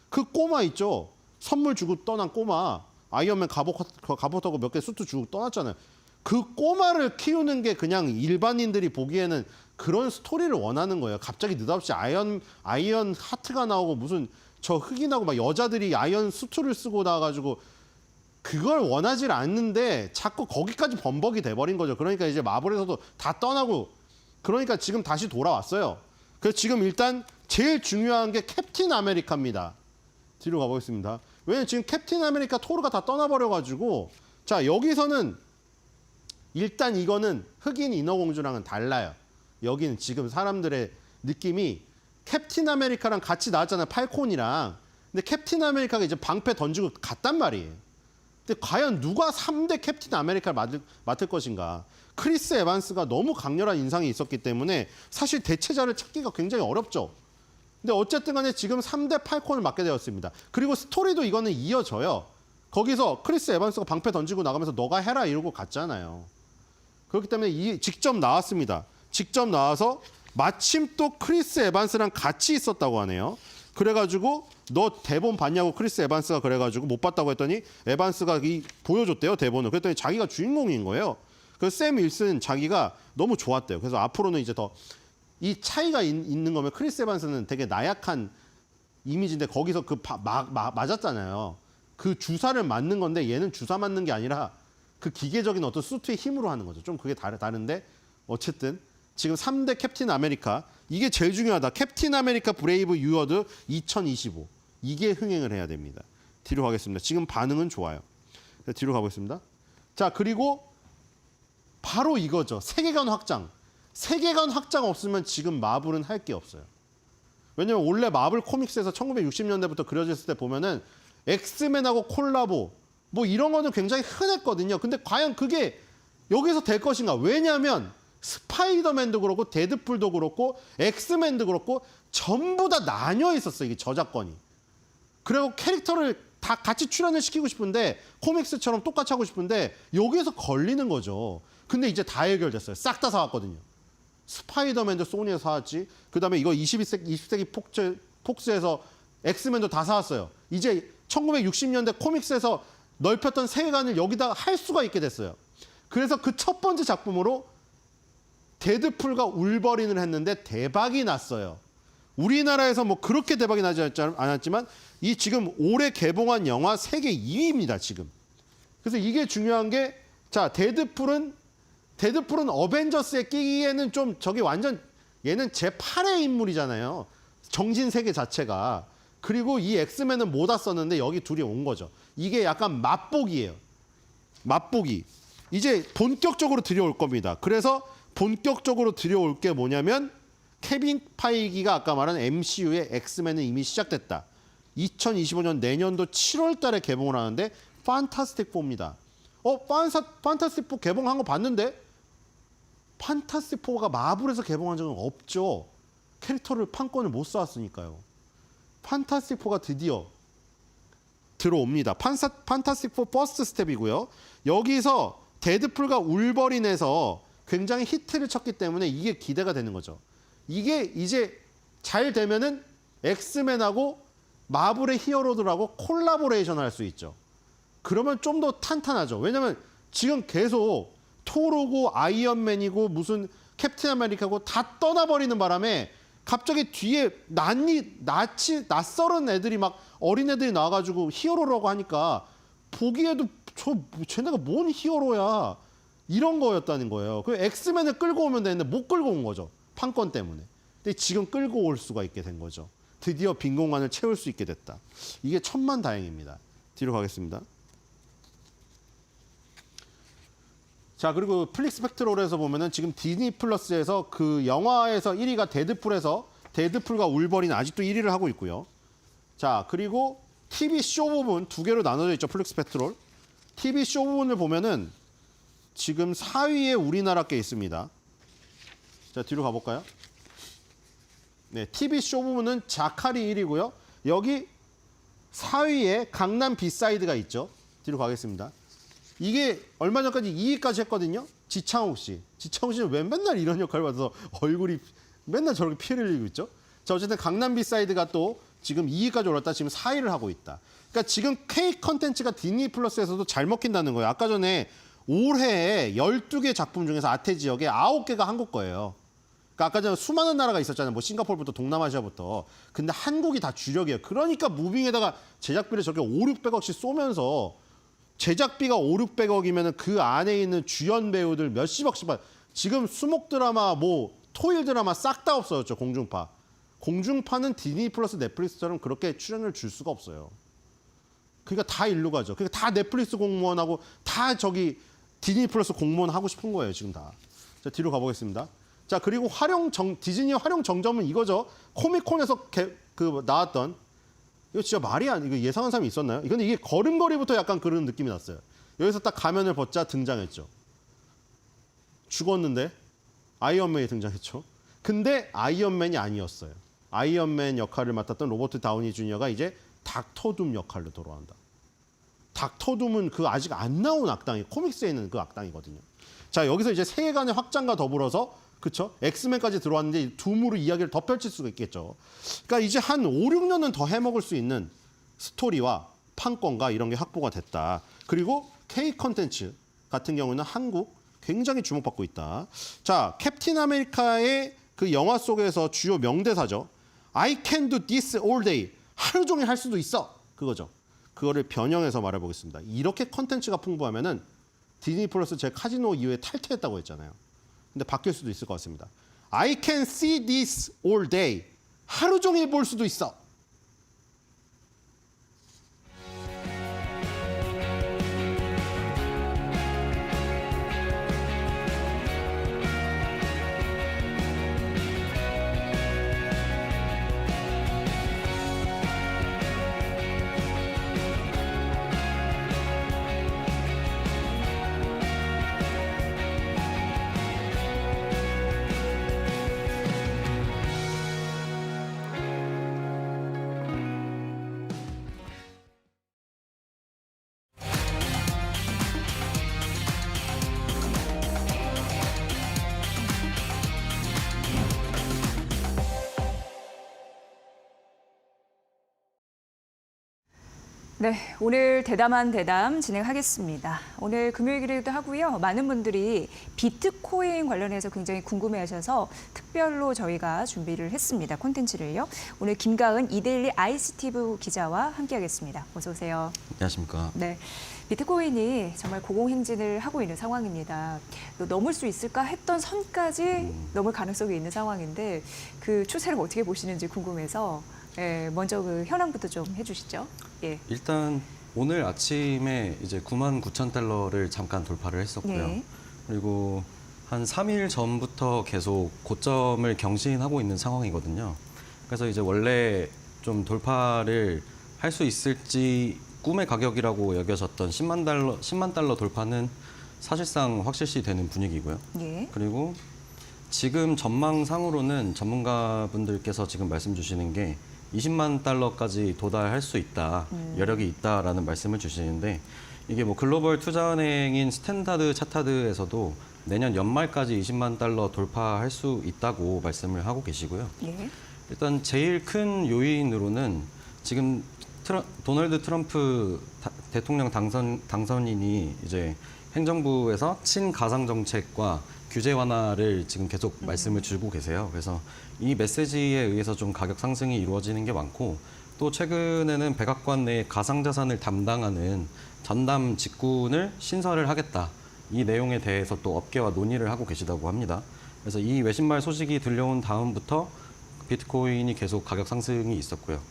그 꼬마 있죠. 선물 주고 떠난 꼬마. 아이언맨 갑옷하고 몇 개 수트 주고 떠났잖아요. 그 꼬마를 키우는 게 그냥 일반인들이 보기에는 그런 스토리를 원하는 거예요. 갑자기 느닷없이 아이언 하트가 나오고 무슨 저 흑인하고 막 여자들이 아이언 수트를 쓰고 나와가지고 그걸 원하지 않는데 자꾸 거기까지 범벅이 돼버린 거죠. 그러니까 이제 마블에서도 다 떠나고 그러니까 지금 다시 돌아왔어요. 그래서 지금 일단 제일 중요한 게 캡틴 아메리카입니다. 뒤로 가보겠습니다. 왜냐면 지금 캡틴 아메리카 토르가 다 떠나버려가지고 자 여기서는 일단 이거는 흑인 인어공주랑은 달라요. 여기는 지금 사람들의 느낌이 캡틴 아메리카랑 같이 나왔잖아요. 팔콘이랑. 근데 캡틴 아메리카가 이제 방패 던지고 갔단 말이에요. 근데 과연 누가 3대 캡틴 아메리카를 맡을 것인가. 크리스 에반스가 너무 강렬한 인상이 있었기 때문에 사실 대체자를 찾기가 굉장히 어렵죠. 근데 어쨌든 간에 지금 3대 팔콘을 맡게 되었습니다. 그리고 스토리도 이거는 이어져요. 거기서 크리스 에반스가 방패 던지고 나가면서 너가 해라 이러고 갔잖아요. 그렇기 때문에 직접 나왔습니다. 직접 나와서 마침 또 크리스 에반스랑 같이 있었다고 하네요. 그래가지고 너 대본 봤냐고 크리스 에반스가 그래가지고 못 봤다고 했더니 에반스가 보여줬대요 대본을. 그랬더니 자기가 주인공인 거예요. 그래서 샘 윌슨 자기가 너무 좋았대요. 그래서 앞으로는 이제 더 이 차이가 있는 거면 크리스 에반스는 되게 나약한 이미지인데 거기서 맞았잖아요. 그 주사를 맞는 건데 얘는 주사 맞는 게 아니라 그 기계적인 어떤 수트의 힘으로 하는 거죠. 좀 그게 다른데 어쨌든 지금 3대 캡틴 아메리카 이게 제일 중요하다. 캡틴 아메리카 브레이브 유어드 2025 이게 흥행을 해야 됩니다. 뒤로 가겠습니다. 지금 반응은 좋아요. 뒤로 가보겠습니다. 자 그리고 바로 이거죠. 세계관 확장. 세계관 확장 없으면 지금 마블은 할 게 없어요. 왜냐면 원래 마블 코믹스에서 1960년대부터 그려졌을 때 보면은 엑스맨하고 콜라보 뭐 이런 거는 굉장히 흔했거든요. 근데 과연 그게 여기서 될 것인가? 왜냐하면 스파이더맨도 그렇고 데드풀도 그렇고 엑스맨도 그렇고 전부 다 나뉘어 있었어요. 이게 저작권이. 그리고 캐릭터를 다 같이 출연을 시키고 싶은데 코믹스처럼 똑같이 하고 싶은데 여기에서 걸리는 거죠. 근데 이제 다 해결됐어요. 싹 다 사왔거든요. 스파이더맨도 소니에서 사왔지. 그다음에 이거 20세기 폭스에서 엑스맨도 다 사왔어요. 이제 1960년대 코믹스에서 넓혔던 세계관을 여기다 할 수가 있게 됐어요. 그래서 그 첫 번째 작품으로 데드풀과 울버린을 했는데 대박이 났어요. 우리나라에서 뭐 그렇게 대박이 나지 않았지만 이 지금 올해 개봉한 영화 세계 2위입니다, 지금. 그래서 이게 중요한 게 자, 데드풀은 어벤져스에 끼기에는 좀 저기 완전 얘는 제8의 인물이잖아요. 정신 세계 자체가. 그리고 이 엑스맨은 못 왔었는데 여기 둘이 온 거죠. 이게 약간 맛보기예요. 맛보기. 이제 본격적으로 들여올 겁니다. 그래서 본격적으로 들여올 게 뭐냐면 케빈 파이기가 아까 말한 MCU의 엑스맨은 이미 시작됐다. 2025년 내년도 7월 달에 개봉을 하는데 판타스틱 4입니다. 판타스틱 4 개봉한 거 봤는데 판타스틱 4가 마블에서 개봉한 적은 없죠. 캐릭터를 판권을 못 쌓았으니까요. 판타스틱 4가 드디어 들어옵니다. 판타스틱 4 퍼스트 스텝이고요. 여기서 데드풀과 울버린에서 굉장히 히트를 쳤기 때문에 이게 기대가 되는 거죠. 이게 이제 잘 되면은 엑스맨하고 마블의 히어로들하고 콜라보레이션을 할 수 있죠. 그러면 좀 더 탄탄하죠. 왜냐면 지금 계속 토르고 아이언맨이고 무슨 캡틴 아메리카고 다 떠나버리는 바람에 갑자기 뒤에 낯설은 애들이 막 어린애들이 나와가지고 히어로라고 하니까 보기에도 쟤네가 뭔 히어로야 이런 거였다는 거예요. 그 엑스맨을 끌고 오면 되는데 못 끌고 온 거죠. 판권 때문에. 근데 지금 끌고 올 수가 있게 된 거죠. 드디어 빈 공간을 채울 수 있게 됐다. 이게 천만다행입니다. 뒤로 가겠습니다. 자, 그리고 플릭스펙트롤에서 보면은 지금 디즈니 플러스에서 그 영화에서 1위가 데드풀에서 데드풀과 울버린 아직도 1위를 하고 있고요. 자, 그리고 TV 쇼 부분 두 개로 나눠져 있죠. 플릭스펙트롤. TV 쇼 부분을 보면은 지금 4위에 우리나라 게 있습니다. 자, 뒤로 가볼까요? 네, TV 쇼 부분은 자카리 1위고요. 여기 4위에 강남 비사이드가 있죠. 뒤로 가겠습니다. 이게 얼마 전까지 2위까지 했거든요. 지창욱 씨. 지창욱 씨는 왜 맨날 이런 역할을 받아서 얼굴이 맨날 저렇게 피해를 흘리고 있죠? 자, 어쨌든 강남 비사이드가 또 지금 2위까지 올랐다 지금 4위를 하고 있다. 그러니까 지금 K 컨텐츠가 디즈니 플러스에서도 잘 먹힌다는 거예요. 아까 전에 올해에 12개 작품 중에서 아태 지역에 9개가 한국 거예요. 그러니까 아까 전에 수많은 나라가 있었잖아요. 뭐 싱가포르부터 동남아시아부터. 근데 한국이 다 주력이에요. 그러니까 무빙에다가 제작비를 저렇게 5, 600억씩 쏘면서 제작비가 5, 600억이면 그 안에 있는 주연 배우들 몇십억씩 받. 지금 수목 드라마, 뭐 토일 드라마 싹 다 없어졌죠. 공중파. 공중파는 디즈니 플러스 넷플릭스처럼 그렇게 출연을 줄 수가 없어요. 그러니까 다 일로 가죠. 그러니까 다 넷플릭스 공무원하고 다 저기 디즈니 플러스 공무원 하고 싶은 거예요. 지금 다. 자, 뒤로 가보겠습니다. 자, 그리고 디즈니 활용 정점은 이거죠. 코미콘에서 나왔던 이거 진짜 말이 이거 예상한 사람이 있었나요? 근데 이게 걸음걸이부터 약간 그런 느낌이 났어요. 여기서 딱 가면을 벗자 등장했죠. 죽었는데 아이언맨이 등장했죠. 근데 아이언맨이 아니었어요. 아이언맨 역할을 맡았던 로버트 다우니 주니어가 이제 닥터둠 역할로 돌아온다. 닥터둠은 그 아직 안 나온 악당이 코믹스에 있는 그 악당이거든요. 자, 여기서 이제 세계관의 확장과 더불어서 그렇죠? 엑스맨까지 들어왔는데 둠으로 이야기를 더 펼칠 수가 있겠죠. 그러니까 이제 한 5, 6년은 더 해먹을 수 있는 스토리와 판권과 이런 게 확보가 됐다. 그리고 K 컨텐츠 같은 경우는 한국 굉장히 주목받고 있다. 자, 캡틴 아메리카의 그 영화 속에서 주요 명대사죠. I can do this all day. 하루 종일 할 수도 있어. 그거죠. 그거를 변형해서 말해보겠습니다. 이렇게 컨텐츠가 풍부하면은 디즈니 플러스 제 카지노 이후에 탈퇴했다고 했잖아요. 근데 바뀔 수도 있을 것 같습니다. I can see this all day. 하루 종일 볼 수도 있어.
네, 오늘 대담한 대담 진행하겠습니다. 오늘 금요일이기도 하고요. 많은 분들이 비트코인 관련해서 굉장히 궁금해하셔서 특별로 저희가 준비를 했습니다. 콘텐츠를요. 오늘 김가은 이데일리 ICTV 기자와 함께하겠습니다. 어서 오세요.
안녕하십니까.
네, 비트코인이 정말 고공행진을 하고 있는 상황입니다. 또 넘을 수 있을까 했던 선까지 넘을 가능성이 있는 상황인데 그 추세를 어떻게 보시는지 궁금해서 예, 먼저 그 현황부터 좀 해주시죠. 예.
일단 오늘 아침에 이제 99,000달러를 잠깐 돌파를 했었고요.
네.
그리고 한 3일 전부터 계속 고점을 경신하고 있는 상황이거든요. 그래서 이제 원래 좀 돌파를 할 수 있을지 꿈의 가격이라고 여겨졌던 10만 달러 돌파는 사실상 확실시 되는 분위기고요.
예.
그리고 지금 전망상으로는 전문가분들께서 지금 말씀 주시는 게 20만 달러까지 도달할 수 있다, 여력이 있다라는 말씀을 주시는데 이게 뭐 글로벌 투자은행인 스탠다드 차타드에서도 내년 연말까지 20만 달러 돌파할 수 있다고 말씀을 하고 계시고요.
예.
일단 제일 큰 요인으로는 지금 도널드 트럼프 대통령 당선인이 이제 행정부에서 친가상 정책과 규제 완화를 지금 계속 말씀을 주고 계세요. 그래서 이 메시지에 의해서 좀 가격 상승이 이루어지는 게 많고 또 최근에는 백악관 내 가상자산을 담당하는 전담 직군을 신설을 하겠다. 이 내용에 대해서 또 업계와 논의를 하고 계시다고 합니다. 그래서 이 외신말 소식이 들려온 다음부터 비트코인이 계속 가격 상승이 있었고요.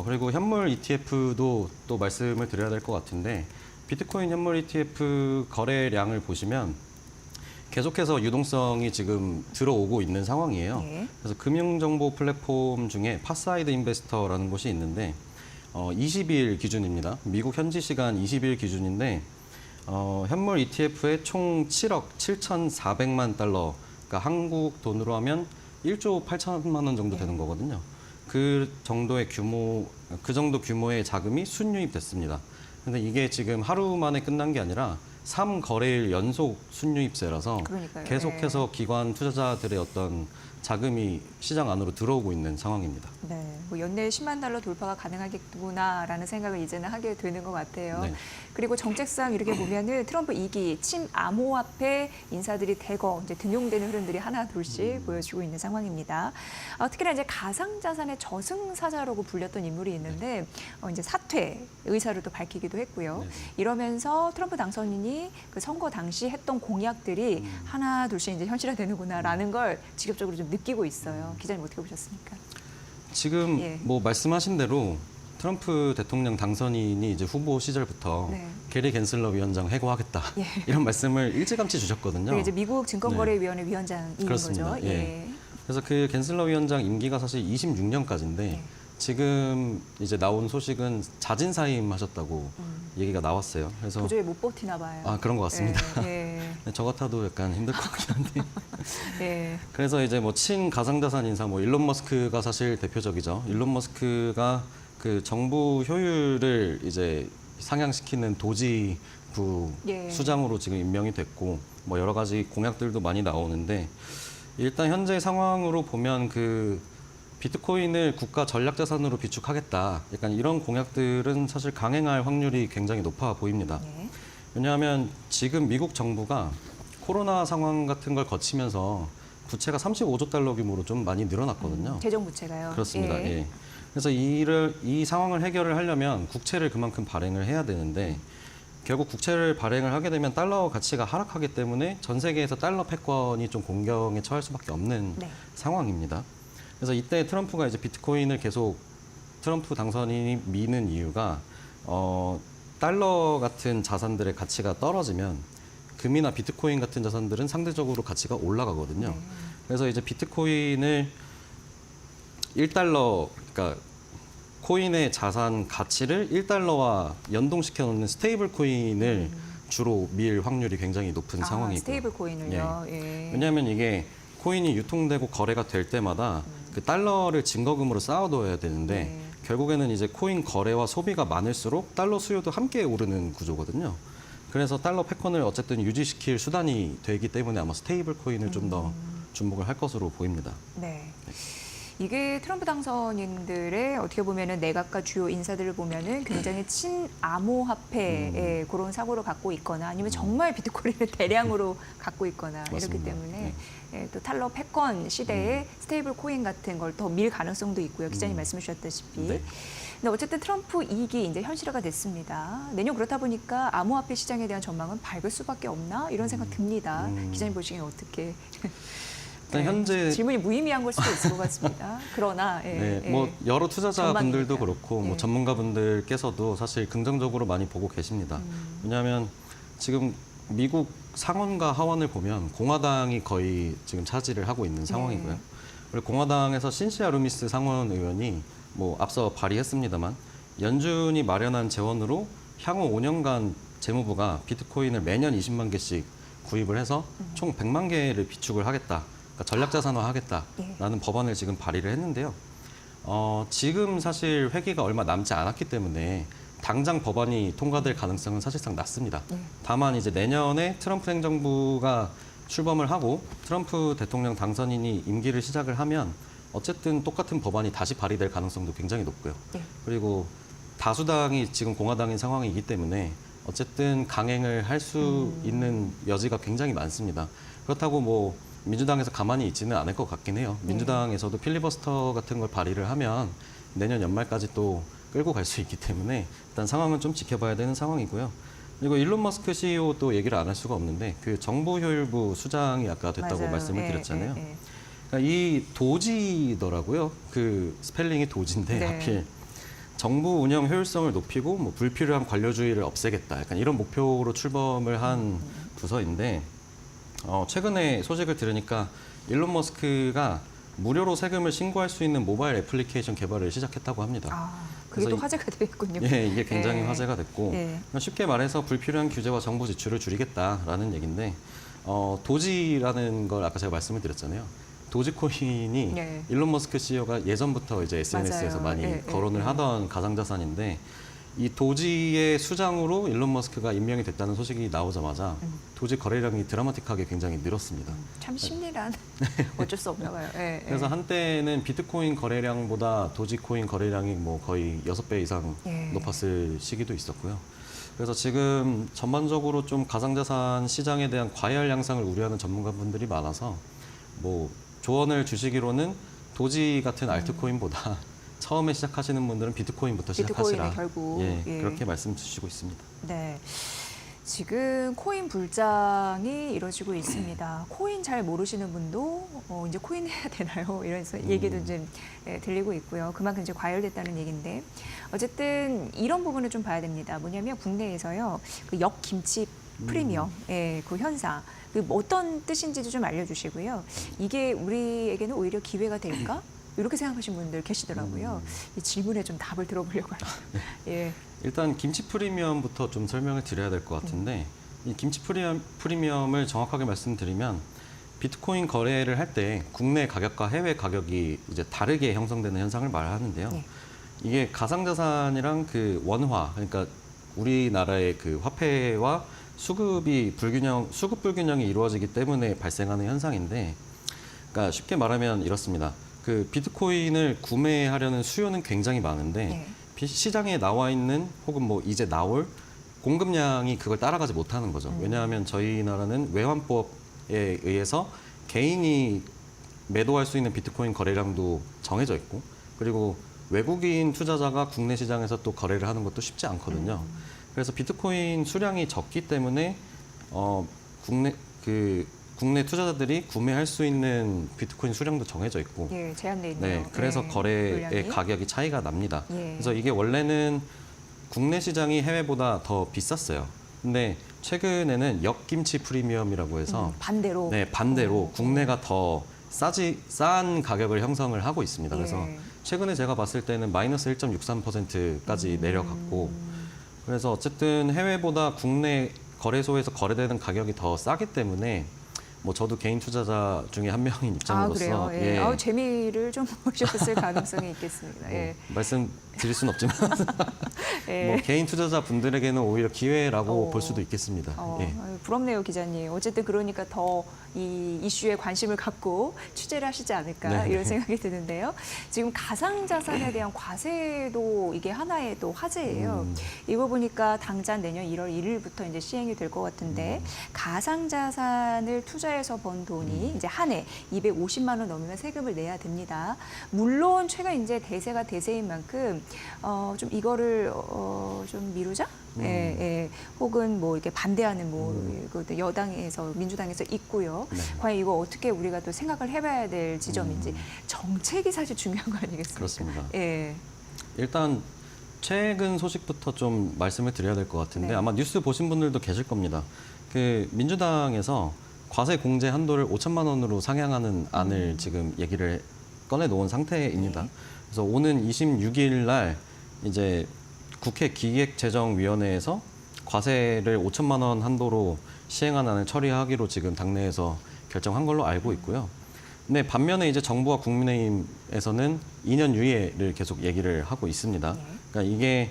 그리고 현물 ETF도 또 말씀을 드려야 될 것 같은데 비트코인 현물 ETF 거래량을 보시면 계속해서 유동성이 지금 들어오고 있는 상황이에요.
네.
그래서 금융정보 플랫폼 중에 파사이드 인베스터라는 곳이 있는데 20일 기준입니다. 미국 현지 시간 20일 기준인데 현물 ETF에 총 7억 7,400만 달러, 그러니까 한국 돈으로 하면 1조 8천만 원 정도 되는 거거든요. 그 정도 규모의 자금이 순유입됐습니다. 근데 이게 지금 하루 만에 끝난 게 아니라 3거래일 연속 순유입세라서
그러니까요.
계속해서
네.
기관 투자자들의 어떤 자금이 시장 안으로 들어오고 있는 상황입니다.
네, 뭐 연내에 10만 달러 돌파가 가능하겠구나라는 생각을 이제는 하게 되는 것 같아요.
네.
그리고 정책상 이렇게 보면은 트럼프 2기 침 암호화폐 인사들이 대거 이제 등용되는 흐름들이 하나 둘씩 보여지고 있는 상황입니다. 특히나 이제 가상자산의 저승사자라고 불렸던 인물이 있는데 이제 사퇴 의사를 또 밝히기도 했고요.
네.
이러면서 트럼프 당선인이 그 선거 당시 했던 공약들이 하나 둘씩 이제 현실화되는구나라는 걸 직접적으로 좀 느끼고 있어요. 기자님 어떻게 보셨습니까?
지금
예.
뭐 말씀하신 대로 트럼프 대통령 당선인이 이제 후보 시절부터
네.
게리 겐슬러 위원장 해고하겠다
예.
이런 말씀을 일찌감치 주셨거든요.
네, 이제 미국 증권거래위원회 위원장인
그렇습니다.
거죠.
예. 그래서 그 겐슬러 위원장 임기가 사실 26년까지인데
네.
지금 이제 나온 소식은 자진 사임하셨다고 얘기가 나왔어요. 그래서
도저히 못 버티나 봐요.
아 그런 것 같습니다.
예,
저 같아도 약간 힘들 것 같긴 한데.
예, 예.
그래서 이제 뭐 친가상자산 인사 뭐 일론 머스크가 사실 대표적이죠. 일론 머스크가 그 정부 효율을 이제 상향시키는 도지부
예.
수장으로 지금 임명이 됐고 뭐 여러 가지 공약들도 많이 나오는데 일단 현재 상황으로 보면 그 비트코인을 국가 전략자산으로 비축하겠다. 약간 이런 공약들은 사실 강행할 확률이 굉장히 높아 보입니다.
네.
왜냐하면 지금 미국 정부가 코로나 상황 같은 걸 거치면서 부채가 35조 달러 규모로 좀 많이 늘어났거든요.
재정 부채가요.
그렇습니다.
예.
예. 그래서 이 상황을 해결을 하려면 국채를 그만큼 발행을 해야 되는데 결국 국채를 발행을 하게 되면 달러 가치가 하락하기 때문에 전 세계에서 달러 패권이 좀 공경에 처할 수밖에 없는
네.
상황입니다. 그래서 이때 트럼프가 이제 비트코인을 계속 트럼프 당선인이 미는 이유가 달러 같은 자산들의 가치가 떨어지면 금이나 비트코인 같은 자산들은 상대적으로 가치가 올라가거든요. 그래서 이제 비트코인을 1달러, 그러니까 코인의 자산 가치를 1달러와 연동시켜 놓는 스테이블 코인을 주로 밀 확률이 굉장히 높은 상황이고.
스테이블 코인을요. 예.
왜냐하면 이게 코인이 유통되고 거래가 될 때마다 그 달러를 증거금으로 쌓아둬야 되는데
네.
결국에는 이제 코인 거래와 소비가 많을수록 달러 수요도 함께 오르는 구조거든요. 그래서 달러 패권을 어쨌든 유지시킬 수단이 되기 때문에 아마 스테이블 코인을 좀 더 주목을 할 것으로 보입니다.
네. 이게 트럼프 당선인들의 어떻게 보면은 내각과 주요 인사들을 보면은 굉장히 친암호화폐의 그런 사고를 갖고 있거나 아니면 정말 비트코인을 대량으로 갖고 있거나 이렇기
맞습니다.
때문에 또 탈러 패권 시대에 스테이블 코인 같은 걸 더 밀 가능성도 있고요. 기자님 말씀 주셨다시피.
네.
근데 어쨌든 트럼프 이익이 이제 현실화가 됐습니다. 내년 그렇다 보니까 암호화폐 시장에 대한 전망은 밝을 수밖에 없나 이런 생각 듭니다. 기자님 보시기엔 어떻게?
일단 현재
질문이 무의미한 걸 수도 있을 것 같습니다. 그러나
네, 뭐 여러 투자자분들도
전망이니까.
그렇고 뭐
예.
전문가분들께서도 사실 긍정적으로 많이 보고 계십니다. 왜냐하면 지금 미국 상원과 하원을 보면 공화당이 거의 지금 차지를 하고 있는 상황이고요. 그리고 공화당에서 신시아 루미스 상원 의원이 뭐 앞서 발의했습니다만 연준이 마련한 재원으로 향후 5년간 재무부가 비트코인을 매년 20만 개씩 구입을 해서 총 100만 개를 비축을 하겠다. 그러니까 전략자산화하겠다라는 법안을 지금 발의를 했는데요. 지금 사실 회기가 얼마 남지 않았기 때문에 당장 법안이 통과될 가능성은 사실상 낮습니다. 다만 이제 내년에 트럼프 행정부가 출범을 하고 트럼프 대통령 당선인이 임기를 시작을 하면 어쨌든 똑같은 법안이 다시 발의될 가능성도 굉장히 높고요. 그리고 다수당이 지금 공화당인 상황이기 때문에 어쨌든 강행을 할 수 있는 여지가 굉장히 많습니다. 그렇다고 뭐 민주당에서 가만히 있지는 않을 것 같긴 해요. 민주당에서도 필리버스터 같은 걸 발의를 하면 내년 연말까지 또 끌고 갈 수 있기 때문에 일단 상황은 좀 지켜봐야 되는 상황이고요. 그리고 일론 머스크 CEO도 얘기를 안 할 수가 없는데 그 정부 효율부 수장이 아까 됐다고
맞아요.
말씀을
예,
드렸잖아요.
예, 예.
그러니까 이 도지더라고요. 그 스펠링이 도지인데
네.
하필 정부 운영 효율성을 높이고 뭐 불필요한 관료주의를 없애겠다. 약간 이런 목표로 출범을 한 부서인데 최근에 소식을 들으니까 일론 머스크가 무료로 세금을 신고할 수 있는 모바일 애플리케이션 개발을 시작했다고 합니다.
그게 또
그래서
화제가 되겠군요.
예, 이게 굉장히
예.
화제가 됐고
예.
쉽게 말해서 불필요한 규제와 정부 지출을 줄이겠다라는 얘기인데 도지라는 걸 아까 제가 말씀을 드렸잖아요. 도지코인이
네.
일론 머스크 CEO가 예전부터 이제 SNS에서
맞아요.
많이
예,
거론을
예.
하던 가상자산인데 이 도지의 수장으로 일론 머스크가 임명이 됐다는 소식이 나오자마자 도지 거래량이 드라마틱하게 굉장히 늘었습니다.
참 심리란 어쩔 수 없나 봐요. 예,
그래서
예.
한때는 비트코인 거래량보다 도지코인 거래량이 뭐 거의 6배 이상
예.
높았을 시기도 있었고요. 그래서 지금 전반적으로 좀 가상자산 시장에 대한 과열 양상을 우려하는 전문가분들이 많아서 뭐 조언을 주시기로는 도지 같은 알트코인보다 처음에 시작하시는 분들은 비트코인부터 시작하시라.
비트코인에 결국,
예,
예.
그렇게 말씀 주시고 있습니다.
네. 지금 코인 불장이 이루어지고 있습니다. 코인 잘 모르시는 분도 이제 코인 해야 되나요? 이런 얘기도 좀 들리고 있고요. 그만큼 이제 과열됐다는 얘기인데 어쨌든 이런 부분을 좀 봐야 됩니다. 뭐냐면 국내에서요 그 역김치 프리미엄 그 현상 그 어떤 뜻인지도 좀 알려주시고요. 이게 우리에게는 오히려 기회가 될까? 이렇게 생각하시는 분들 계시더라고요. 이 질문에 좀 답을 들어보려고 합니다. 예.
일단 김치 프리미엄부터 좀 설명을 드려야 될 것 같은데 이 김치 프리미엄을 정확하게 말씀드리면 비트코인 거래를 할 때 국내 가격과 해외 가격이 이제 다르게 형성되는 현상을 말하는데요.
네.
이게 가상자산이랑 그 원화, 그러니까 우리나라의 그 화폐와 수급 불균형이 이루어지기 때문에 발생하는 현상인데, 그러니까 쉽게 말하면 이렇습니다. 그 비트코인을 구매하려는 수요는 굉장히 많은데 시장에 나와 있는 혹은 뭐 이제 나올 공급량이 그걸 따라가지 못하는 거죠. 왜냐하면 저희 나라는 외환법에 의해서 개인이 매도할 수 있는 비트코인 거래량도 정해져 있고, 그리고 외국인 투자자가 국내 시장에서 또 거래를 하는 것도 쉽지 않거든요. 그래서 비트코인 수량이 적기 때문에 국내 투자자들이 구매할 수 있는 비트코인 수량도 정해져 있고,
예, 제한돼 있네요.
네, 그래서 거래의
물량이.
가격이 차이가 납니다.
예.
그래서 이게 원래는 국내 시장이 해외보다 더 비쌌어요. 근데 최근에는 역김치 프리미엄이라고 해서
반대로.
네, 반대로 국내가 더 싼 가격을 형성을 하고 있습니다. 그래서
예.
최근에 제가 봤을 때는 마이너스 1.63%까지 내려갔고, 그래서 어쨌든 해외보다 국내 거래소에서 거래되는 가격이 더 싸기 때문에 뭐 저도 개인 투자자 중에 한 명인
아,
입장으로서
그래요? 예.
예,
아우, 재미를 좀 보셨을 가능성이 있겠습니다. 예.
말씀드릴 수는 없지만
예.
뭐 개인 투자자 분들에게는 오히려 기회라고
어.
볼 수도 있겠습니다. 예.
아유, 부럽네요, 기자님. 어쨌든 그러니까 더 이 이슈에 관심을 갖고 취재를 하시지 않을까
네.
이런 생각이 드는데요. 지금 가상자산에 대한 과세도 이게 하나의 또 화제예요. 이거 보니까 당장 내년 1월 1일부터 이제 시행이 될 것 같은데 가상자산을 투자해서 번 돈이 이제 한 해 250만 원 넘으면 세금을 내야 됩니다. 물론 최근 이제 대세가 대세인 만큼 좀 이거를 좀 미루자? 예, 예. 혹은 뭐 이렇게 반대하는 뭐 그 여당에서 민주당에서 있고요.
네.
과연 이거 어떻게 우리가 또 생각을 해봐야 될 지점인지 정책이 사실 중요한 거 아니겠습니까?
그렇습니다.
예.
일단 최근 소식부터 좀 말씀을 드려야 될 것 같은데
네.
아마 뉴스 보신 분들도 계실 겁니다. 그 민주당에서 과세 공제 한도를 5천만 원으로 상향하는 안을 지금 얘기를 꺼내 놓은 상태입니다.
네.
그래서 오는 26일 날 이제 국회 기획재정위원회에서 과세를 5천만 원 한도로 시행한 안을 처리하기로 지금 당내에서 결정한 걸로 알고 있고요. 근데 반면에 이제 정부와 국민의힘에서는 2년 유예를 계속 얘기를 하고 있습니다. 그러니까 이게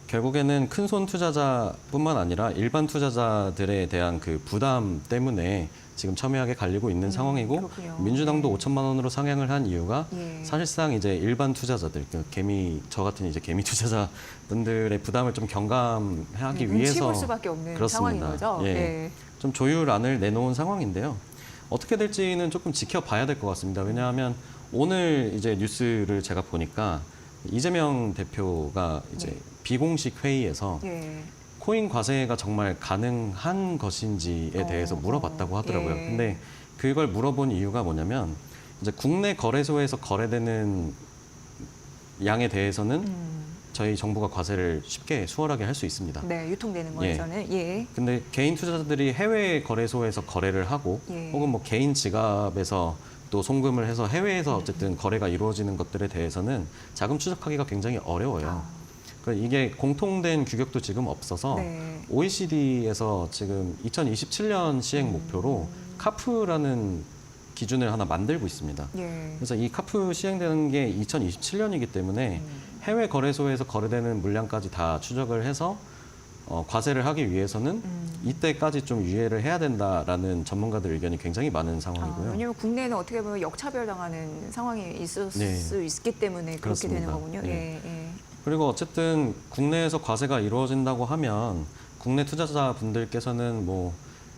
결국에는 큰손 투자자뿐만 아니라 일반 투자자들에 대한 그 부담 때문에 지금 첨예하게 갈리고 있는 상황이고
그렇군요.
민주당도 5천만 원으로 상향을 한 이유가
예.
사실상 이제 일반 투자자들, 그 저 같은 이제 개미 투자자분들의 부담을 좀 경감하기
눈치
위해서
볼 수밖에 없는
그렇습니다.
상황인 거죠.
예.
예.
좀 조율안을 내놓은 상황인데요. 어떻게 될지는 조금 지켜봐야 될 것 같습니다. 왜냐하면 오늘 이제 뉴스를 제가 보니까 이재명 대표가 이제 비공식 회의에서
예.
코인 과세가 정말 가능한 것인지에 대해서 물어봤다고 하더라고요.
예.
근데 그걸 물어본 이유가 뭐냐면 이제 국내 거래소에서 거래되는 양에 대해서는 저희 정부가 과세를 쉽게 수월하게 할 수 있습니다.
네, 유통되는
예.
거에서는 예.
근데 개인 투자자들이 해외 거래소에서 거래를 하고
예.
혹은 뭐 개인 지갑에서 또 송금을 해서 해외에서 어쨌든 거래가 이루어지는 것들에 대해서는 자금 추적하기가 굉장히 어려워요. 그러니까 이게 공통된 규격도 지금 없어서
네.
OECD에서 지금 2027년 시행 목표로 카프라는 기준을 하나 만들고 있습니다.
예.
그래서 이 카프 시행되는 게 2027년이기 때문에 해외 거래소에서 거래되는 물량까지 다 추적을 해서 과세를 하기 위해서는 이때까지 좀 유예를 해야 된다라는 전문가들 의견이 굉장히 많은 상황이고요.
왜냐하면 국내에는 어떻게 보면 역차별 당하는 상황이 있을
네.
수 있기 때문에 그렇게
그렇습니다.
되는 거군요.
네.
예, 예.
그리고 어쨌든 국내에서 과세가 이루어진다고 하면 국내 투자자분들께서는 뭐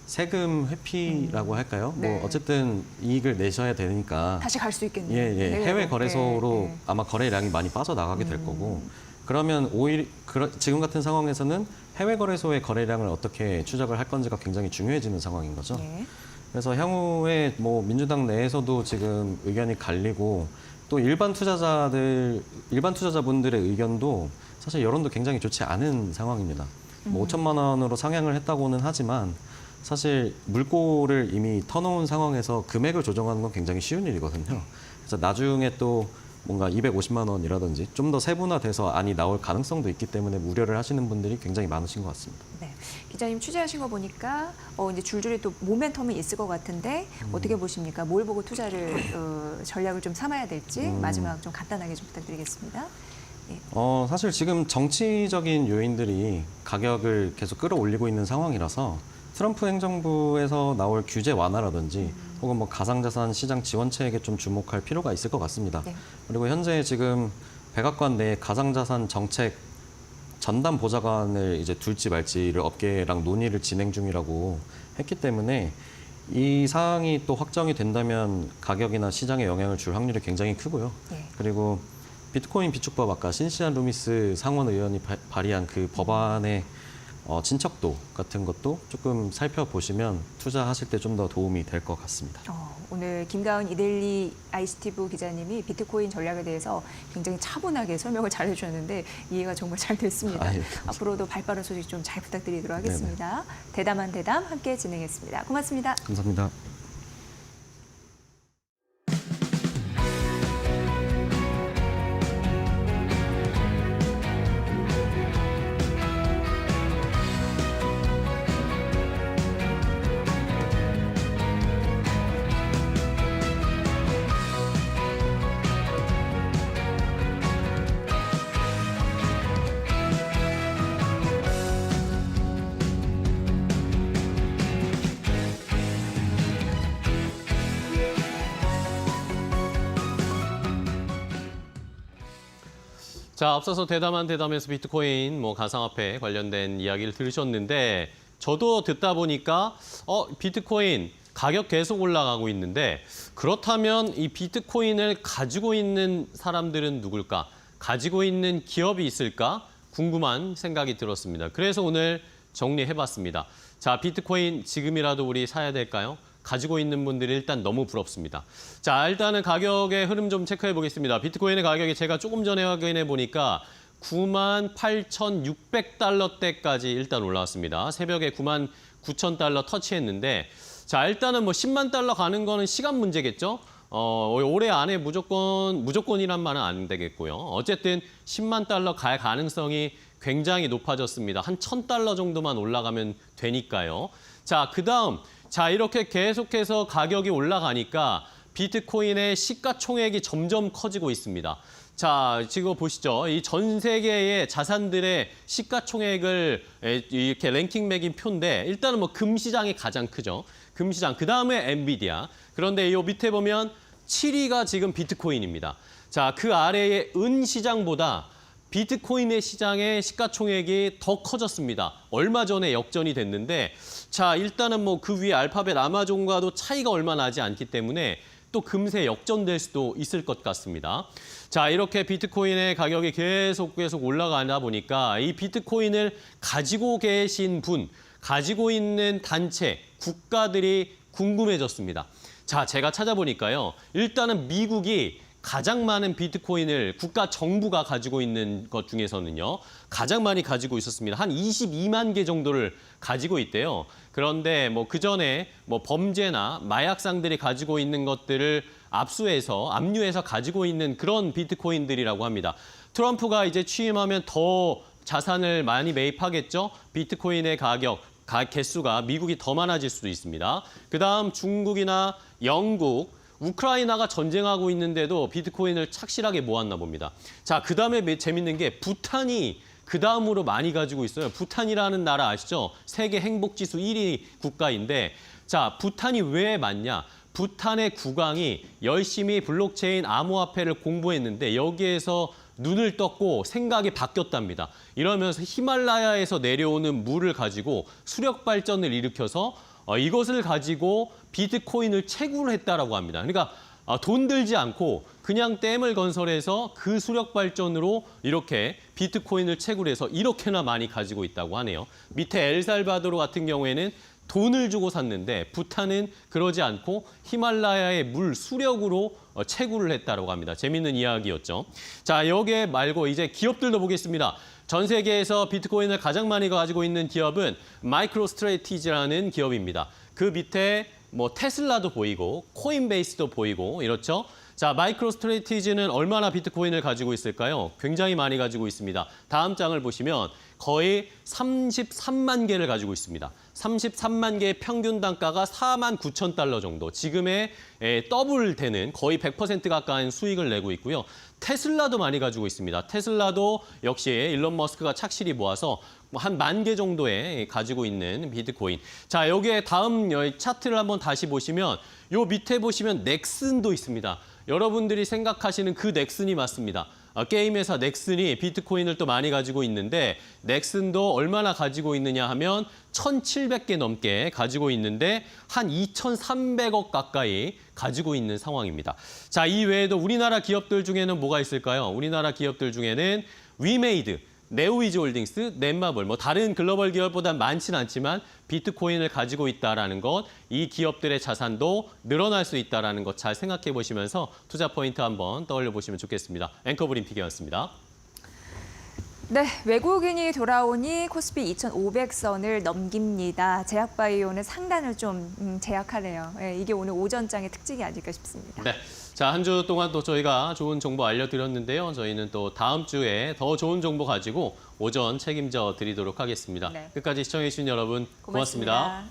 세금 회피라고 할까요?
네.
뭐 어쨌든 이익을 내셔야 되니까
다시 갈 수 있겠네요.
예, 예.
네.
해외 거래소로
예, 예.
아마 거래량이 많이 빠져나가게 될 거고 그러면 오히려 지금 같은 상황에서는 해외 거래소의 거래량을 어떻게 추적을 할 건지가 굉장히 중요해지는 상황인 거죠.
예.
그래서 향후에 뭐 민주당 내에서도 지금 의견이 갈리고 또 일반 투자자분들의 의견도 사실 여론도 굉장히 좋지 않은 상황입니다. 뭐 5천만 원으로 상향을 했다고는 하지만 사실 물꼬를 이미 터놓은 상황에서 금액을 조정하는 건 굉장히 쉬운 일이거든요. 그래서 나중에 또 뭔가 250만 원이라든지 좀 더 세분화돼서 안이 나올 가능성도 있기 때문에 우려를 하시는 분들이 굉장히 많으신 것 같습니다.
네. 기자님 취재하신 거 보니까 이제 줄줄이 또 모멘텀이 있을 것 같은데 어떻게 보십니까? 뭘 보고 투자를 전략을 좀 삼아야 될지 마지막 좀 간단하게 좀 부탁드리겠습니다.
사실 지금 정치적인 요인들이 가격을 계속 끌어올리고 있는 상황이라서 트럼프 행정부에서 나올 규제 완화라든지 혹은 뭐 가상자산 시장 지원책에 좀 주목할 필요가 있을 것 같습니다.
네.
그리고 현재 지금 백악관 내 가상자산 정책 전담 보좌관을 이제 둘지 말지를 업계랑 논의를 진행 중이라고 했기 때문에 이 사항이 또 확정이 된다면 가격이나 시장에 영향을 줄 확률이 굉장히 크고요.
네.
그리고 비트코인 비축법 아까 신시안 루미스 상원 의원이 발의한 그 법안의 진척도 같은 것도 조금 살펴보시면 투자하실 때 좀 더 도움이 될 것 같습니다.
오늘 김가은 이데일리 ICT부 기자님이 비트코인 전략에 대해서 굉장히 차분하게 설명을 잘 해주셨는데 이해가 정말 잘 됐습니다.
아, 예.
앞으로도 발빠른 소식 좀 잘 부탁드리도록 하겠습니다. 대담한 대담 함께 진행했습니다. 고맙습니다.
감사합니다.
자, 앞서서 대담에서 비트코인, 가상화폐 관련된 이야기를 들으셨는데 저도 듣다 보니까 비트코인 가격 계속 올라가고 있는데 그렇다면 이 비트코인을 가지고 있는 사람들은 누굴까? 가지고 있는 기업이 있을까? 궁금한 생각이 들었습니다. 그래서 오늘 정리해봤습니다. 자, 비트코인 지금이라도 우리 사야 될까요? 가지고 있는 분들이 일단 너무 부럽습니다. 자, 일단은 가격의 흐름 좀 체크해 보겠습니다. 비트코인의 가격이 제가 조금 전에 확인해 보니까 98,600달러대까지 일단 올라왔습니다. 새벽에 99,000달러 터치했는데 자, 일단은 10만 달러 가는 거는 시간 문제겠죠? 올해 안에 무조건이란 말은 안 되겠고요. 어쨌든 10만 달러 갈 가능성이 굉장히 높아졌습니다. 한 1,000달러 정도만 올라가면 되니까요. 자, 그다음 이렇게 계속해서 가격이 올라가니까 비트코인의 시가총액이 점점 커지고 있습니다. 자, 지금 보시죠. 이 전 세계의 자산들의 시가총액을 이렇게 랭킹 매긴 표인데 일단은 금시장이 가장 크죠. 금시장. 그다음에 엔비디아. 그런데 이 밑에 보면 7위가 지금 비트코인입니다. 자, 그 아래의 은시장보다 비트코인의 시장의 시가총액이 더 커졌습니다. 얼마 전에 역전이 됐는데 자, 일단은 그 위에 알파벳 아마존과도 차이가 얼마 나지 않기 때문에 또 금세 역전될 수도 있을 것 같습니다. 자, 이렇게 비트코인의 가격이 계속 올라가다 보니까 이 비트코인을 가지고 계신 분, 가지고 있는 단체, 국가들이 궁금해졌습니다. 자, 제가 찾아보니까요. 일단은 미국이 가장 많은 비트코인을 국가 정부가 가지고 있는 것 중에서는요. 가장 많이 가지고 있었습니다. 한 22만 개 정도를 가지고 있대요. 그런데 그전에 범죄나 마약상들이 가지고 있는 것들을 압류해서 가지고 있는 그런 비트코인들이라고 합니다. 트럼프가 이제 취임하면 더 자산을 많이 매입하겠죠. 비트코인의 개수가 미국이 더 많아질 수도 있습니다. 그다음 중국이나 영국, 우크라이나가 전쟁하고 있는데도 비트코인을 착실하게 모았나 봅니다. 자, 그다음에 재밌는 게 부탄이 그다음으로 많이 가지고 있어요. 부탄이라는 나라 아시죠? 세계 행복지수 1위 국가인데 자, 부탄이 왜 많냐? 부탄의 국왕이 열심히 블록체인 암호화폐를 공부했는데 여기에서 눈을 떴고 생각이 바뀌었답니다. 이러면서 히말라야에서 내려오는 물을 가지고 수력 발전을 일으켜서 이것을 가지고 비트코인을 채굴을 했다라고 합니다. 그러니까 돈 들지 않고 그냥 댐을 건설해서 그 수력 발전으로 이렇게 비트코인을 채굴해서 이렇게나 많이 가지고 있다고 하네요. 밑에 엘살바도르 같은 경우에는 돈을 주고 샀는데 부탄은 그러지 않고 히말라야의 물 수력으로 채굴을 했다고 합니다. 재밌는 이야기였죠. 자, 여기에 말고 이제 기업들도 보겠습니다. 전 세계에서 비트코인을 가장 많이 가지고 있는 기업은 마이크로스트래티지라는 기업입니다. 그 밑에 테슬라도 보이고 코인베이스도 보이고 이렇죠. 자, 마이크로스트래티지는 얼마나 비트코인을 가지고 있을까요? 굉장히 많이 가지고 있습니다. 다음 장을 보시면 거의 33만 개를 가지고 있습니다. 33만 개의 평균 단가가 49,000달러 정도. 지금의 더블 되는 거의 100% 가까운 수익을 내고 있고요. 테슬라도 많이 가지고 있습니다. 테슬라도 역시 일론 머스크가 착실히 모아서 한 10,000개 정도의 가지고 있는 비트코인. 자, 여기에 다음 차트를 한번 다시 보시면 요 밑에 보시면 넥슨도 있습니다. 여러분들이 생각하시는 그 넥슨이 맞습니다. 게임 회사 넥슨이 비트코인을 또 많이 가지고 있는데 넥슨도 얼마나 가지고 있느냐 하면 1,700개 넘게 가지고 있는데 한 2,300억 가까이 가지고 있는 상황입니다. 자, 이 외에도 우리나라 기업들 중에는 뭐가 있을까요? 우리나라 기업들 중에는 위메이드, 네오이즈홀딩스, 넷마블, 다른 글로벌 기업보다 많지는 않지만 비트코인을 가지고 있다는 것, 이 기업들의 자산도 늘어날 수 있다는 것 잘 생각해 보시면서 투자 포인트 한번 떠올려 보시면 좋겠습니다. 앵커 브림픽이었습니다.
네, 외국인이 돌아오니 코스피 2,500선을 넘깁니다. 제약바이오는 상단을 좀 제약하네요. 네, 이게 오늘 오전장의 특징이 아닐까 싶습니다.
네. 자, 한 주 동안 또 저희가 좋은 정보 알려드렸는데요. 저희는 또 다음 주에 더 좋은 정보 가지고 오전 책임져 드리도록 하겠습니다.
네.
끝까지 시청해주신 여러분 고맙습니다.